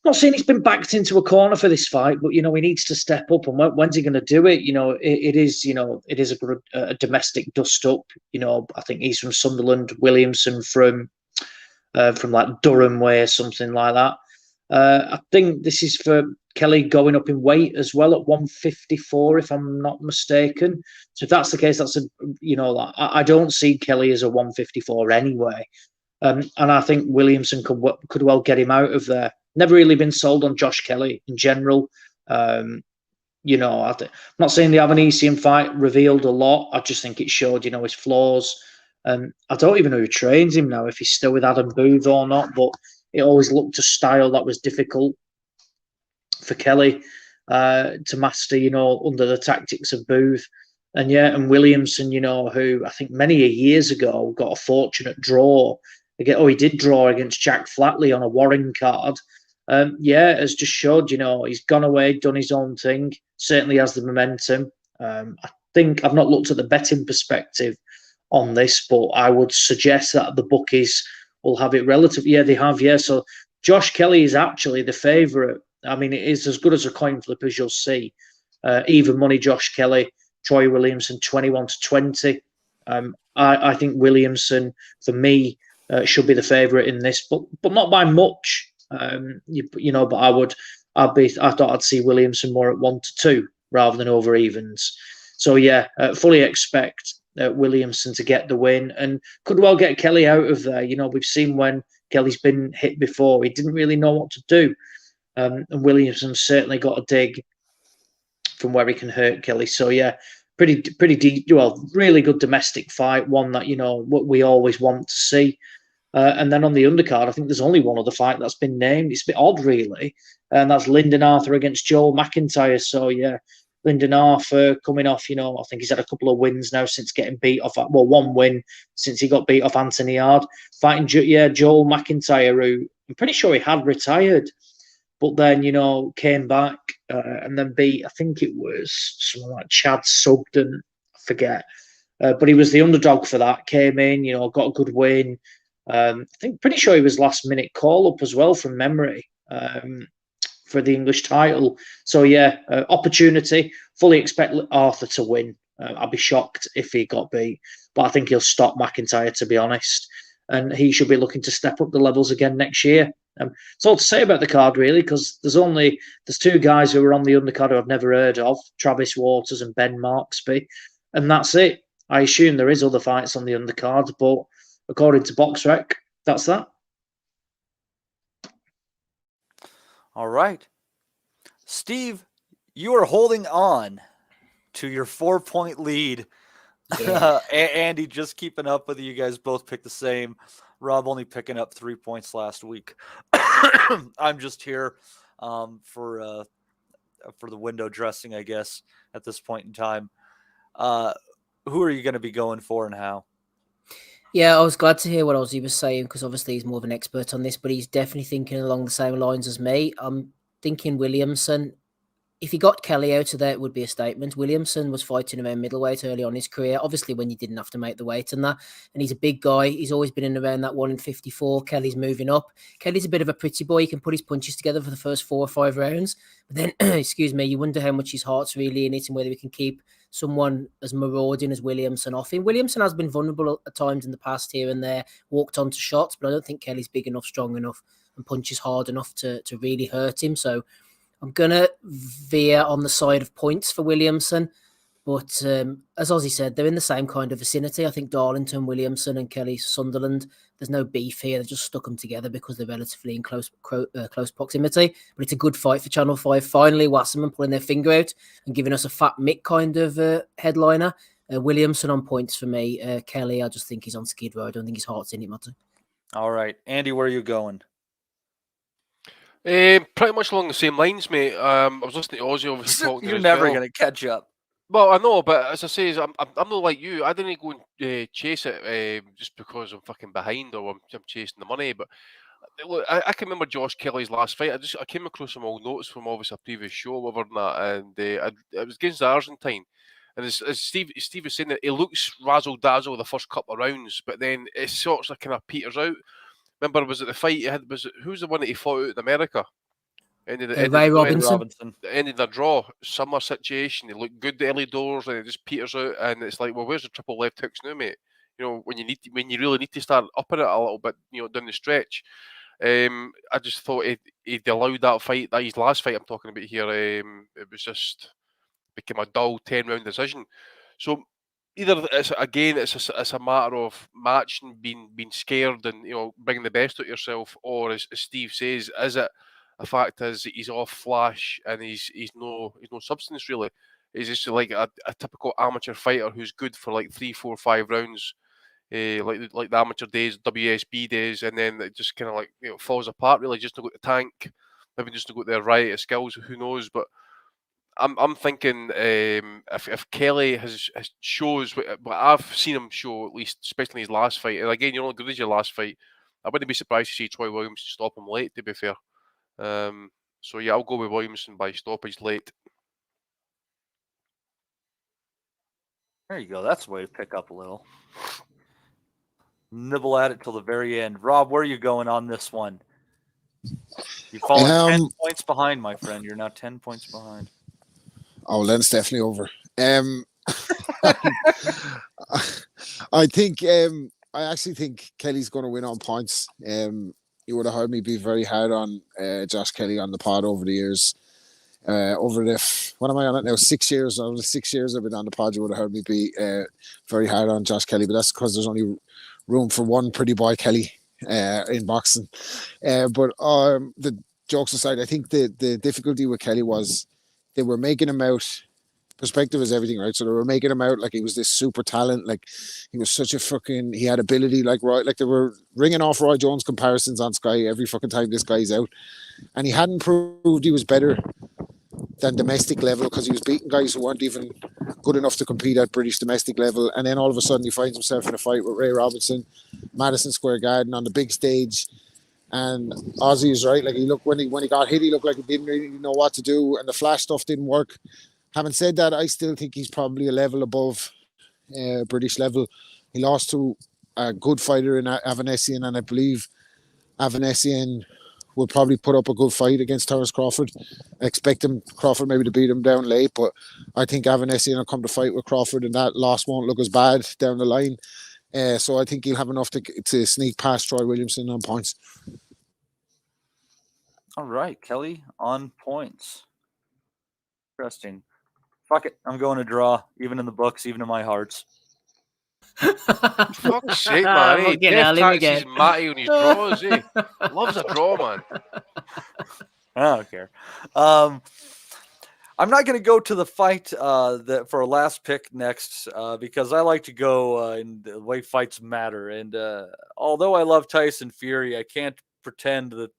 S4: I'm not saying he's been backed into a corner for this fight, but he needs to step up. And when's he going to do it? It is a domestic dust up. I think he's from Sunderland, Williamson from like Durham way or something like that. I think this is for Kelly going up in weight as well at 154, if I'm not mistaken. So if that's the case, I don't see Kelly as a 154 anyway. And I think Williamson could well get him out of there. Never really been sold on Josh Kelly in general. I'm not saying the Avanesian fight revealed a lot. I just think it showed, his flaws. I don't even know who trains him now, if he's still with Adam Booth or not, but it always looked a style that was difficult for Kelly to master, under the tactics of Booth. And Williamson, who I think many years ago got a fortunate draw. He did draw against Jack Flatley on a Warren card. Has just showed, he's gone away, done his own thing. Certainly has the momentum. I think I've not looked at the betting perspective on this, but I would suggest that the bookies will have it relative. Yeah, they have. Yeah, so Josh Kelly is actually the favourite. I mean, it is as good as a coin flip as you'll see. Even money, Josh Kelly, Troy Williamson, 21-20. I think Williamson, for me, should be the favourite in this, but not by much. But I thought I'd see Williamson more at 1-2 rather than over evens. So fully expect Williamson to get the win and could well get Kelly out of there. We've seen when Kelly's been hit before, he didn't really know what to do. And Williamson certainly got a dig from where he can hurt Kelly. So pretty deep. Well, really good domestic fight, one that what we always want to see. And then on the undercard, I think there's only one other fight that's been named. It's a bit odd, really, and that's Linden Arthur against Joel McIntyre. So Linden Arthur coming off, I think he's had a couple of wins now since getting beat off. Well, one win since he got beat off Anthony Yard. Fighting Joel McIntyre, who I'm pretty sure he had retired, but then came back and then beat. I think it was someone like Chad Sugden. I forget, but he was the underdog for that. Came in, got a good win. I think pretty sure he was last minute call up as well from memory for the English title. So opportunity. Fully expect Arthur to win. I'd be shocked if he got beat, but I think he'll stop McIntyre, to be honest, and he should be looking to step up the levels again next year. It's all to say about the card, really, because there's 2 guys who are on the undercard who I've never heard of, Travis Waters and Ben Marksby, and that's it. I assume there is other fights on the undercard, but according to BoxRec, that's that.
S11: All right. Steve, you are holding on to your 4-point lead. Yeah. Andy, just keeping up with you guys both picked the same. Rob only picking up 3 points last week. I'm just here for the window dressing, I guess, at this point in time. Who are you going to be going for and how?
S12: Yeah, I was glad to hear what Ozzy was saying because obviously he's more of an expert on this, but he's definitely thinking along the same lines as me. I'm thinking Williamson. If he got Kelly out of there, it would be a statement. Williamson was fighting around middleweight early on in his career, obviously when you didn't have to make the weight and that. And he's a big guy. He's always been in around that 1 in 54. Kelly's moving up. Kelly's a bit of a pretty boy. He can put his punches together for the first 4 or 5 rounds. But then, excuse me, you wonder how much his heart's really in it and whether we can keep someone as marauding as Williamson off him. Williamson has been vulnerable at times in the past here and there, walked onto shots, but I don't think Kelly's big enough, strong enough, and punches hard enough to really hurt him. So I'm going to veer on the side of points for Williamson. But as Ozzy said, they're in the same kind of vicinity. I think Darlington, Williamson and Kelly Sunderland, there's no beef here. They've just stuck them together because they're relatively in close proximity. But it's a good fight for Channel 5. Finally, Wasserman pulling their finger out and giving us a Fat Mick kind of headliner. Williamson on points for me. Kelly, I just think he's on skid row. I don't think his heart's in it, Matty.
S11: All right. Andy, where are you going?
S6: Pretty much along the same lines, mate. I was listening to Ozzy obviously talking.
S11: You're never going to catch up.
S6: Well, I know, but as I say, I'm not like you. I didn't go and chase it just because I'm fucking behind or I'm chasing the money. But look, I can remember Josh Kelly's last fight. I came across some old notes from obviously a previous show over that, and it was against the Argentine. And as Steve was saying, that he looks razzle dazzle the first couple of rounds, but then it sort of kind of peters out. Remember, was it the fight he had? Who's the one that he fought out in America?
S12: Ray Robinson.
S6: Ended the draw. Similar situation. He looked good the early doors, and it just peters out. And it's like, well, where's the triple left hooks now, mate? You know, when you really need to start upping it a little bit, you know, down the stretch. I just thought he'd allowed that fight. That his last fight I'm talking about here. It was just became a dull 10-round decision. So either it's a matter of matching, being scared, and you know, bringing the best out of yourself, or as Steve says, is it the fact is that he's off flash and he's no substance really. He's just like a typical amateur fighter who's good for like 3, 4, 5 rounds, like the amateur days, WSB days, and then it just kind of like, you know, falls apart really. Just to go to the tank, maybe just to go to the right of skills, who knows? But I'm thinking if Kelly has shows what I've seen him show, at least especially in his last fight, and again, you're not good as your last fight, I wouldn't be surprised to see Troy Williams stop him late, to be fair. So yeah, I'll go with Williamson by stoppage late.
S11: There you go. That's a way to pick up a little. Nibble at it till the very end. Rob, where are you going on this one? You've fallen 10 points behind, my friend. You're now 10 points behind.
S7: Oh, then it's definitely over. I actually think Kelly's going to win on points. You would have heard me be very hard on Josh Kelly on the pod over the years. What am I on it now? 6 years. Over the 6 years I've been on the pod, you would have heard me be very hard on Josh Kelly, but that's because there's only room for one pretty boy Kelly in boxing. But the jokes aside, I think the difficulty with Kelly was they were making him out. Perspective is everything, right? So they were making him out like he was this super talent, like he was such a he had ability like Roy, like they were ringing off Roy Jones comparisons on Sky every fucking time this guy's out, and he hadn't proved he was better than domestic level because he was beating guys who weren't even good enough to compete at British domestic level, and then all of a sudden he finds himself in a fight with Ray Robinson, Madison Square Garden on the big stage. And Ozzy is right, like he looked when he got hit, he looked like he didn't really know what to do, and the flash stuff didn't work. Having said that, I still think he's probably a level above British level. He lost to a good fighter in Avanesian, and I believe Avanesian will probably put up a good fight against Terence Crawford. I expect Crawford maybe to beat him down late, but I think Avanesian will come to fight with Crawford, and that loss won't look as bad down the line. So I think he'll have enough to sneak past Troy Williamson on points.
S11: All right, Kelly on points. Interesting. Fuck it. I'm going to draw, even in the books, even in my hearts.
S6: Fuck's sake, man. Hey, Death taxes Matty on his draws, eh? Loves a draw, man.
S11: I don't care. I'm not going to go to the fight that for our last pick next because I like to go in the way fights matter. And although I love Tyson Fury, I can't pretend that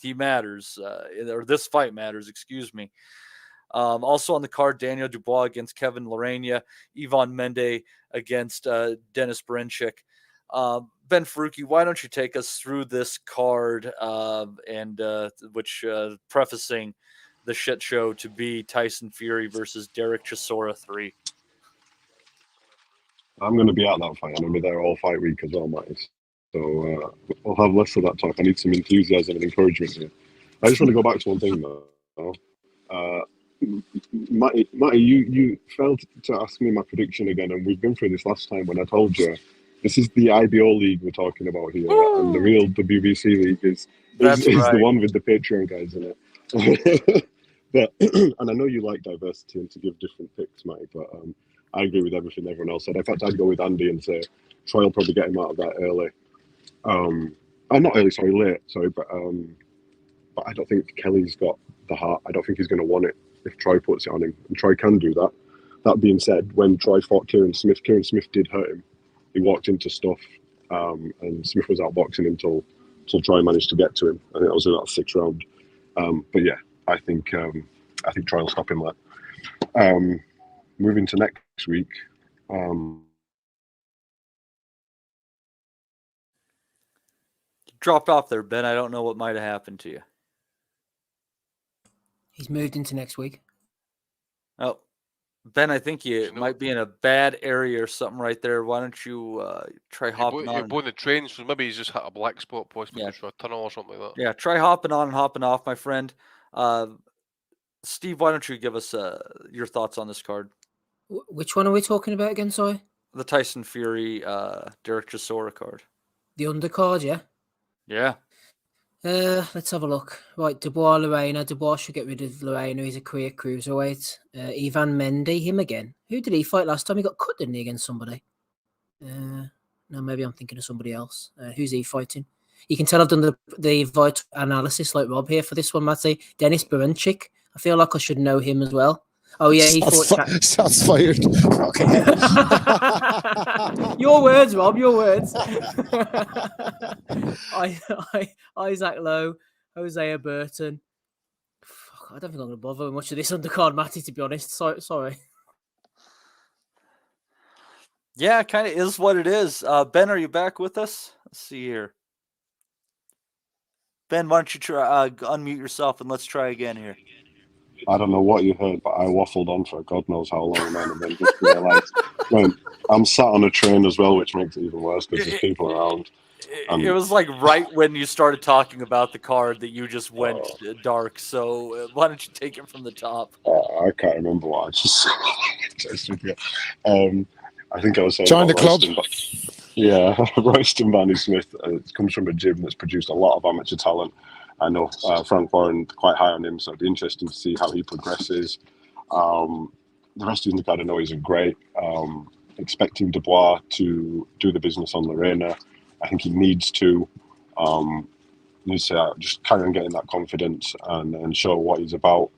S11: he matters or this fight matters. Excuse me. Also on the card, Daniel Dubois against Kevin Lerena, Ivan Mende against Dennis Berinchik. Ben Faruqi, why don't you take us through this card which prefacing the shit show to be Tyson Fury versus Derek Chisora 3.
S8: I'm going to be at that fight. I'm going to be there all fight week as well, Matty. So I'll have less of that talk. I need some enthusiasm and encouragement here. I just want to go back to one thing, though. Matty, you failed to ask me my prediction again, and we've been through this last time when I told you this is the IBO league we're talking about here, and the real WBC league is the one with the Patreon guys in it. But and I know you like diversity and to give different picks, Mike, but I agree with everything everyone else said. In fact, I'd go with Andy and say Troy will probably get him out of that early. Not early, sorry, late, sorry, but I don't think Kelly's got the heart. I don't think he's going to want it if Troy puts it on him, and Troy can do that. That being said, when Troy fought Kieran Smith did hurt him. He walked into stuff, and Smith was outboxing him till Troy managed to get to him, and it was in that 6th round. But yeah, I think Troy will stop him there. Moving to next week.
S11: Dropped off there, Ben. I don't know what might have happened to you.
S12: He's moved into next week.
S11: Oh, Ben, I think you might be in a bad area or something right there. Why don't you try hopping on?
S6: You're blowing the train, so maybe he's just hit a black spot, possibly through a tunnel or something like that.
S11: Yeah, try hopping on and hopping off, my friend. Steve, why don't you give us your thoughts on this card?
S12: Which one are we talking about again, sorry?
S11: The Tyson Fury, Derek Chisora card.
S12: The undercard, yeah?
S11: Yeah.
S12: Let's have a look. Right, Dubois, Lerena. Dubois should get rid of Lerena. He's a career cruiserweight. Ivan Mendy, him again. Who did he fight last time? He got cut, didn't he, against somebody? No, maybe I'm thinking of somebody else. Who's he fighting? You can tell I've done the vital analysis like Rob here for this one, Matty. Dennis Berinchik. I feel like I should know him as well. Oh, yeah, he fought...
S7: Shots fired. Okay.
S12: Your words, Rob, your words. Isaac Lowe, Hosea Burton. Fuck, I don't think I'm going to bother with much of this undercard, Matty, to be honest. Sorry.
S11: Yeah, it kind of is what it is. Ben, are you back with us? Let's see here. Ben, why don't you try unmute yourself and let's try again here.
S8: I don't know what you heard, but I waffled on for God knows how long, man, and then just realised, man, I'm sat on a train as well, which makes it even worse because there's people around.
S11: It was like right when you started talking about the card that you just went dark. So why don't you take it from the top?
S8: I can't remember what I just said. I think I was saying
S7: join the club.
S8: Royston Barney Smith comes from a gym that's produced a lot of amateur talent. I know Frank Warren quite high on him, so it'd be interesting to see how he progresses. The rest of the card I know isn't great. Expecting Dubois to do the business on Lerena. I think he needs to just carry on getting that confidence and show what he's about.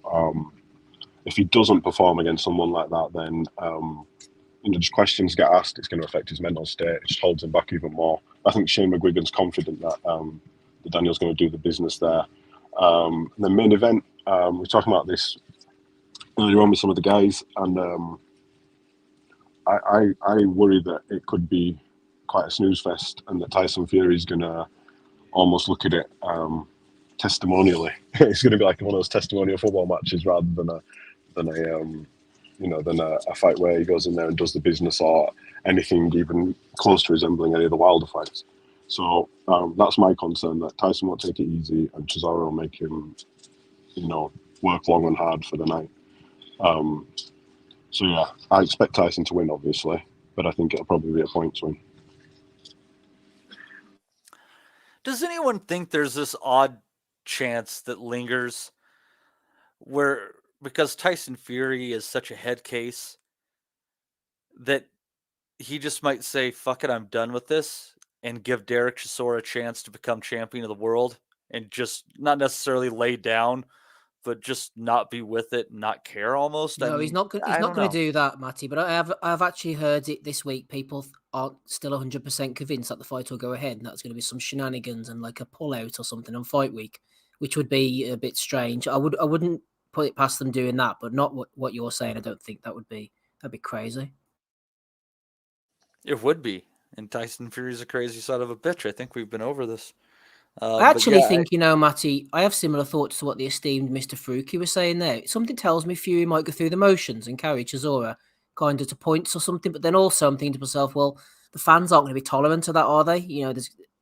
S8: If he doesn't perform against someone like that, then just questions get asked. It's going to affect his mental state. It just holds him back even more. I think Shane McGuigan's confident that Daniel's going to do the business there. The main event, we were talking about this earlier on with some of the guys, and I worry that it could be quite a snooze fest, and that Tyson Fury is going to almost look at it testimonially. It's going to be like one of those testimonial football matches rather than a fight where he goes in there and does the business or anything even close to resembling any of the Wilder fights. So that's my concern, that Tyson won't take it easy and Chisora will make him, work long and hard for the night. So yeah, I expect Tyson to win, obviously, but I think it'll probably be a points win.
S11: Does anyone think there's this odd chance that lingers where, because Tyson Fury is such a head case, that he just might say, fuck it, I'm done with this, and give Derek Chisora a chance to become champion of the world and just not necessarily lay down but just not be with it, and not care almost.
S12: No, he's not. He's not going to do that, Matty. But I've actually heard it this week. People aren't still 100% convinced that the fight will go ahead, and that's going to be some shenanigans and like a pullout or something on fight week, which would be a bit strange. I wouldn't put it past them doing that, but not what you're saying. I don't think that'd be crazy.
S11: It would be. And Tyson Fury's a crazy son of a bitch. I think we've been over this.
S12: I actually think, Matty, I have similar thoughts to what the esteemed Mr. Furuki was saying there. Something tells me Fury might go through the motions and carry Chisora kind of to points or something. But then also I'm thinking to myself, well, the fans aren't going to be tolerant of that, are they? You know,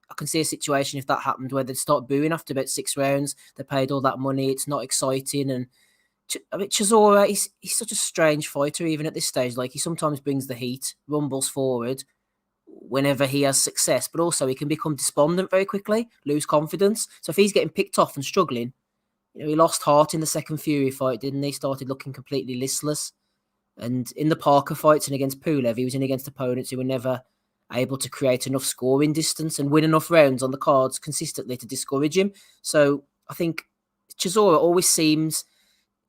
S12: I can see a situation if that happened where they'd start booing after about 6 rounds. They paid all that money. It's not exciting. And I mean, Chisora, he's such a strange fighter even at this stage. Like, he sometimes brings the heat, rumbles forward whenever he has success, but also he can become despondent very quickly, lose confidence. So if he's getting picked off and struggling, you know, he lost heart in the second Fury fight, didn't he? Started looking completely listless. And in the Parker fights and against Pulev, he was in against opponents who were never able to create enough scoring distance and win enough rounds on the cards consistently to discourage him. So I think Chisora always seems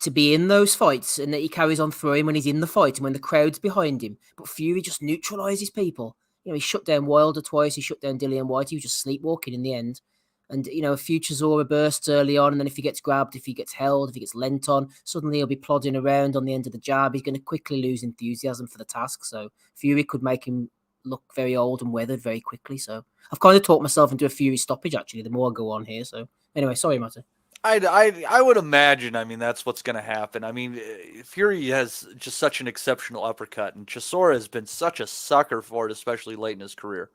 S12: to be in those fights and that he carries on throwing when he's in the fight and when the crowd's behind him. But Fury just neutralizes people. You know, he shut down Wilder twice. He shut down Dillian Whyte. He was just sleepwalking in the end. And, you know, a few Chisora bursts early on. And then if he gets grabbed, if he gets held, if he gets lent on, suddenly he'll be plodding around on the end of the jab. He's going to quickly lose enthusiasm for the task. So Fury could make him look very old and weathered very quickly. So I've kind of talked myself into a Fury stoppage, actually, the more I go on here. So anyway, sorry, Matty.
S11: I would imagine, I mean, that's what's going to happen. I mean, Fury has just such an exceptional uppercut, and Chisora has been such a sucker for it, especially late in his career.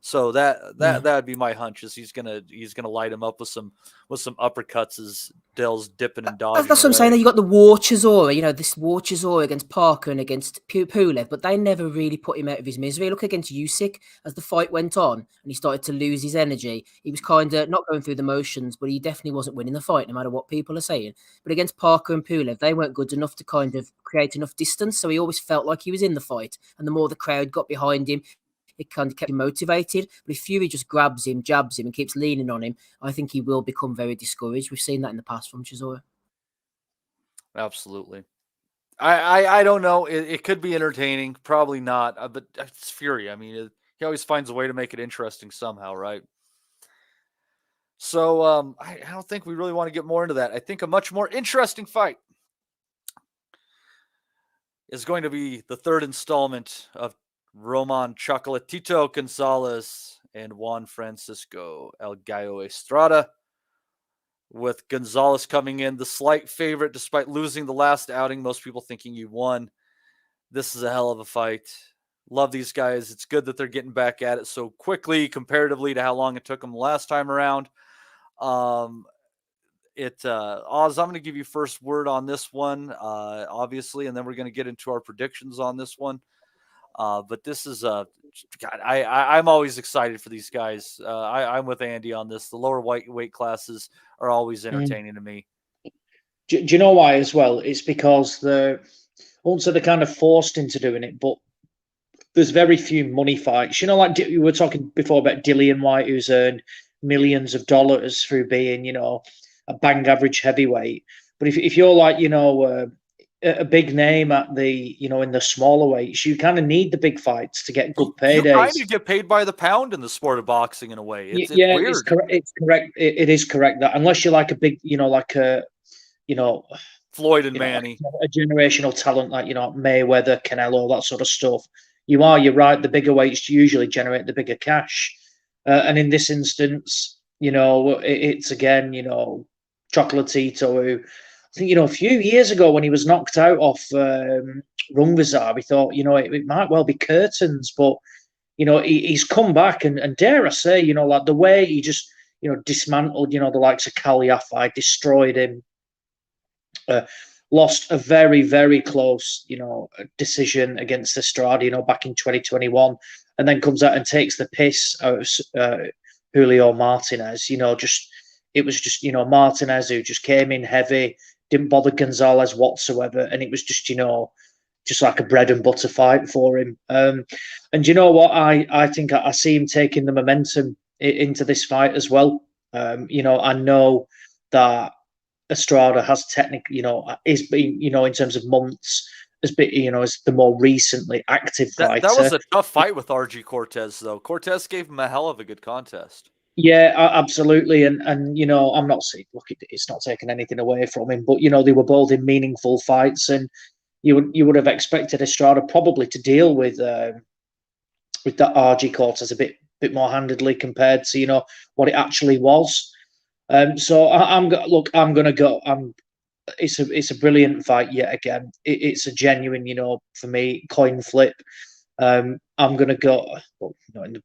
S11: So that'd be my hunch, is he's gonna light him up with some uppercuts as Dell's dipping and dodging.
S12: That's what I'm saying. You got the War Chisora, you know, this War Chisora against Parker and against Pulev, but they never really put him out of his misery. Look against Usyk as the fight went on and he started to lose his energy. He was kind of not going through the motions, but he definitely wasn't winning the fight, no matter what people are saying. But against Parker and Pulev, they weren't good enough to kind of create enough distance, so he always felt like he was in the fight. And the more the crowd got behind him, it kind of kept him motivated. But if Fury just grabs him, jabs him, and keeps leaning on him, I think he will become very discouraged. We've seen that in the past from Chisora.
S11: Absolutely. I don't know. It could be entertaining. Probably not. But it's Fury. I mean, he always finds a way to make it interesting somehow, right? So I don't think we really want to get more into that. I think a much more interesting fight is going to be the third installment of Roman Chocolatito Gonzalez and Juan Francisco El Gallo Estrada, with Gonzalez coming in the slight favorite despite losing the last outing. Most people thinking he won. This is a hell of a fight. Love these guys. It's good that they're getting back at it so quickly comparatively to how long it took them last time around. Oz, I'm going to give you first word on this one, obviously, and then we're going to get into our predictions on this one. But this is God, I'm always excited for these guys. I'm with Andy on this. The lower weight classes are always entertaining to me.
S4: Do you know why as well? It's because they're kind of forced into doing it, but there's very few money fights. You know, like we were talking before about Dillian Whyte, who's earned millions of dollars through being, you know, a bang average heavyweight. But if you're like, you know, a big name at the, you know, in the smaller weights, you kind of need the big fights to get good paydays.
S11: You kind of get paid by the pound in the sport of boxing in a way. It's weird.
S4: It's correct. It's correct. It is correct that unless you're like a big, you know, like a, you know,
S11: Floyd and Manny,
S4: a generational talent like, you know, Mayweather, Canelo, that sort of stuff, you're right. The bigger weights usually generate the bigger cash. And in this instance, you know, it's again, you know, Chocolatito, who I think, you know, a few years ago when he was knocked out off Rungvisar, we thought, you know, it might well be curtains, but, you know, he's come back and dare I say, you know, like the way he just, you know, dismantled, you know, the likes of Kaliafai, destroyed him, lost a very, very close, you know, decision against Estrada, you know, back in 2021, and then comes out and takes the piss out of Julio Martinez, you know, it was just, you know, Martinez who just came in heavy, didn't bother Gonzalez whatsoever, and it was just, you know, just like a bread and butter fight for him. And you know what? I think I see him taking the momentum into this fight as well. You know, I know that Estrada has technically, is been, in terms of months, has been, as the more recently active fighter.
S11: That was a tough fight with RG Cortez, though. Cortez gave him a hell of a good contest.
S4: Yeah, absolutely, and I'm not saying, look, it's not taking anything away from him, but they were both in meaningful fights, and you would have expected Estrada probably to deal with that RG Cortez a bit more handedly compared to what it actually was. So I'm going to go. It's a brilliant fight yet again. It's a genuine, for me, coin flip. I'm going to go,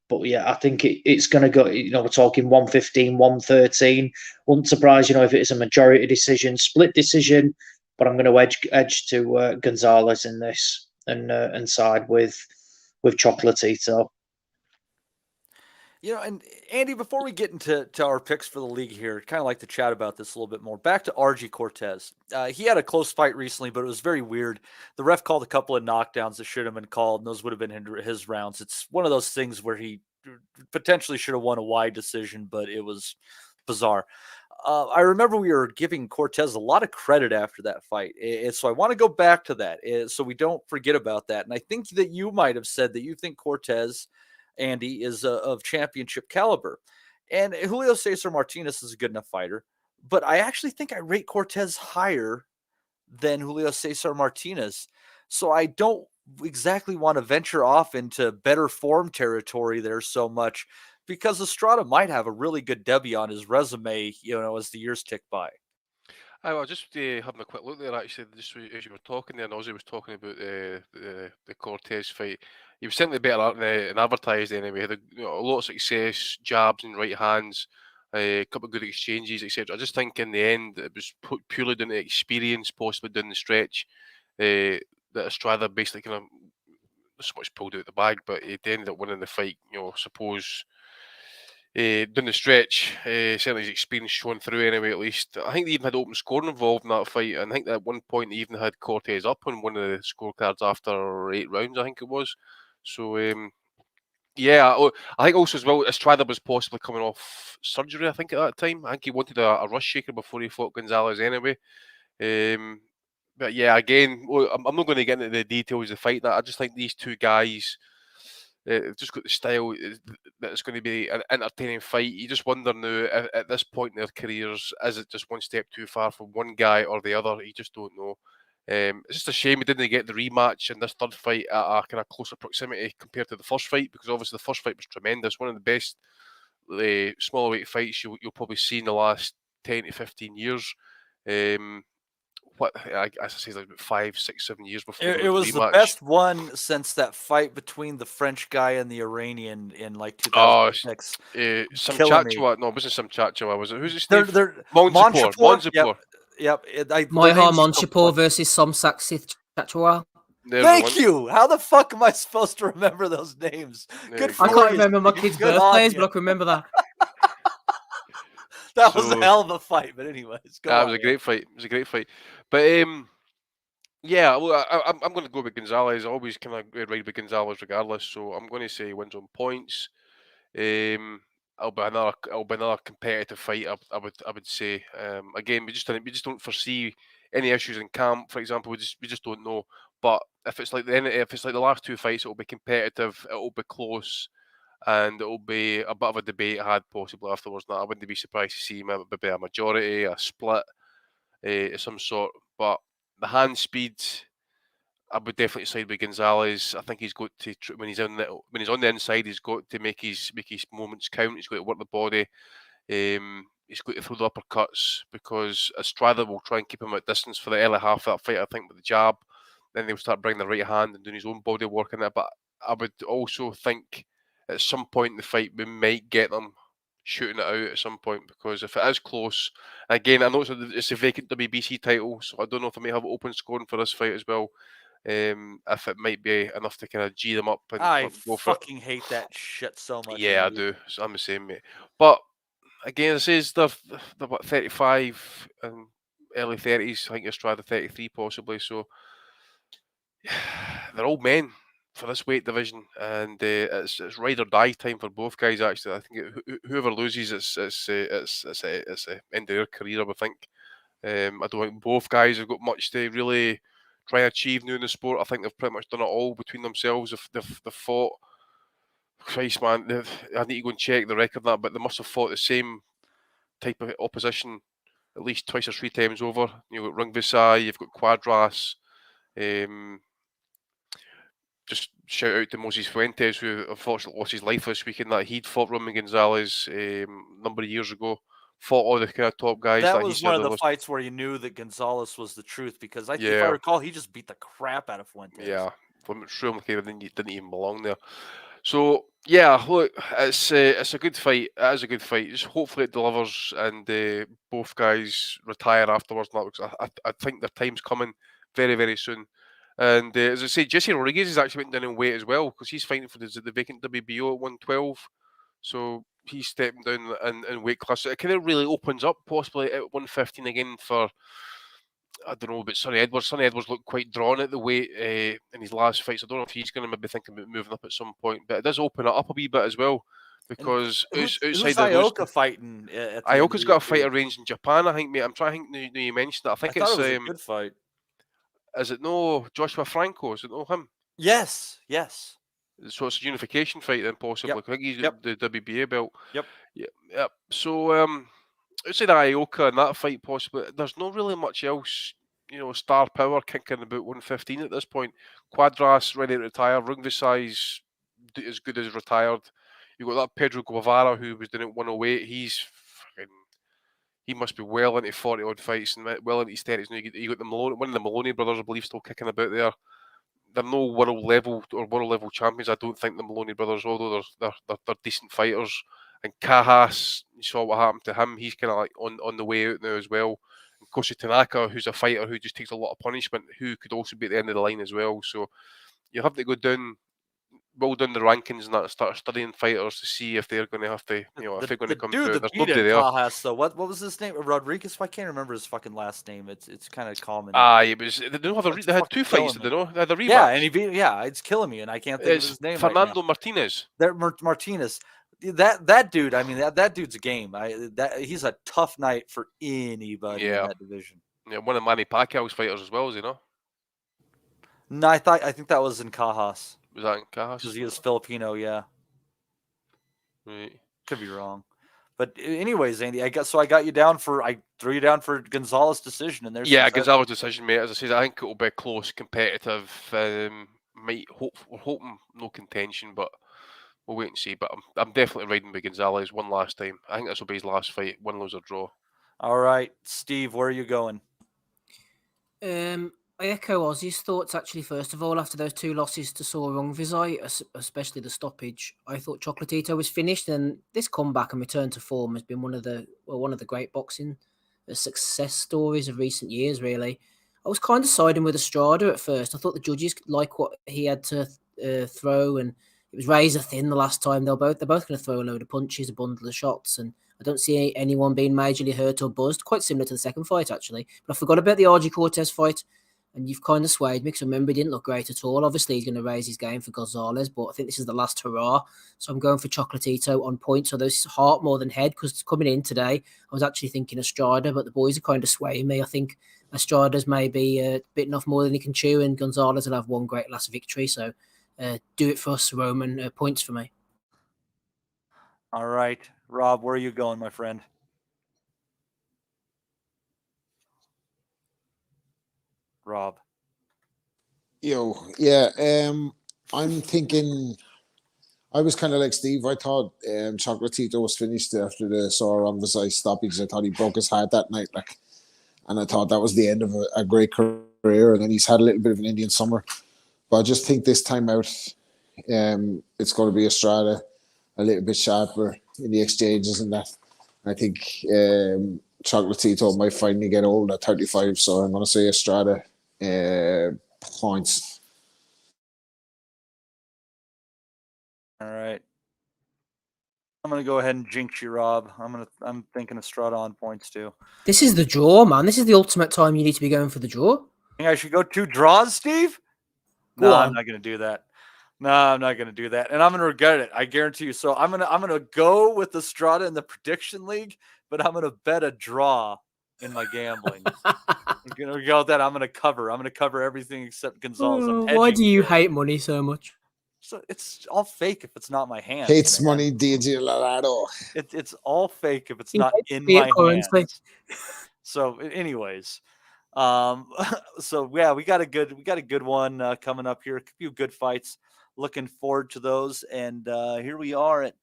S4: but yeah, I think it's going to go, we're talking 115, 113. Wouldn't surprise, if it is a majority decision, split decision, but I'm going to edge to Gonzalez in this and side with Chocolatito.
S11: And Andy, before we get into our picks for the league here, kind of like to chat about this a little bit more. Back to RG Cortez. He had a close fight recently, but it was very weird. The ref called a couple of knockdowns that should have been called, and those would have been his rounds. It's one of those things where he potentially should have won a wide decision, but it was bizarre. I remember we were giving Cortez a lot of credit after that fight. So I want to go back to that so we don't forget about that. And I think that you might have said that you think Cortez, Andy, is of championship caliber. And Julio Cesar Martinez is a good enough fighter, but I actually think I rate Cortez higher than Julio Cesar Martinez. So I don't exactly want to venture off into better form territory there so much, because Estrada might have a really good debut on his resume, as the years tick by.
S6: I was just having a quick look there, actually, just as you were talking there, and Ozzy was talking about the Cortez fight. He was certainly better than advertised anyway. He had a lot of success, jabs and right hands, a couple of good exchanges, etc. I just think in the end it was purely down to experience, possibly down the stretch, that Estrada basically kind of not so much pulled out the bag, but he ended up winning the fight. I suppose. Down the stretch, certainly his experience showing through anyway, at least. I think they even had open scoring involved in that fight, and I think that at one point they even had Cortez up on one of the scorecards after 8 rounds, I think it was. So, yeah, I think also as well, Estrada was possibly coming off surgery, I think, at that time. I think he wanted a rush shaker before he fought Gonzalez anyway. But yeah, again, I'm not going to get into the details of the fight. I just think these two guys, just got the style that it's going to be an entertaining fight. You just wonder now, at this point in their careers, is it just one step too far from one guy or the other? You just don't know. It's just a shame we didn't get the rematch in this third fight at a kind of closer proximity compared to the first fight, because obviously the first fight was tremendous. One of the best smaller weight fights you'll probably see in the last 10 to 15 years. As I say, like about 5, 6, 7 years before
S11: it was the best one since that fight between the French guy and the Iranian in like 2006.
S6: Some Chachua. No, it wasn't some Chachua, was it? Who's it?
S11: They're
S6: Monshapur.
S11: Yep.
S12: Maihar Monshapur versus Somsaksith Chachua.
S11: Thank you. How the fuck am I supposed to remember those names?
S12: Good. I can't remember my kids' birthdays, but I can remember that.
S11: That was a hell of a fight, but anyways,
S6: it was a great fight. It was a great fight, but yeah, well, I'm going to go with Gonzalez. I always kind of ride with Gonzalez regardless, so I'm going to say he wins on points. It'll be another competitive fight. I would say. Again, we just don't foresee any issues in camp. For example, we just don't know. But if it's like the last two fights, it'll be competitive. It'll be close. And it'll be a bit of a debate had possibly afterwards. Now, I wouldn't be surprised to see maybe a majority, a split of some sort. But the hand speed, I would definitely side with Gonzalez. I think he's got to, when he's on the inside, he's got to make his moments count. He's got to work the body. He's got to throw the uppercuts, because Estrada will try and keep him at distance for the early half of that fight, I think, with the jab. Then they'll start bringing the right hand and doing his own body work in it. But I would also think at some point in the fight, we might get them shooting it out at some point, because if it is close, again, I know it's a vacant WBC title, so I don't know if I may have open scoring for this fight as well. If it might be enough to kind of G them up. And
S11: I fucking hate that shit so much.
S6: Yeah, I do. So I'm the same, mate. But again, this is they're what, 35 and early 30s. I think Estrada 33 possibly. So they're old men for this weight division, and it's ride or die time for both guys. Actually, I think whoever loses, it's the end of their career, I would think. I don't think both guys have got much to really try and achieve new in the sport. I think they've pretty much done it all between themselves. If they've fought, Christ, man, I need to go and check the record on that, but they must have fought the same type of opposition at least twice or three times over. You've got Rungvisai, you've got Quadras. Just shout out to Moses Fuentes, who unfortunately lost his life this weekend. That he'd fought Roman Gonzalez a number of years ago. Fought all the kind of top guys.
S11: That was one of the fights where you knew that Gonzalez was the truth, because if I recall, he just beat the crap out of Fuentes.
S6: Yeah, Roman didn't even belong there. So yeah, look, it's a good fight. It is a good fight. Just hopefully it delivers, and both guys retire afterwards. Because I think their time's coming very, very soon. And as I say, Jesse Rodriguez is actually went down in weight as well, because he's fighting for the vacant WBO at 112. So he's stepping down in weight class. So it kind of really opens up possibly at 115 again for, I don't know, but Sonny Edwards. Sonny Edwards looked quite drawn at the weight in his last fight. So I don't know if he's going to maybe thinking about moving up at some point. But it does open it up a wee bit as well, because outside
S11: who's
S6: of
S11: Ioka
S6: those,
S11: fighting?
S6: Ioka's got a fight arranged in Japan, I think, mate. I'm trying to think. You mentioned that. I think
S11: it was a good fight.
S6: Is it no Joshua Franco? Is it no him?
S11: Yes.
S6: So it's a unification fight then, possibly. I think he's got the WBA belt.
S11: Yep.
S6: So outside of Ioka and that fight, possibly, there's not really much else. Star power kicking about 115 at this point. Quadras ready to retire. Rungvisai's as good as retired. You've got that Pedro Guevara who was doing it 108. He must be well into 40 odd fights and well into his 30s. You got one of the Maloney brothers, I believe, still kicking about there. They're no world level champions. I don't think the Maloney brothers, although they're decent fighters. And Cajas, you saw what happened to him. He's kind of like on the way out now as well. And Koshi Tanaka, who's a fighter who just takes a lot of punishment, who could also be at the end of the line as well. So you have to go down the rankings and that, start studying fighters to see if they're going to have to, if they're going to come through. There's nobody there.
S11: Cajas, though. What was his name? Rodriguez? I can't remember his fucking last name. It's kind of common.
S6: It was. They had two fights. They had the rematch.
S11: Yeah, and he beat. Yeah, it's killing me, and I can't think of his name.
S6: Fernando Martinez.
S11: Martinez. That dude. I mean, that dude's a game. He's a tough night for anybody in that division.
S6: Yeah, one of Manny Pacquiao's fighters as well,
S11: No, I think that was in Cajas.
S6: Was that in Cajas?
S11: Because he is Filipino, yeah.
S6: Right.
S11: Could be wrong. But anyways, Andy, I threw you down for Gonzalez decision, and there's
S6: Gonzalez decision, mate. As I said, I think it will be close, competitive. We're hoping no contention, but we'll wait and see. But I'm definitely riding with Gonzalez one last time. I think this will be his last fight, win, lose or draw.
S11: All right, Steve, where are you going?
S12: I echo Ozzy's thoughts, actually, first of all, after those two losses to Saw Rungvisai, especially the stoppage. I thought Chocolatito was finished, and this comeback and return to form has been one of the great boxing success stories of recent years, really. I was kind of siding with Estrada at first. I thought the judges liked what he had to throw, and it was razor thin the last time. They're both going to throw a load of punches, a bundle of shots, and I don't see anyone being majorly hurt or buzzed, quite similar to the second fight, actually. But I forgot about the RG Cortez fight. And you've kind of swayed me, because remember, he didn't look great at all. Obviously, he's going to raise his game for Gonzalez, but I think this is the last hurrah. So I'm going for Chocolatito on points. So this is heart more than head, because coming in today, I was actually thinking Estrada, but the boys are kind of swaying me. I think Estrada's maybe bitten off more than he can chew, and Gonzalez will have one great last victory. So do it for us, Roman. Points for me.
S11: All right. Rob, where are you going, my friend? Rob.
S7: I'm thinking, I was kind of like Steve. I thought Chocolatito was finished after the Saw Rungvisai stoppage. I thought he broke his heart that night, and I thought that was the end of a great career. And then he's had a little bit of an Indian summer, but I just think this time out, it's going to be Estrada a little bit sharper in the exchanges and that. I think Chocolatito might finally get old at 35, so I'm going to say Estrada points.
S11: All right. I'm going to go ahead and jinx you, Rob. I'm thinking Estrada on points too.
S12: This is the draw, man. This is the ultimate time you need to be going for the draw.
S11: Think I should go 2 draws, Steve? No, I'm not going to do that. No, I'm not going to do that. And I'm going to regret it. I guarantee you. So I'm going to go with Estrada in the prediction league, but I'm going to bet a draw in my gambling. You know, go with that. I'm gonna cover everything except Gonzalez.
S12: Why do you hate money so much?
S11: So it's all fake if it's not my hand.
S7: Hates money, DJ Lorado.
S11: It's all fake if it's
S12: He
S11: not
S12: hates
S11: in
S12: fiat
S11: my
S12: currency.
S11: hands. So, anyways, so yeah, we got a good one coming up here. A few good fights. Looking forward to those. And here we are at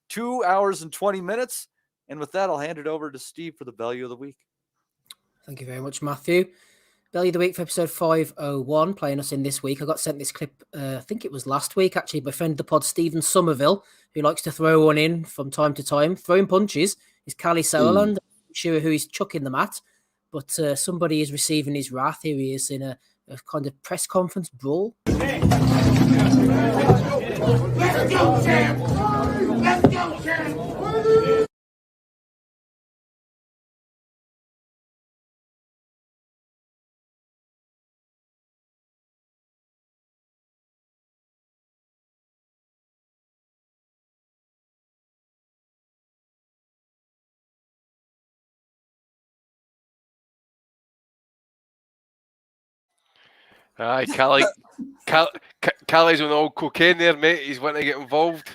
S11: 2 hours and 20 minutes. And with that, I'll hand it over to Steve for the value of the week.
S12: Thank you very much, Matthew. Value of the week for episode 501, playing us in this week. I got sent this clip, I think it was last week, actually, by friend of the pod, Stephen Somerville, who likes to throw one in from time to time. Throwing punches is Cali Sauerland. I'm not sure who he's chucking them at, but somebody is receiving his wrath. Here he is in a kind of press conference brawl.
S14: Let's go, champ! Let's go, champ!
S6: Aye, Callie's on all cocaine there, mate. He's wanting to get involved.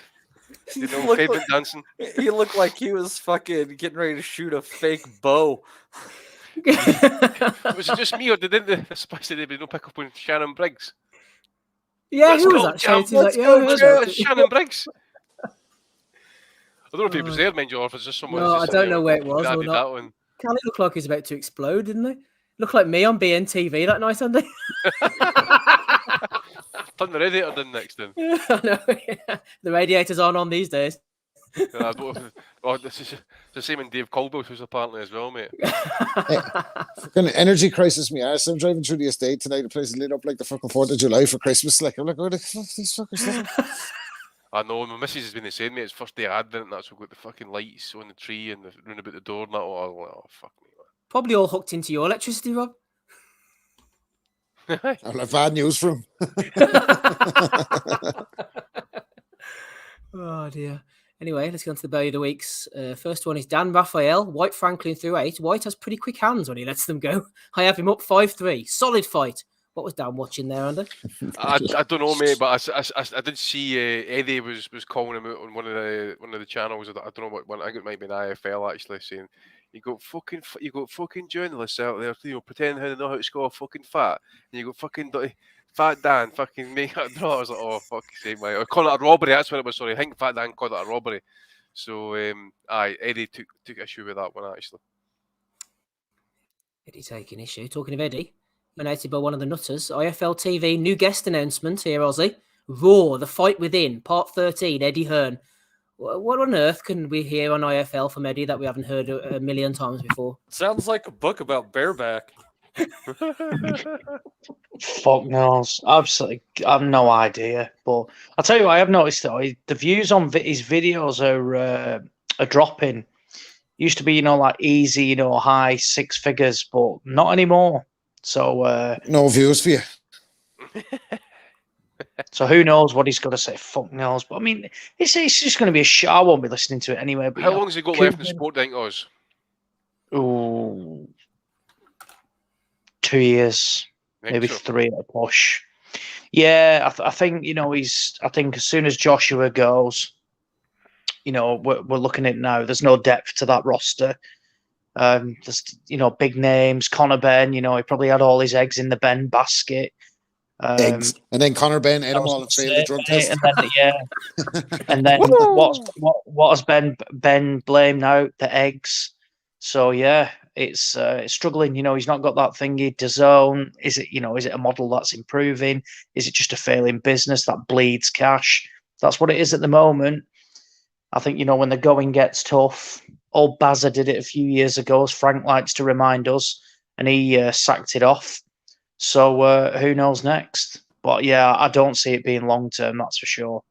S6: You know, pavement dancing.
S11: He looked like he was fucking getting ready to shoot a fake bow.
S6: Was it just me, or did the spicy there be no pick up on Shannon Briggs?
S12: Yeah,
S6: Let's
S12: who was
S6: go,
S12: that?
S6: champ.
S12: Shouting,
S6: Let's
S12: like,
S6: go,
S12: yeah,
S6: champ.
S12: yeah.
S6: Shannon Briggs. I don't know if he was there, mind you, or if it's just someone.
S12: No, I don't know where it was.
S6: Or
S12: That one. Callie looked like he was about to explode, didn't he? Looked like me on BNTV that night, Sunday.
S6: Turn the radiator down next then.
S12: I know, yeah. The radiators aren't on these days.
S6: This is the same in Dave Colbill's house apparently as well, mate.
S7: Fucking energy crisis me ass. I'm driving through the estate tonight. The place is lit up like the fucking 4th of July for Christmas. Like, I'm like, what the fuck these fuckers doing?
S6: I know, my missus has been the same, mate. It's first day of Advent and that's what got the fucking lights on the tree and the round about the door and that. Oh, fuck me.
S12: Probably all hooked into your electricity, Rob.
S7: I'll have bad news for him.
S12: Oh, dear. Anyway, let's go on to the value of the weeks. First one is Dan Raphael. Whyte Franklin through 8. Whyte has pretty quick hands when he lets them go. I have him up 5-3. Solid fight. What was Dan watching there, Andy?
S6: I don't know, mate, but I did see Eddie was calling him out on one of the channels. I don't know what one. I think it might be an IFL actually, saying you got fucking journalists out there, you know, pretending how they know how to score fucking fat, and you got fucking Fat Dan fucking make it. I was like, oh fuck's sake, mate. Or call it a robbery. That's what it was. Sorry, I think Fat Dan called it a robbery. So Eddie took issue with that one actually.
S12: Eddie taking issue. Talking of Eddie, nominated by one of the Nutters. IFL TV new guest announcement here, Aussie. Raw, the fight within, part 13. Eddie Hearn. What on earth can we hear on IFL from Eddie that we haven't heard a million times before?
S11: Sounds like a book about bareback.
S4: Fuck knows. Absolutely, I have no idea. But I'll tell you what, I have noticed that the views on his videos are dropping. Used to be, you know, like easy, you know, high 6 figures, but not anymore. So
S7: no views for you.
S4: So who knows what he's going to say? Fuck knows. But I mean, it's just going to be a show. I won't be listening to it anyway. But
S6: how long has he got left in sport, think Oz?
S4: Oh, 2 years, maybe so. 3 at a push. Yeah, I think, you know, I think as soon as Joshua goes, you know, we're looking at it now. There's no depth to that roster. There's, you know, big names. Conor Benn, you know, he probably had all his eggs in the Benn basket.
S7: Eggs. And then Conor Benn ate them all and failed the drug test.
S4: And then, yeah. And then what has Ben blamed now? The eggs. So yeah, it's struggling. You know, he's not got that thingy. DAZN. Is it a model that's improving? Is it just a failing business that bleeds cash? That's what it is at the moment. I think, you know, when the going gets tough, old Bazza did it a few years ago, as Frank likes to remind us, and he sacked it off. So who knows next? But yeah, I don't see it being long term, that's for sure.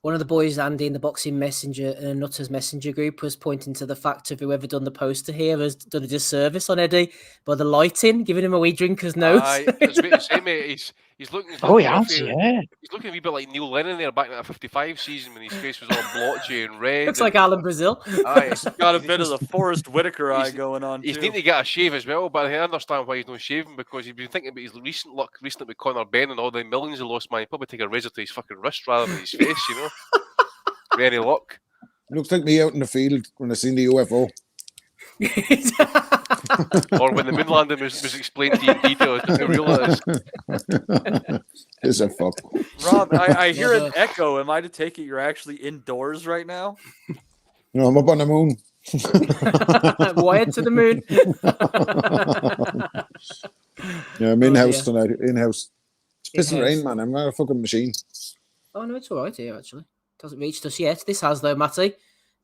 S12: One of the boys, Andy, in the Boxing Messenger, Nutters Messenger group, was pointing to the fact of whoever done the poster here has done a disservice on Eddie by the lighting, giving him a wee drinker's nose.
S6: I was about to say, mate, He's looking.
S4: Oh, he
S6: looking
S4: has, yeah.
S6: He's looking a wee bit like Neil Lennon there back in that 55 season when his face was all blotchy and red.
S12: Looks like Alan Brazil.
S6: Aye,
S11: Got a bit of the Forrest Whitaker eye going on.
S6: He's
S11: too.
S6: needing to get a shave as well, but I understand why he's not shaving because he's been thinking about his recent luck recently with Conor Benn and all the millions he lost. Man, he'd probably take a razor to his fucking wrist rather than his face, you know. Any luck?
S7: Looks like me out in the field when I seen the UFO.
S6: Or when the moon landing was explained to you in detail as to how real it is.
S7: It's a fuck.
S11: Rob, I hear an echo. Am I to take it you're actually indoors right now?
S7: No, I'm up on the moon.
S12: Wired to the moon.
S7: Yeah, I'm in-house tonight. In-house. It's pissing rain, man. I'm not a fucking machine.
S12: Oh, no, it's all right here, actually. Doesn't reach us yet. This has, though, Matty.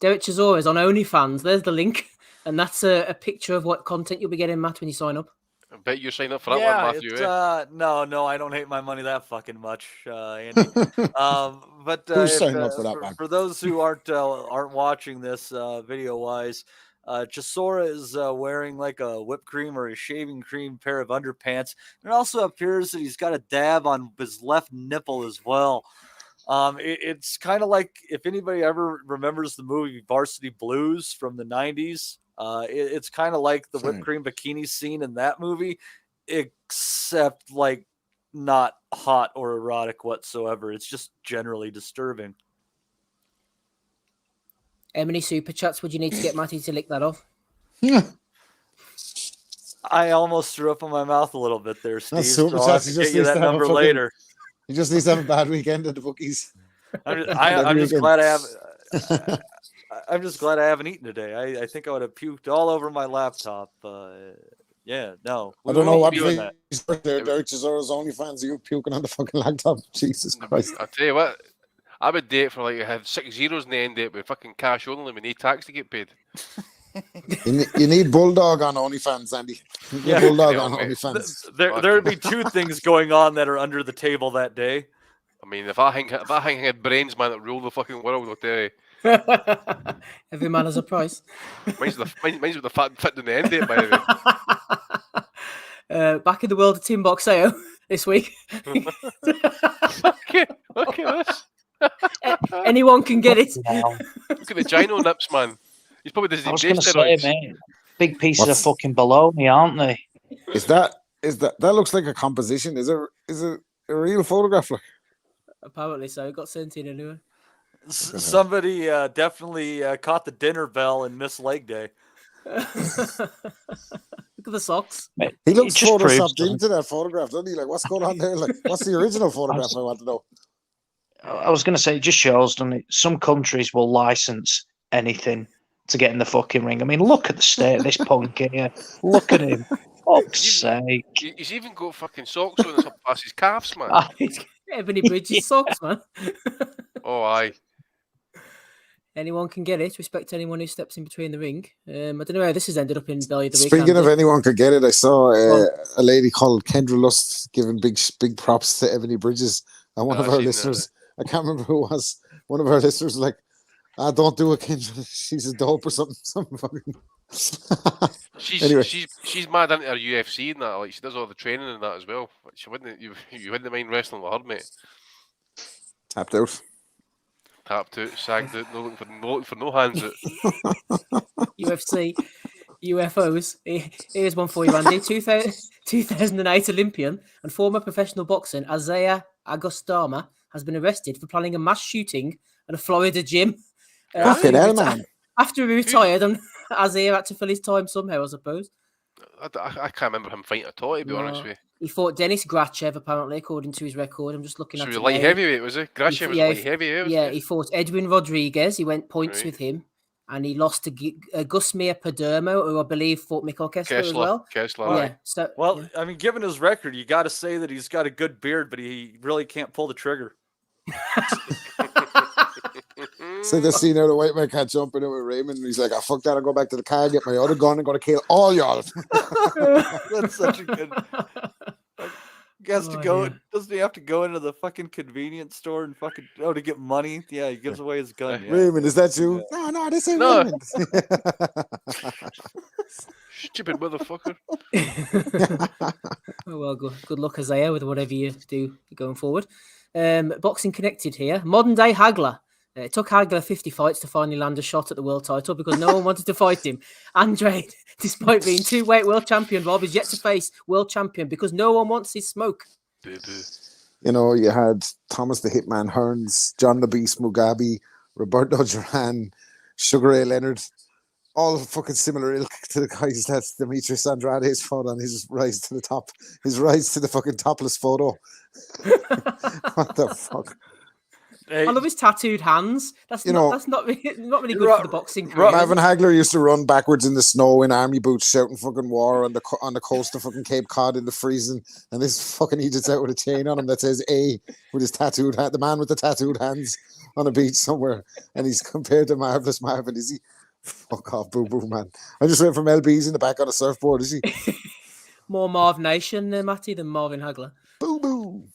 S12: Derek Chisora is on OnlyFans. There's the link. And that's a picture of what content you'll be getting, Matt, when you sign up.
S6: I bet you sign up for that one, Matthew.
S11: No, I don't hate my money that fucking much, Andy. But
S7: Who's signing up for that, man?
S11: For those who aren't watching this video-wise, Chisora is wearing like a whipped cream or a shaving cream pair of underpants. It also appears that he's got a dab on his left nipple as well. It's kind of like if anybody ever remembers the movie Varsity Blues from the 90s. It's kind of like the whipped cream bikini scene in that movie, except like not hot or erotic whatsoever. It's just generally disturbing.
S12: How many super chats would you need to get Matty to lick that off?
S11: I almost threw up in my mouth a little bit there, Steve.
S7: That's
S11: So
S7: super
S11: I'll have
S7: chats.
S11: to get you that number later.
S7: He just needs to have a bad weekend at the bookies.
S11: I'm just glad I have. I'm just glad I haven't eaten today. I think I would have puked all over my laptop. Yeah, no.
S7: I don't know what Derek Chisora's OnlyFans. Are you puking on the fucking laptop? Jesus Christ!
S6: I'll tell you what. I would date for like have 6 zeros in the end date with fucking cash only. We need tax to get paid.
S7: You need Bulldog on OnlyFans, Andy.
S11: Yeah.
S7: Bulldog on OnlyFans.
S11: There'd be two things going on that are under the table that day.
S6: I mean, if I had brains, man, that rule the fucking world, I'll tell you.
S12: Every man has a price.
S6: Mine's with the fat fit in the end date, by the way.
S12: Back in the world of Tim Boxeo this week.
S6: Okay,
S12: Anyone can get it.
S6: Look at the Gino nips, man. He's probably does
S4: I was going to say, mate, big pieces of fucking bologna, aren't they?
S7: Is that looks like a composition? Is it a real photograph? Like?
S12: Apparently so. It got sent in anyway.
S11: Somebody definitely caught the dinner bell and missed leg day.
S12: Look at the socks.
S4: Mate,
S7: he looks photoshopped into that photograph, doesn't he? Like, what's going on there? Like, what's the original photograph? I want to know.
S4: I was going to say, it just shows, doesn't it? Some countries will license anything to get in the fucking ring. I mean, look at the state of this punk here. Look at him. Fuck's sake.
S6: He's even got fucking socks on that's up past his calves, man.
S12: Ebony Bridges socks, man.
S6: Oh, aye.
S12: Anyone can get it. Respect anyone who steps in between the ring. I don't know how this has ended up in Belly of the Week.
S7: Speaking of anyone could get it, I saw a lady called Kendra Lust giving big props to Ebony Bridges. And one of our listeners, I can't remember who it was, one of our listeners was like, don't do it, Kendra. She's a dope or something fucking.
S6: Anyway. She's mad into her UFC and that. Like, she does all the training and that as well. You wouldn't mind wrestling with her, mate.
S7: Tapped out, sagged out, no looking for no hands out.
S12: UFC, UFOs. Here's one for you, Andy. 2008 Olympian and former professional boxer Isaiah Agostama has been arrested for planning a mass shooting at a Florida gym.
S7: Fucking hell, man.
S12: After he retired, and Isaiah had to fill his time somehow, I suppose.
S6: I can't remember him fighting at all, to be honest with you.
S12: He fought Denis Grachev, apparently, according to his record. I'm just looking at it.
S6: So he was light heavyweight, was he? Grachev was light heavyweight.
S12: Yeah, he fought Edwin Rodriguez. He went points with him. And he lost to Gusmir Padermo, who I believe fought Mikkel Kessler as well.
S6: Kessler,
S11: yeah. I mean, given his record, you got to say that he's got a good beard, but he really can't pull the trigger.
S7: So the scene out of White Man can't jump in it with Raymond, and he's like, fuck that, I'll go back to the car, get my other gun, and go to kill all y'all.
S11: That's such a good... He has to go. Doesn't he have to go into the fucking convenience store and fucking to get money? Yeah, he gives away his gun. Yeah.
S7: Raymond, is that you? No, this ain't Raymond.
S6: Stupid motherfucker.
S12: Oh, well, good luck, Isaiah, with whatever you do going forward. Boxing Connected here. Modern day Hagler. It took Hagler 50 fights to finally land a shot at the world title because no one wanted to fight him. Andre, despite being two-weight world champion, Rob is yet to face world champion because no one wants his smoke.
S7: You know, you had Thomas the Hitman Hearns, John the Beast Mugabe, Roberto Duran, Sugar Ray Leonard, all fucking similar ilk to the guys that Demetrius Andrade's fought on his rise to the top, his rise to the fucking topless photo. What the fuck?
S12: I love his tattooed hands. That's not really good for the boxing career.
S7: Marvin Hagler used to run backwards in the snow in army boots, shouting fucking war on the coast of fucking Cape Cod in the freezing, and this fucking Egypt's out with a chain on him that says A with his tattooed hand, the man with the tattooed hands on a beach somewhere, and he's compared to Marvelous Marvin. Is he? Fuck off, boo boo, man. I just went from LB's in the back on a surfboard. Is he?
S12: More Marv Nation, Matty, than Marvin Hagler.
S7: Boo boo.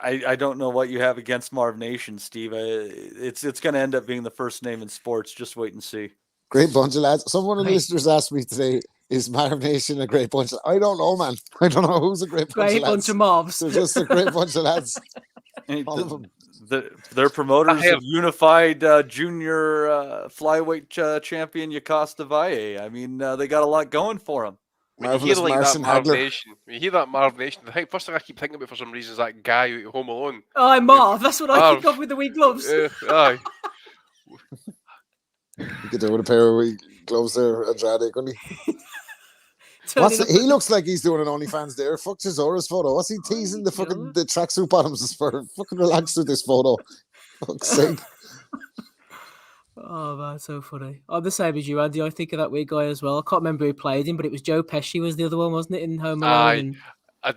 S11: I don't know what you have against Marv Nation, Steve. It's going to end up being the first name in sports. Just wait and see.
S7: Great bunch of lads. One of the listeners asked me today, is Marv Nation a great bunch? I don't know, man. I don't know who's a great bunch of lads.
S12: Bunch of mobs.
S7: They're just a great bunch of lads. All of them.
S11: Their promoters have unified junior flyweight champion Yocosta Valle. I mean, they got a lot going for them.
S6: When you hear that Marv Nation, the first thing I keep thinking about for some reason is that guy out of Home Alone.
S12: Oh, Marv. That's what I think of with the wee gloves.
S6: Aye.
S7: You could do with a pair of wee gloves there, Andrade, couldn't he? He looks like he's doing an OnlyFans there. Fuck Chisora's photo. What's he teasing the fucking the tracksuit bottoms for? Fucking relax with this photo. Fuck's sake.
S12: Oh man, so funny. I'm the same as you, Andy. I think of that weird guy as well. I can't remember who played him, but it was Joe Pesci was the other one, wasn't it? In Home Alone.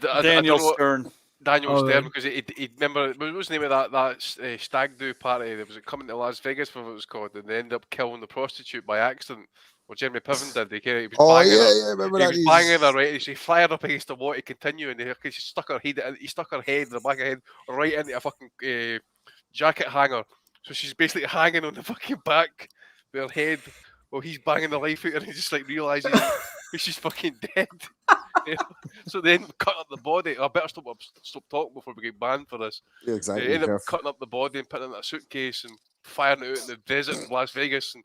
S11: Daniel Stern.
S6: Daniel Stern, because he remember what was the name of that stag do party? There was it coming to Las Vegas, whatever it was called, and they ended up killing the prostitute by accident. What Jeremy Piven did, he was
S7: remember that?
S6: He was banging her right. She fired up against the wall to continue, and she stuck her head. He stuck her head, the back of her head, right into a fucking jacket hanger. So she's basically hanging on the fucking back with her head while he's banging the life out of her, and he just like realizes she's fucking dead. So then cut up the body. I better stop talking before we get banned for this.
S7: Yeah, exactly.
S6: They ended up cutting up the body and putting it in a suitcase and firing it out in the desert in Las Vegas. And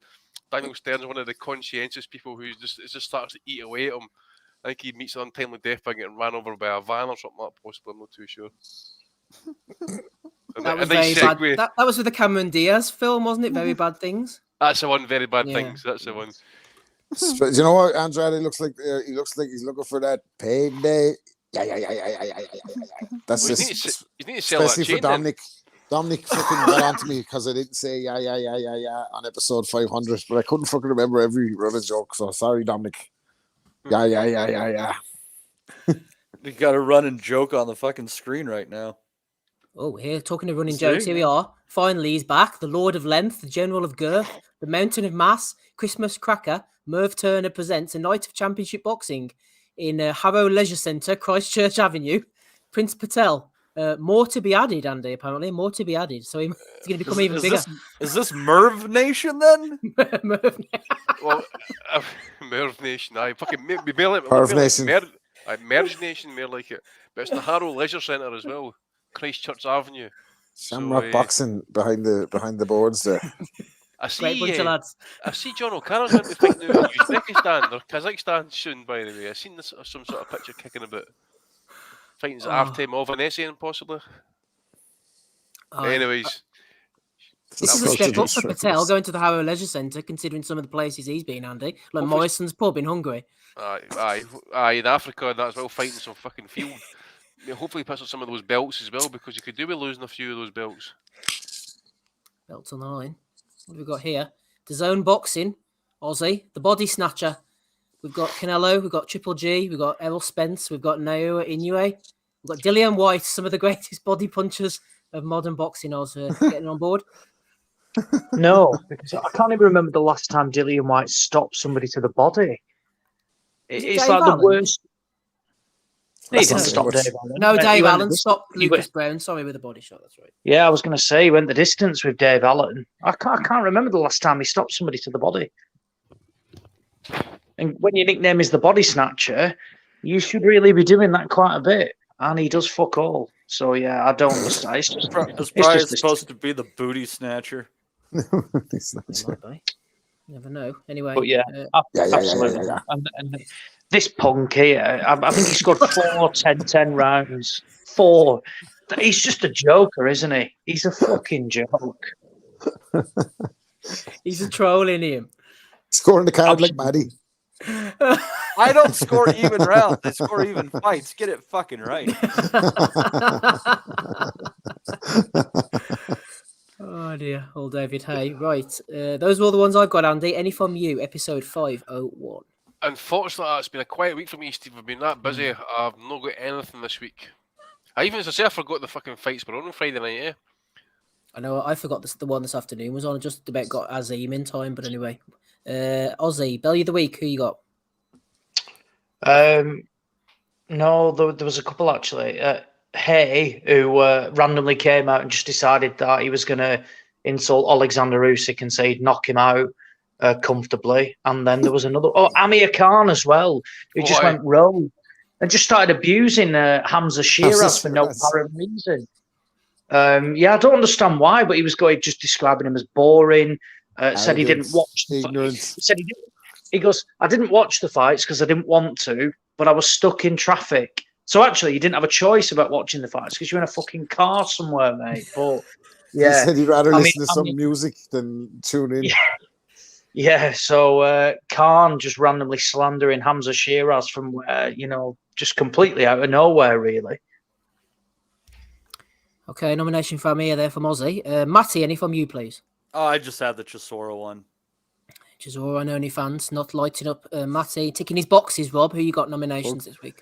S6: Daniel Stern's one of the conscientious people who just starts to eat away at him. I think he meets an untimely death by getting ran over by a van or something like that, possibly. I'm not too sure.
S12: That was very bad. That was with the Cameron Diaz film, wasn't it? Very Bad Things.
S6: That's the one. Very Bad Things. That's the one.
S7: Do you know what Andrade looks like? He looks like he's looking for that payday. Yeah. That's just especially for Dominic. Dominic fucking got on to me because I didn't say yeah on episode 500, but I couldn't fucking remember every running joke. So sorry, Dominic. Yeah.
S11: You got a running joke on the fucking screen right now.
S12: Oh, here, talking of running jokes, here we are. Finally, he's back. The Lord of Length, the General of Girth, the Mountain of Mass, Christmas Cracker. Merv Turner presents a night of championship boxing in Harrow Leisure Centre, Christchurch Avenue. Prince Patel. More to be added, Andy, apparently. More to be added. So he's going to become even bigger.
S11: Is this Merv Nation then?
S12: Merv
S6: Nation. I fucking
S7: Merv Nation.
S6: Merge Nation, more like it. But it's the Harrow Leisure Centre as well. Christchurch Avenue.
S7: Shamrock boxing behind the boards there.
S6: I see.
S12: Great bunch of lads.
S6: I see John O'Connor's going to be fighting in Uzbekistan or Kazakhstan soon. By the way, I've seen some sort of picture kicking about. Fighting Artem Ovanesian, possibly. Anyways,
S12: this is a step up for Patel going to the Harrow Leisure Centre, considering some of the places he's been, Andy, like Morrison's pub in Hungary.
S6: Aye, in Africa and that as well, fighting some fucking field. Hopefully, he puts on some of those belts as well, because you could do with losing a few of those belts.
S12: Belts on the line. What have we got here? DAZN Boxing, Aussie, the Body Snatcher. We've got Canelo, we've got Triple G, we've got Errol Spence, we've got Naoya Inoue, we've got Dillian Whyte, some of the greatest body punchers of modern boxing. Also getting on board.
S4: No, because I can't even remember the last time Dillian Whyte stopped somebody to the body. It's like the worst. He didn't stop Dave Allen.
S12: No, Dave Allen stopped Lucas Brown. Sorry, with a body shot. That's right.
S4: Yeah, I was going to say he went the distance with Dave Allen. I can't remember the last time he stopped somebody to the body. And when your nickname is the Body Snatcher, you should really be doing that quite a bit. And he does fuck all. So yeah, I don't understand. It's just,
S11: It's probably supposed to be the Booty Snatcher.
S12: Never know. Anyway,
S4: but yeah, absolutely.
S7: yeah.
S4: And this punk here, I think he scored 4 10-10 rounds. 4. He's just a joker, isn't he? He's a fucking joke.
S12: He's a troll in him.
S7: Scoring the card like Maddie.
S11: I don't score even rounds. I score even fights. Get it fucking right.
S12: Oh dear, old David Hay. Right, those were all the ones I've got, Andy. Any from you? Episode 501.
S6: Unfortunately, it's been a quiet week for me, Steve. I've been that busy. I've not got anything this week. As I say, I forgot the fucking fights, but on Friday night, yeah.
S12: I know I forgot the one this afternoon was on. I just about got Azim in time, but anyway. Ozzy, Belly of the Week, who you got?
S4: No, there was a couple actually. Hay, who randomly came out and just decided that he was going to insult Alexander Usyk and say he'd knock him out comfortably. And then there was another, Amir Khan as well, who just went rogue and just started abusing Hamza Shiraz for no apparent reason. Yeah, I don't understand why, but he was just describing him as boring. Said he didn't watch. He goes, I didn't watch the fights because I didn't want to, but I was stuck in traffic. So actually, you didn't have a choice about watching the fights because you're in a fucking car somewhere, mate. But yeah,
S7: he said he'd rather listen to some music than tune in.
S4: Yeah. So Khan just randomly slandering Hamza Shiraz from where, just completely out of nowhere, really.
S12: Okay, nomination for Amir there from Ozzy. Matty, any from you, please?
S11: Oh, I just had the Chisora one.
S12: Chisora on OnlyFans, not lighting up. Matty, ticking his boxes, Rob. Who you got nominations this week?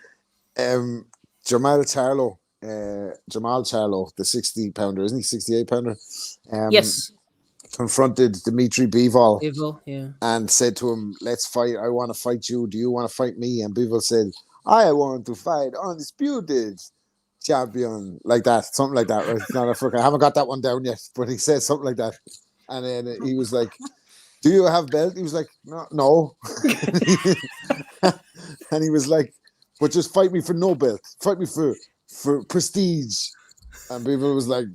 S7: Jamal Charlo, the 60-pounder, isn't he? 68-pounder.
S12: Yes.
S7: Confronted Dmitry Bivol.
S12: Yeah.
S7: And said to him, "Let's fight. I want to fight you. Do you want to fight me?" And Bivol said, "I want to fight undisputed champion," like that, something like that. Right? I haven't got that one down yet, but he said something like that. And then he was like, "Do you have belt?" He was like, "No." And he was like, "But just fight me for no belt. Fight me for prestige." And people was like,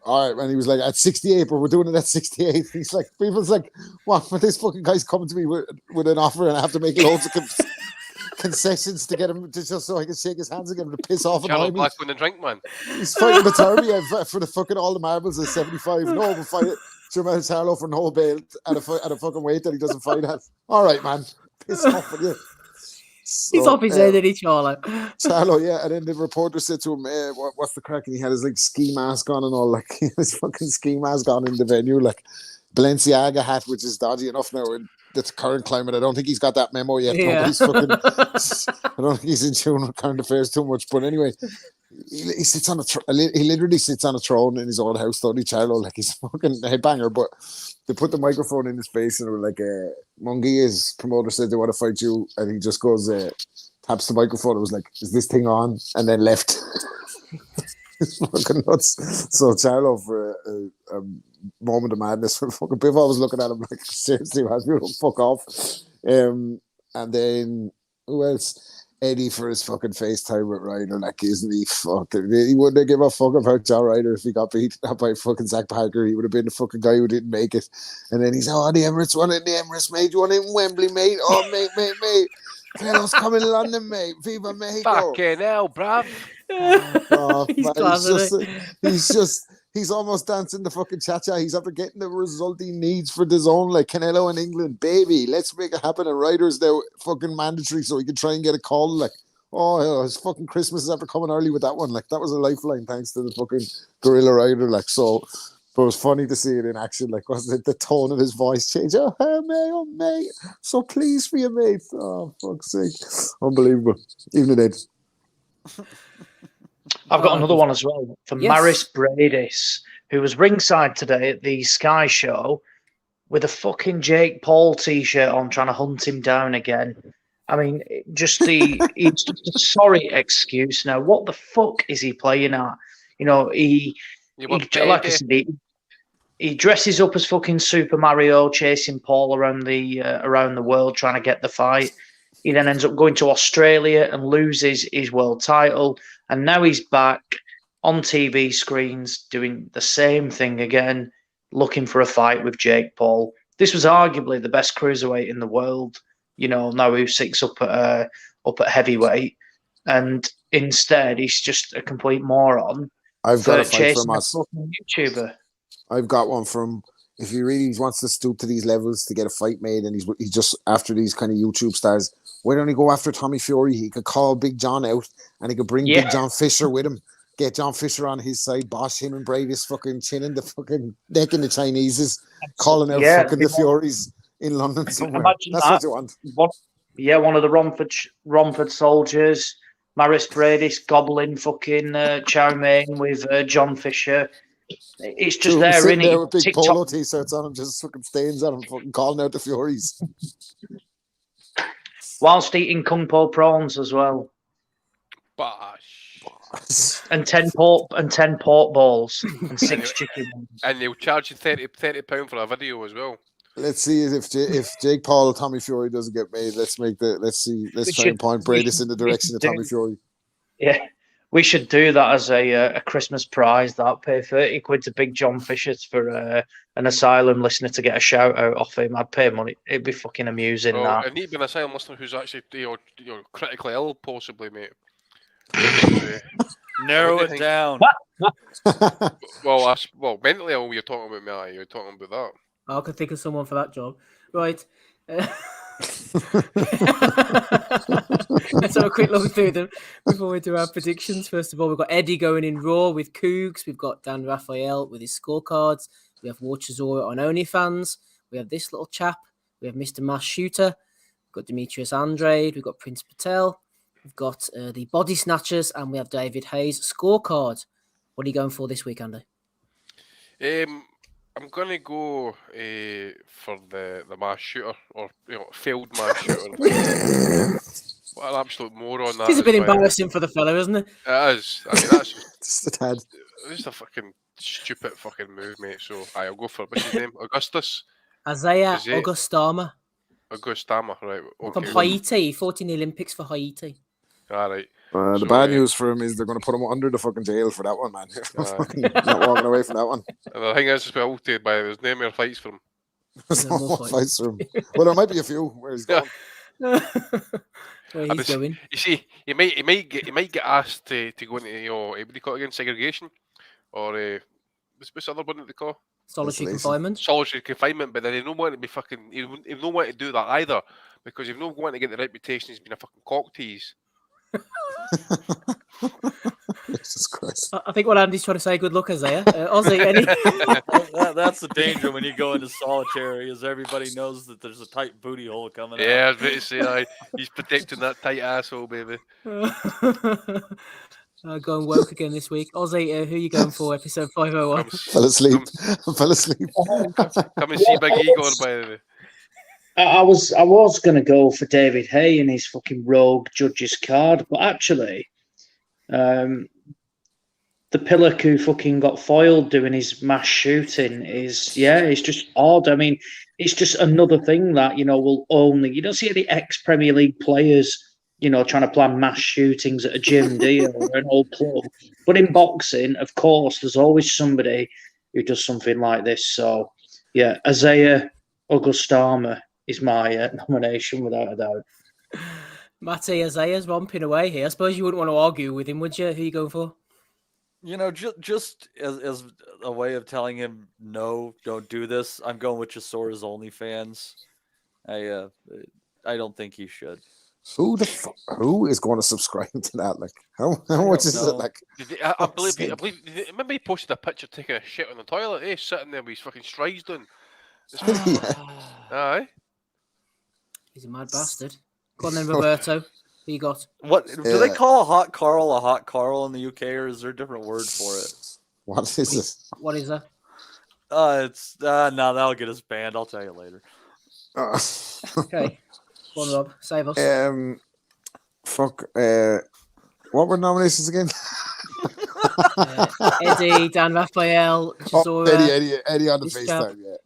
S7: "All right." And he was like, "At 68, but we're doing it at 68." He's like, people's like, "What? But this fucking guy's coming to me with an offer, and I have to make loads of concessions to get him just so I can shake his hands and get him to piss off and
S6: Black with the drink, man.
S7: He's fighting Batari for the fucking all the marbles at 75. No, we'll fight it. Jamal Charlo for no belt at a fucking weight that he doesn't fight at. All right, man. Piss off with you. So,
S12: he's off his head, isn't he, Charlo?
S7: Charlo, yeah. And then the reporter said to him, "What's the crack?" And he had his ski mask on and all, like he had his fucking ski mask on in the venue, like Balenciaga hat, which is dodgy enough now in the current climate. I don't think he's got that memo yet.
S12: Yeah.
S7: I don't think he's in tune with current affairs too much. But anyway, he sits on he literally sits on a throne in his own house, Tony Charlo, like he's a fucking headbanger. But they put the microphone in his face and they were like, Munguia's promoter said they want to fight you, and he just goes, taps the microphone. It was like, "Is this thing on?" And then left. It's fucking nuts. So Charlo for a moment of madness. Fucking Bivol was looking at him like, "Seriously, man, you don't fuck off." And then who else? Eddie for his fucking FaceTime with Ryder, like, isn't he fucking? He wouldn't give a fuck about John Ryder if he got beat up by fucking Zach Parker. He would have been the fucking guy who didn't make it. And then he's, "Oh, the Emirates won it in the Emirates, mate. You won it in Wembley, mate. Oh, mate. Canelo's coming to London, mate. Viva Mexico."
S6: Fucking hell, bruv.
S7: He's almost dancing the fucking cha-cha. He's after getting the result he needs for the zone, like Canelo in England. Baby, let's make it happen. And Ryder's now fucking mandatory so he can try and get a call. Like, his fucking Christmas is after coming early with that one. Like, that was a lifeline thanks to the fucking Gorilla Ryder. Like, so, but it was funny to see it in action. Like, wasn't it the tone of his voice change? Oh, mate. So pleased for you, mate. Oh, fuck's sake. Unbelievable. Even it.
S4: I've got another one as well from Maris Bradis, who was ringside today at the Sky Show with a fucking Jake Paul t-shirt on, trying to hunt him down again. I mean, it's just a sorry excuse now. What the fuck is he playing at? Like I said, he dresses up as fucking Super Mario, chasing Paul around the world, trying to get the fight. He then ends up going to Australia and loses his world title. And now he's back on TV screens doing the same thing again, looking for a fight with Jake Paul. This was arguably the best cruiserweight in the world, now Usyk's up at heavyweight. And instead, he's just a complete moron.
S7: I've got a fight from us.
S4: YouTuber.
S7: I've got one from. If he really wants to stoop to these levels to get a fight made, and he's just after these kind of YouTube stars, why don't he go after Tommy Fury? He could call Big John out, and he could bring Big John Fisher with him. Get John Fisher on his side, bosh him and braid his fucking chin in the fucking neck in the Chinese's, calling out fucking the Furies in London somewhere. That's what you want.
S4: One of the Romford soldiers, Maris Bradis gobbling fucking chow mein with John Fisher. It's just there,
S7: sitting
S4: innit?
S7: there with big polo t-shirts on him, just fucking stains on him, fucking calling out the Furies.
S4: Whilst eating kung po prawns as well.
S6: Bosh.
S4: And 10 pork balls and 6 chicken.
S6: And they'll charge you £30 for a video as well.
S7: Let's see if Jake Paul, Tommy Fury doesn't get made. Let's try and point Bradis in the direction of Tommy Fury.
S4: Yeah. We should do that as a Christmas prize. That pay £30 to Big John Fisher for an Asylum listener to get a shout out off him. I'd pay money. It'd be fucking amusing. That.
S6: It need to be an Asylum listener who's actually critically ill, possibly, mate.
S11: Narrow it down.
S6: well, mentally ill. You're talking about me. You're talking about that.
S12: I could think of someone for that job, right? Let's have a quick look through them before we do our predictions. First of all, we've got Eddie going in Raw with Cougs. We've got Dan Raphael with his scorecards. We have Chisora on OnlyFans. We have this little chap. We have Mr. Mass Shooter. We've got Demetrius Andrade. We've got Prince Patel. We've got the Body Snatchers. And we have David Hayes' scorecard. What are you going for this week, Andy?
S6: I'm going to go for the mass shooter, or failed mass shooter. What an absolute moron that is.
S12: It's a bit embarrassing for the fella, isn't it?
S6: It is. I mean, that's
S7: just a tad.
S6: Just a fucking stupid fucking move, mate. So I'll go for, what's his name? Augustus?
S12: Isaiah Augustama.
S6: Augustama, right. Okay.
S12: From Haiti. He fought in the Olympics for Haiti.
S6: All right.
S7: The bad news for him is they're going to put him under the fucking jail for that one, man. Not walking away from that one.
S6: And the thing is, as well, there's no more fights for him.
S7: There's no more fights for him. Well, there might be a few where he's going.
S12: Where he's going.
S6: You see, he might get asked to go into what do you call it again? Segregation, or what's the other one that they call?
S12: Solitary confinement.
S6: Solitary confinement, but then he don't want to be fucking. He don't want to do that either, because he's not going to get the reputation as being a fucking cock tease.
S7: Jesus Christ.
S12: I think what Andy's trying to say, good luck, Isaiah. Ozzy, any?
S11: That's the danger when you go into solitary, is everybody knows that there's a tight booty hole coming out.
S6: Yeah, I was about to say, he's protecting that tight asshole, baby.
S12: Going woke again this week. Ozzy, who are you going for, episode 501?
S7: Fell asleep.
S6: Come and see Big Igor, by the way.
S4: I was going to go for David Hay in his fucking rogue judge's card, but actually, the Pillock who fucking got foiled doing his mass shooting is just odd. I mean, it's just another thing that, will only, you don't see any ex-Premier League players, trying to plan mass shootings at a gym, do you, or an old club. But in boxing, of course, there's always somebody who does something like this. So, yeah, Isaiah Augustama is my nomination, without a doubt.
S12: Matty, Isaiah's romping away here. I suppose you wouldn't want to argue with him, would you? Who are you going for?
S11: Just as a way of telling him, no, don't do this, I'm going with Chisora's OnlyFans. I don't think he should.
S7: Who is going to subscribe to that? Like, how much is it? Like,
S6: I believe. Remember he posted a picture taking a shit on the toilet. Sitting there with his fucking strides done. Aye.
S12: He's a mad bastard. Go on then, Roberto. Who you got?
S11: What do they call a hot Carl in the UK, or is there a different word for it?
S7: What is it?
S12: What is that?
S11: It's no, that'll get us banned. I'll tell you later.
S12: Okay. Go on, Rob. Save us.
S7: What were nominations again?
S12: Eddie, Dan Raphael, Chisora.
S7: Eddie on the FaceTime, yeah.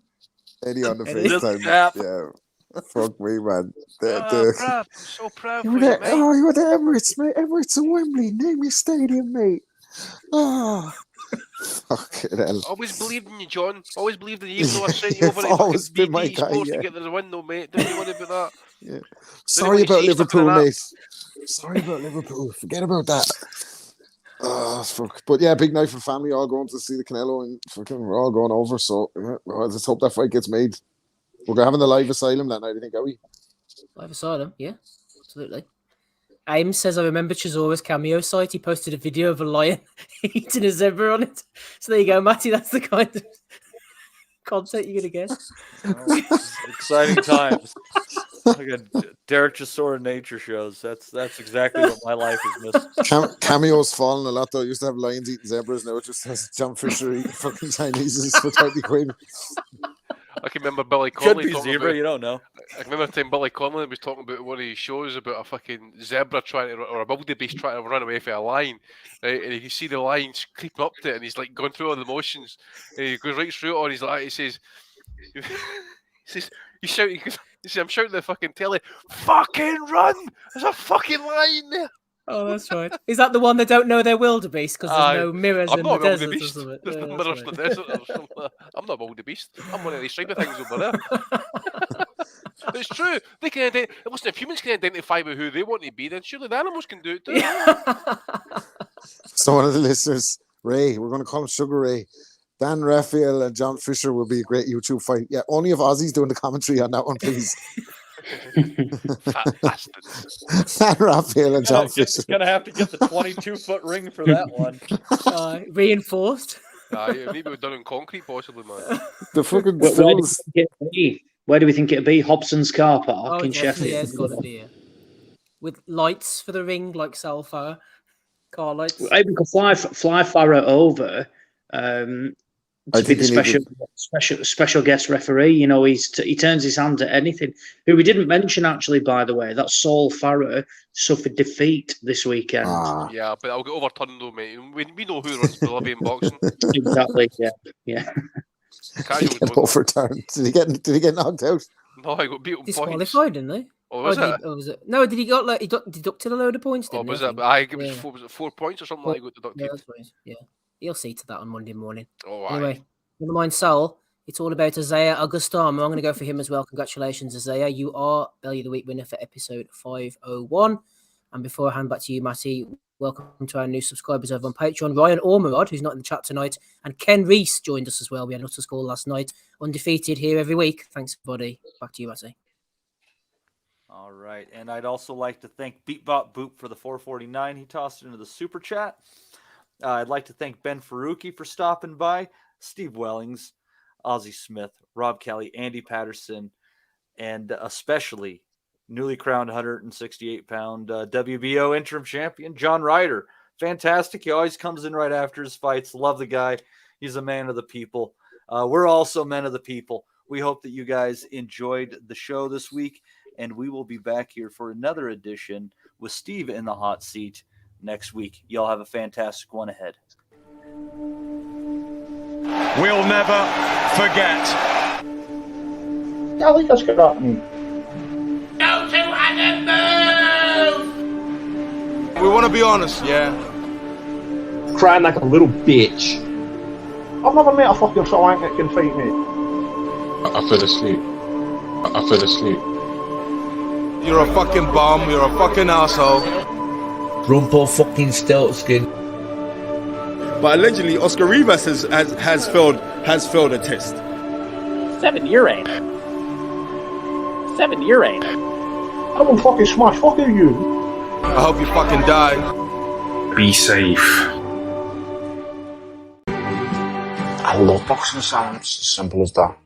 S7: Eddie on the FaceTime, yeah. Fuck me, man.
S6: Bruv, I'm so proud
S7: You
S6: for
S7: were
S6: you,
S7: there,
S6: mate.
S7: oh, you were the Emirates, mate. Emirates and Wembley. Name your stadium, mate. Oh, fucking hell.
S6: Always believed in you, John. Always believed in you, even though I sent you over to
S7: You've always
S6: fucking
S7: been my
S6: BT
S7: guy,
S6: Sports
S7: yeah.
S6: to get to the window, mate. Don't you worry about that.
S7: Yeah.
S6: Don't
S7: Sorry
S6: you
S7: about
S6: see stuff in
S7: Liverpool,
S6: an app?
S7: mate. Sorry about Liverpool. Forget about that. Oh, fuck. But yeah, big night for family. All going to see the Canelo, and fucking we're all going over. So yeah, well, let's hope that fight gets made. We're having the live Asylum that night, I think, are we?
S12: Live Asylum, yeah, absolutely. Ames says, I remember Chisora's cameo site. He posted a video of a lion eating a zebra on it. So there you go, Matty. That's the kind of content you're going to get.
S11: Exciting times. Like a Derek Chisora nature shows. That's exactly what my life is missing.
S7: Cameo's fallen a lot, though. It used to have lions eating zebras. Now it just has John Fisher eating fucking Chineses for 30 quid.
S6: I can remember Billy
S11: Could
S6: Connolly
S11: be
S6: talking
S11: zebra,
S6: about,
S11: you don't know.
S6: I can remember the time Billy Connolly was talking about one of his shows about a fucking zebra trying to, or a wildebeest trying to run away from a lion, right? And you can see the lion creeping up to it, and he's like going through all the motions, and he goes right through it, and he's like, he says, he's shouting, he says, I'm shouting at the fucking telly, fucking run! There's a fucking lion there!
S12: Oh, that's right. Is that the one that don't know they're wildebeest because there's no mirrors
S6: I'm
S12: in
S6: not
S12: the
S6: a
S12: desert or
S6: wildebeest.
S12: something?
S6: There's no mirrors in the desert or something. I'm not a wildebeest. I'm one of these type of things over there. It's true. They can listen, if humans can identify with who they want to be, then surely the animals can do it too.
S7: So one of the listeners, Ray, we're going to call him Sugar Ray. Dan Raphael and John Fisher will be a great YouTube fight. Yeah, only if Ozzy's doing the commentary on that one, please.
S6: Fat bastards.
S7: Dan Raphael and John Fisher.
S11: It's going to have to get the 22-foot ring for that one.
S12: Reinforced.
S6: Maybe we've done in concrete, possibly, man.
S7: The fucking
S4: Where do we think it'll be? Hobson's car park in Sheffield.
S12: Yeah, it's got to be with lights for the ring, like Sal Farah, car lights.
S4: We could fly Farah over to be the special guest referee. You know, he turns his hand at anything. Who we didn't mention, actually, by the way, that Saul Farah suffered defeat this weekend.
S6: Yeah, but I'll get overturned though, mate. We know who runs Bolivian boxing.
S4: Exactly. Yeah.
S7: Overturned. Did he get knocked out?
S6: No, I got beat on points.
S12: Disqualified, didn't they?
S6: Oh, was it?
S12: Was it? No, did he got he deducted a load of points?
S6: Oh,
S12: Didn't
S6: was
S12: he,
S6: it? Was it 4 points or something like that? Got deducted.
S12: Yeah, that's right. Yeah, you'll see to that on Monday morning.
S6: Oh,
S12: anyway, never mind Saul. It's all about Isaiah Augustin. I'm going to go for him as well. Congratulations, Isaiah. You are Belly of the Week winner for episode 501. And before I hand back to you, Matty, welcome to our new subscribers over on Patreon. Ryan Ormerod, who's not in the chat tonight, and Ken Reese joined us as well. We had Nuthouse call last night. Undefeated here every week. Thanks, buddy. Back to you, Matty.
S11: All right. And I'd also like to thank Beatbot Boop for the 449. He tossed it into the super chat. I'd like to thank Ben Faruqi for stopping by, Steve Wellings, Ozzie Smith, Rob Kelly, Andy Patterson, and especially newly crowned 168-pound WBO interim champion, John Ryder. Fantastic. He always comes in right after his fights. Love the guy. He's a man of the people. We're also men of the people. We hope that you guys enjoyed the show this week, and we will be back here for another edition with Steve in the hot seat next week. Y'all have a fantastic one ahead.
S9: We'll never forget.
S15: I think that's good happening.
S14: Go to animals!
S16: We want to be honest, yeah?
S15: Crying like a little bitch. I've never met a fucking swank that can fight me.
S16: I fell asleep. You're a fucking bum, you're a fucking asshole.
S17: Rumple fucking Stiltskin.
S18: But allegedly, Oscar Rivas has failed a test.
S15: 7-year ain't. 7-year ain't. I will fucking smash fucking you.
S16: I hope you fucking die.
S2: Be safe.
S19: I love boxing sounds, as simple as that.